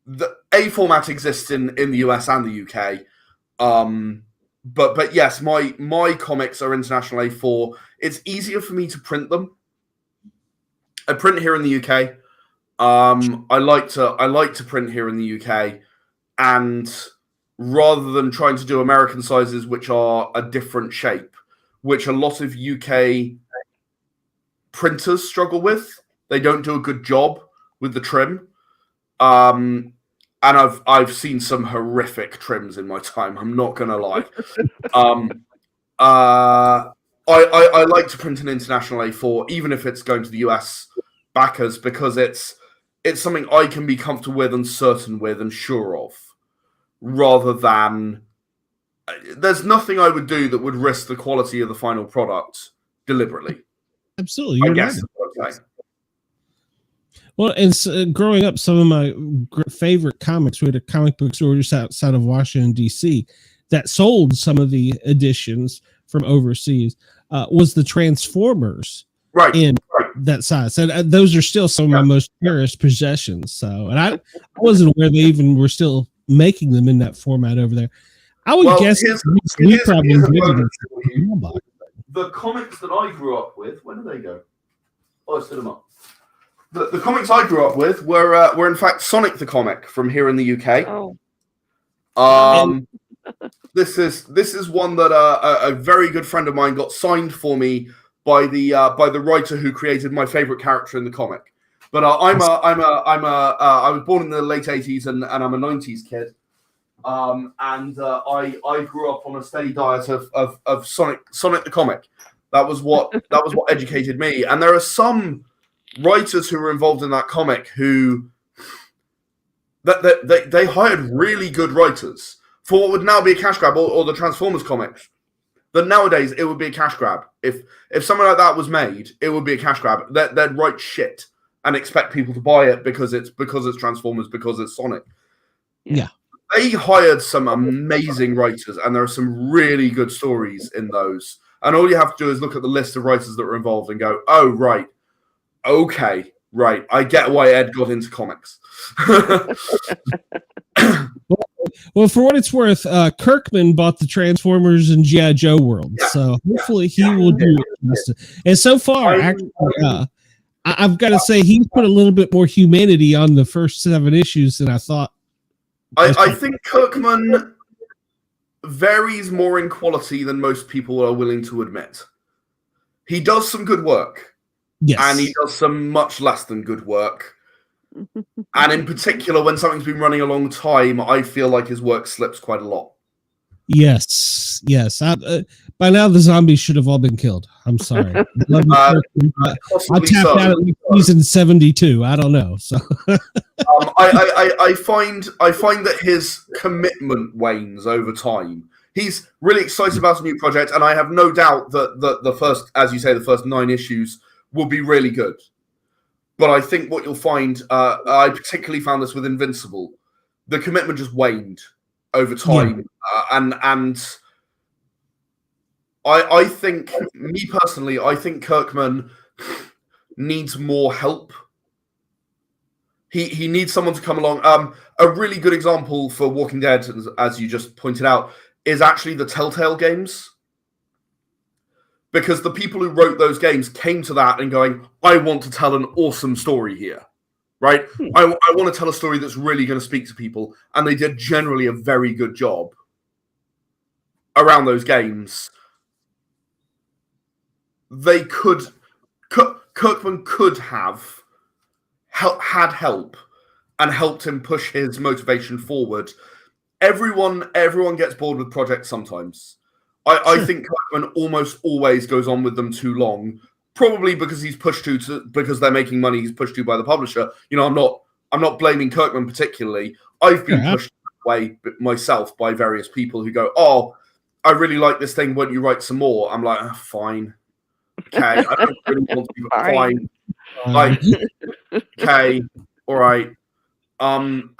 the A format exists in the US and the UK. But yes, my comics are International A4. It's easier for me to print them. I print here in the UK. I like to print here in the UK, and rather than trying to do American sizes, which are a different shape, which a lot of UK printers struggle with, they don't do a good job with the trim. And I've seen some horrific trims in my time. I'm not gonna lie. I like to print an International A4, even if it's going to the US backers, because it's something I can be comfortable with and certain with and sure of, rather than there's nothing I would do that would risk the quality of the final product deliberately. Absolutely, you're right. Okay. Well, and growing up, some of my favorite comics, we had a comic book store just outside of Washington, D.C. that sold some of the editions from overseas, was the Transformers. Right. In that size. And those are still some of my most cherished possessions. So, and I wasn't aware they even were still making them in that format over there. I would guess we probably the comics that I grew up with, when did they go? Oh, I stood them up. The comics I grew up with were in fact Sonic the Comic from here in the UK. Oh. This is one that a very good friend of mine got signed for me by the writer who created my favorite character in the comic. But I was born in the late 80s and I'm a 90s kid. I grew up on a steady diet of Sonic the Comic. That was what educated me. And there are some writers who were involved in that comic who they hired really good writers for what would now be a cash grab, or the Transformers comics. That nowadays it would be a cash grab. If something like that was made, it would be a cash grab. They'd write shit and expect people to buy it because it's Transformers, because it's Sonic. Yeah. They hired some amazing writers, and there are some really good stories in those. And all you have to do is look at the list of writers that were involved and go, oh, right. Okay, right. I get why Ed got into comics. Well, for what it's worth, Kirkman bought the Transformers and G.I. Joe world, so hopefully he will do it. And so far, actually, I've got to say he's put a little bit more humanity on the first 7 issues than I thought. I think Kirkman varies more in quality than most people are willing to admit. He does some good work, yes, and he does some much less than good work. And in particular, when something's been running a long time, I feel like his work slips quite a lot. Yes. By now, the zombies should have all been killed. I'm sorry. I tapped out at season 72. I don't know. So I find that his commitment wanes over time. He's really excited about a new project, and I have no doubt that the first, as you say, the first 9 issues will be really good. But I think what you'll find, I particularly found this with Invincible, the commitment just waned over time. And I think, me personally, I think Kirkman needs more help. He needs someone to come along. A really good example for Walking Dead, as you just pointed out, is actually the Telltale games. Because the people who wrote those games came to that and going, I want to tell an awesome story here, right? I want to tell a story that's really going to speak to people. And they did generally a very good job around those games. Kirkman could have had help and helped him push his motivation forward. Everyone gets bored with projects sometimes. I think Kirkman almost always goes on with them too long, probably because he's pushed to because they're making money. He's pushed to by the publisher. You know, I'm not blaming Kirkman particularly. I've been pushed away myself by various people who go, "Oh, I really like this thing. Won't you write some more?" I'm like, fine, okay. I don't really want to be fine. Like, okay, all right. And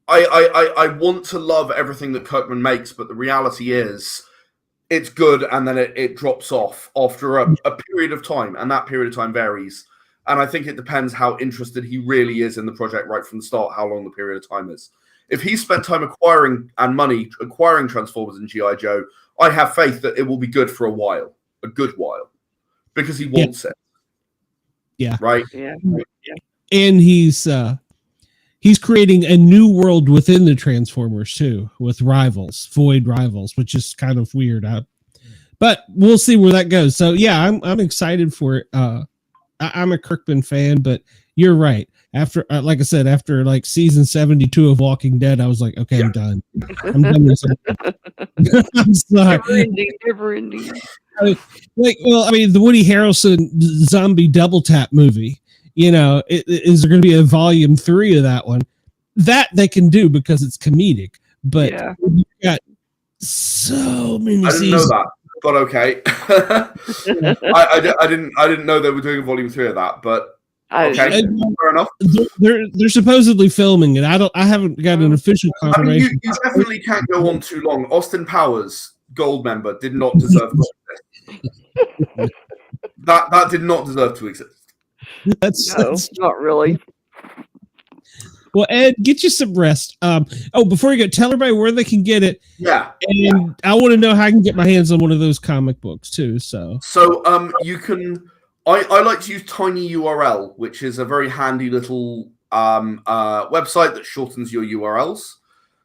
I want to love everything that Kirkman makes, but the reality is, it's good, and then it drops off after a period of time, and that period of time varies. And I think it depends how interested he really is in the project right from the start, how long the period of time is. If he spent time acquiring Transformers and G.I. Joe, I have faith that it will be good for a good while, because he wants it. Yeah. Right? Yeah. And he's creating a new world within the Transformers too, with void rivals, which is kind of weird. But we'll see where that goes. So yeah, I'm excited for it. I'm a Kirkman fan, but you're right. After, like I said, after like season 72 of Walking Dead, I was like, okay, I'm done. I'm done with something. I'm sorry. Never ending. The Woody Harrelson zombie double tap movie. Is there going to be a volume 3 of that one? That they can do because it's comedic. But you've got so many I didn't know that, but okay. I didn't know they were doing a volume 3 of that, but okay, fair enough. They're supposedly filming it. I haven't got an official confirmation. I mean, you definitely can't go on too long. Austin Powers, gold member, did not deserve to exist. That did not deserve to exist. That's not really. Well, Ed, get you some rest. Before you go, tell everybody where they can get it. Yeah. And I want to know how I can get my hands on one of those comic books too. So you can. I like to use tinyurl, which is a very handy little website that shortens your URLs.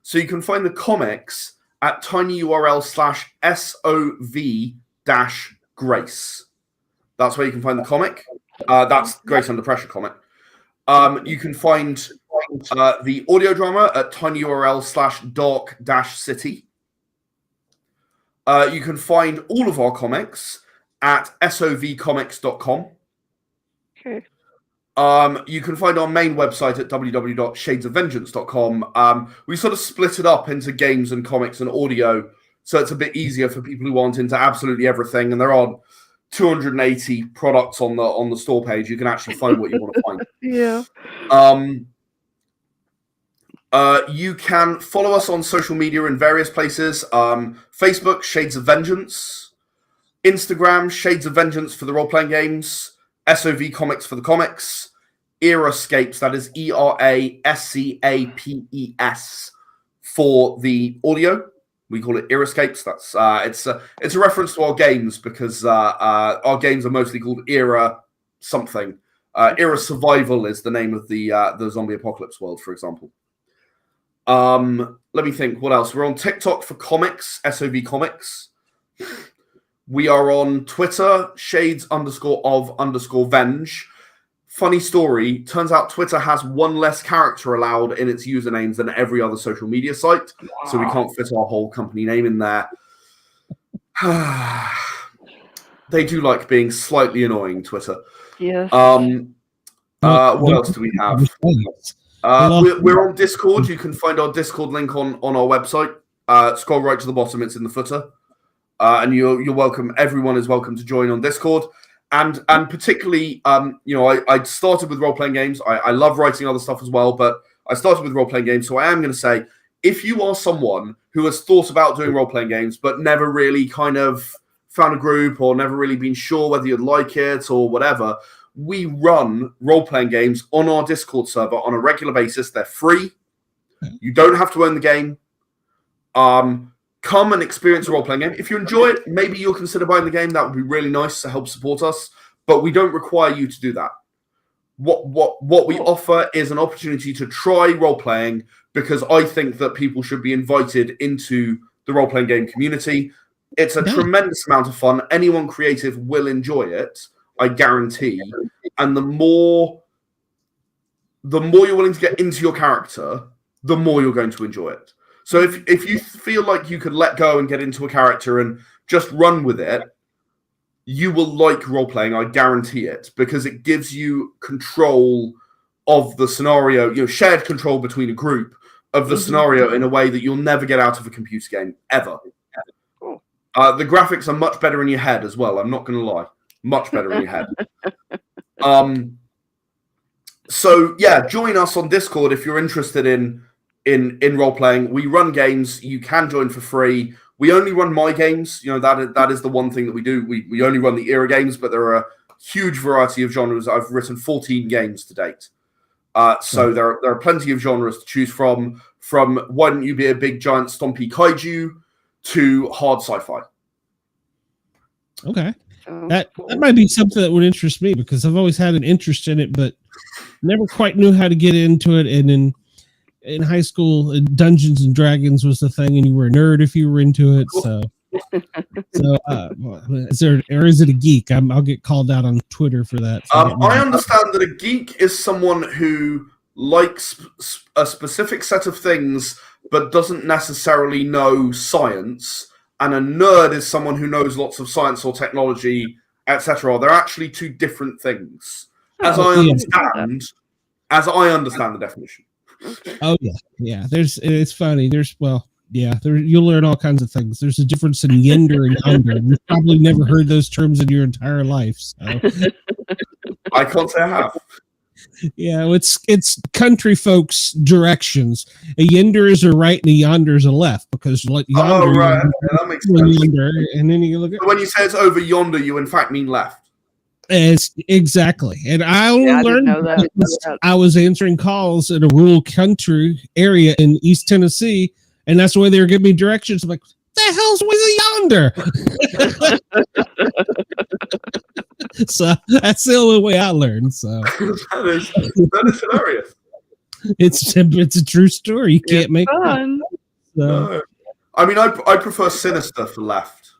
So you can find the comics at tinyurl/SOV-Grace. That's where you can find the comic. That's Grace Under Pressure comic. You can find the audio drama at tinyurl/dark-city. You can find all of our comics at sovcomics.com. Okay. You can find our main website at www.shadesofvengeance.com. We sort of split it up into games and comics and audio, so it's a bit easier for people who want into absolutely everything. And there are 280 products on the store page. You can actually find what you want to find. Yeah. You can follow us on social media in various places. Facebook, Shades of Vengeance. Instagram, Shades of Vengeance for the role-playing games. SOV Comics for the comics. Erascapes, that is ERASCAPES for the audio. We call it Erascapes. That's it's a reference to our games, because our games are mostly called Era something. Era Survival is the name of the zombie apocalypse world, for example. Let me think. What else? We're on TikTok for comics, SOV Comics. We are on Twitter, shades_of_venge. Funny story, turns out Twitter has one less character allowed in its usernames than every other social media site. Wow. So we can't fit our whole company name in there. They do like being slightly annoying, Twitter. Yes. What else do we have? We're on Discord. You can find our Discord link on our website. Scroll right to the bottom. It's in the footer. And you're welcome. Everyone is welcome to join on Discord. And particularly, I started with role-playing games. I love writing other stuff as well, but I started with role-playing games. So I am going to say, if you are someone who has thought about doing role-playing games, but never really kind of found a group or never really been sure whether you'd like it or whatever, we run role-playing games on our Discord server on a regular basis. They're free. You don't have to own the game. Come and experience a role-playing game. If you enjoy it, maybe you'll consider buying the game. That would be really nice to help support us. But we don't require you to do that. What we offer is an opportunity to try role-playing, because I think that people should be invited into the role-playing game community. It's a tremendous amount of fun. Anyone creative will enjoy it, I guarantee. And the more you're willing to get into your character, the more you're going to enjoy it. So if you feel like you could let go and get into a character and just run with it, you will like role-playing, I guarantee it, because it gives you control of the scenario, shared control between a group of the scenario in a way that you'll never get out of a computer game ever. Cool. The graphics are much better in your head as well. I'm not going to lie, much better in your head. So yeah, join us on Discord if you're interested in role playing. We run games. You can join for free. We only run my games. That is the one thing that we do. We only run the era games, but there are a huge variety of genres. I've written 14 games to date. So there are plenty of genres to choose from why don't you be a big giant stompy kaiju to hard sci-fi. Okay. That might be something that would interest me, because I've always had an interest in it, but never quite knew how to get into it. And in high school, Dungeons and Dragons was the thing, and you were a nerd if you were into it. So is it a geek? I'll get called out on Twitter for that. I understand that a geek is someone who likes a specific set of things but doesn't necessarily know science, and a nerd is someone who knows lots of science or technology, etc. They're actually two different things, as I understand the definition. Okay. Oh yeah. It's funny. You'll learn all kinds of things. There's a difference in yender and yonder. You've probably never heard those terms in your entire life. So. I can't say I have. Yeah, it's country folks' directions. A yender is a right and a yonder is a left, because yonder. Oh right, that makes sense. Yonder, and then you look at. So when you say it's over yonder, you in fact mean left. Exactly, and I only learned that because I was answering calls in a rural country area in East Tennessee, and that's the way they were giving me directions. I'm like, the hell's with a yonder? So that's the only way I learned. So that is hilarious. It's a true story. You can't make fun. It. So. No. I mean, I prefer sinister for left.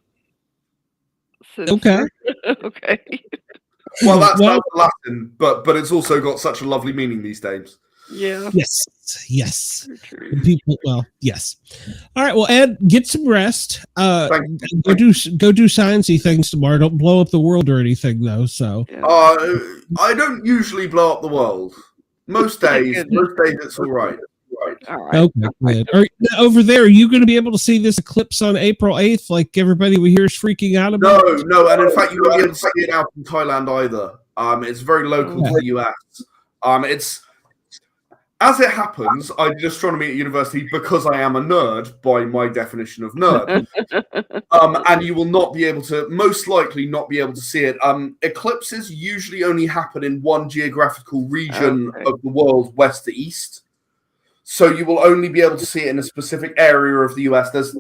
Okay. Okay. Well, that's Latin, but it's also got such a lovely meaning these days. Yeah. Yes. People. Well, yes. All right. Well, Ed, get some rest. Go do sciencey things tomorrow. Don't blow up the world or anything, though. So. I don't usually blow up the world. Most days it's all right. All right. Okay, good. Over there, are you going to be able to see this eclipse on April 8th, like everybody we hear is freaking out about? No, and in fact, you won't be able to see it out in Thailand either. It's very local to the US. It's as it happens, I did astronomy at university because I am a nerd by my definition of nerd. And you will most likely not be able to see it. Eclipses usually only happen in one geographical region of the world, west to east. So you will only be able to see it in a specific area of the US. It's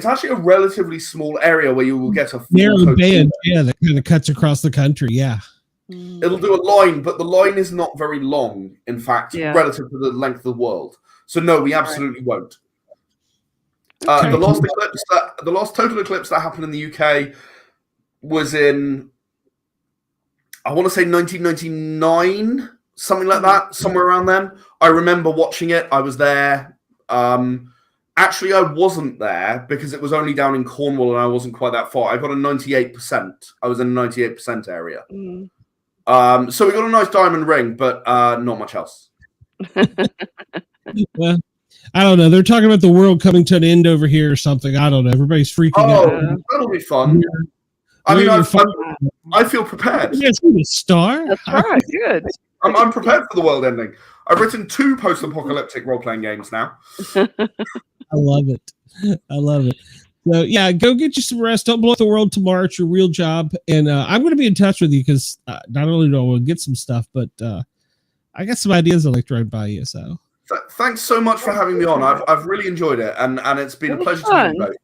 actually a relatively small area where you will get a narrow band, that kind of cuts across the country. Yeah. It'll do a line, but the line is not very long, in fact, relative to the length of the world. So no, we absolutely won't. The last total eclipse that happened in the UK was in, I want to say 1999, something like that, somewhere around then. I remember watching it. I was there. Actually, I wasn't there because it was only down in Cornwall and I wasn't quite that far. I got a 98%. I was in a 98% area. So we got a nice diamond ring, but not much else. Well, I don't know. They're talking about the world coming to an end over here or something. I don't know. Everybody's freaking out. That'll be fun. I mean, I feel prepared. You guys see the star? That's right. Good. I'm prepared for the world ending. I've written 2 post-apocalyptic role-playing games now. I love it. So, yeah, go get you some rest. Don't blow up the world tomorrow. It's your real job. And I'm going to be in touch with you because not only do I want to get some stuff, but I got some ideas I'd like to run by you. So thanks so much for having me on. I've really enjoyed it, and it's been a pleasure to meet you both.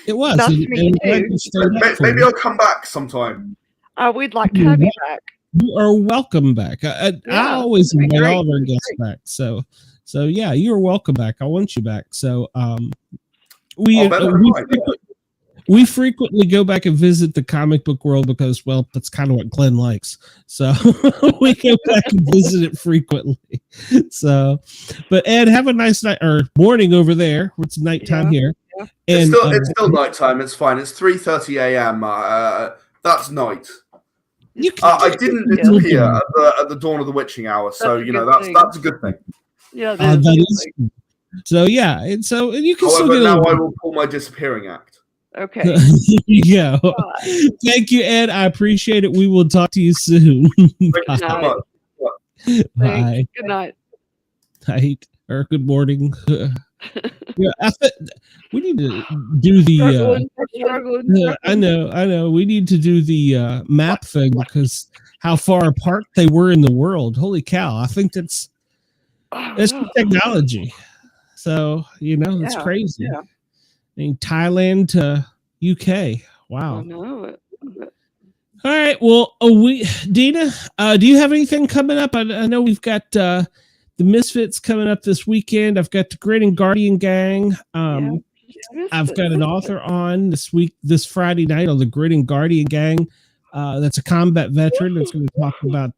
It was. Nice to meet you. Maybe I'll come back sometime. We'd like to have you back. You are welcome back. I always invite all of our guests back. So yeah, you are welcome back. I want you back. So we frequently go back and visit the comic book world because, well, that's kind of what Glenn likes. So we go back and visit it frequently. So, but Ed, have a nice night or morning over there. It's nighttime here. Yeah. And it's still nighttime. It's fine. It's 3:30 a.m. That's night. You I didn't disappear at the dawn of the witching hour, so that's a good thing. Yeah, that is. So yeah, and you can still However, get now I will pull my disappearing act. Okay. Yeah. Thank you, Ed. I appreciate it. We will talk to you soon. Thank you so much. Bye. Good night. Night or good morning. Yeah, we need to do the. Struggling. I know. We need to do the map thing because how far apart they were in the world. Holy cow! I think that's technology. So it's crazy. Yeah. I mean, Thailand to UK. Wow. I know it. All right. Well, Dina, do you have anything coming up? I know we've got the Misfits coming up this weekend. I've got the Grid and Guardian Gang. I've got an author on this Friday night on the Grid and Guardian Gang. That's a combat veteran that's going to talk about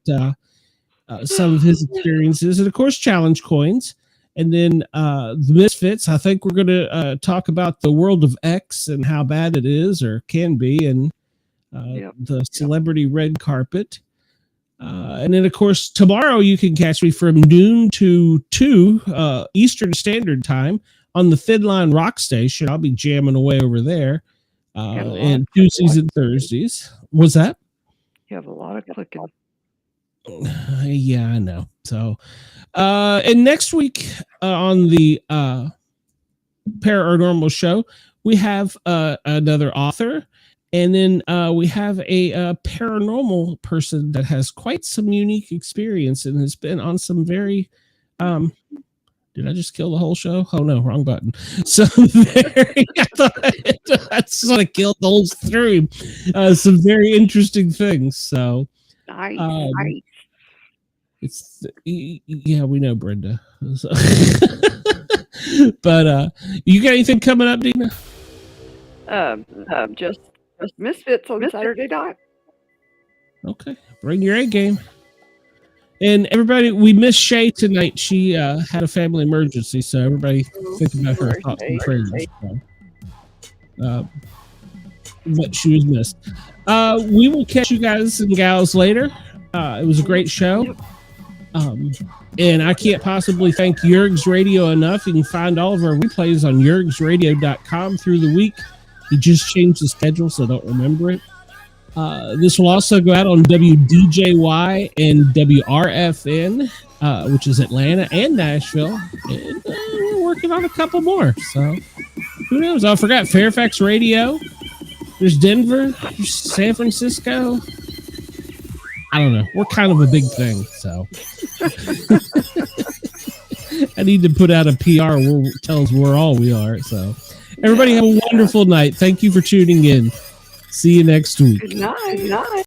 some of his experiences and, of course, challenge coins. And then the Misfits, I think we're going to talk about the world of X and how bad it is or can be, and the celebrity red carpet. And then, of course, tomorrow you can catch me from noon to 2 Eastern Standard Time on the Thin Line Rock Station. I'll be jamming away over there. And Tuesdays and Thursdays. What's that? You have a lot of clicking. Yeah, I know. So, and next week on the Para OR Normal show, we have another author. And then we have a paranormal person that has quite some unique experience and has been on some very did I just kill the whole show? Oh no, wrong button. So I just want to kill the whole stream. Some very interesting things. So Nice. it's we know Brenda. So, but you got anything coming up, Dina? Just Misfits on Saturday night. Okay, bring your A game. And everybody, we missed Shay tonight. She had a family emergency, so everybody think about her thoughts and prayers. But she was missed. We will catch you guys and gals later. It was a great show. And I can't possibly thank Yerg's Radio enough. You can find all of our replays on yergsradio.com through the week. He just changed the schedule, so don't remember it. This will also go out on WDJY and WRFN, which is Atlanta and Nashville. And we're working on a couple more. So who knows? I forgot Fairfax Radio. There's Denver. There's San Francisco. I don't know. We're kind of a big thing. So I need to put out a PR where it tells where all we are. So everybody have a wonderful night. Thank you for tuning in. See you next week. Good night.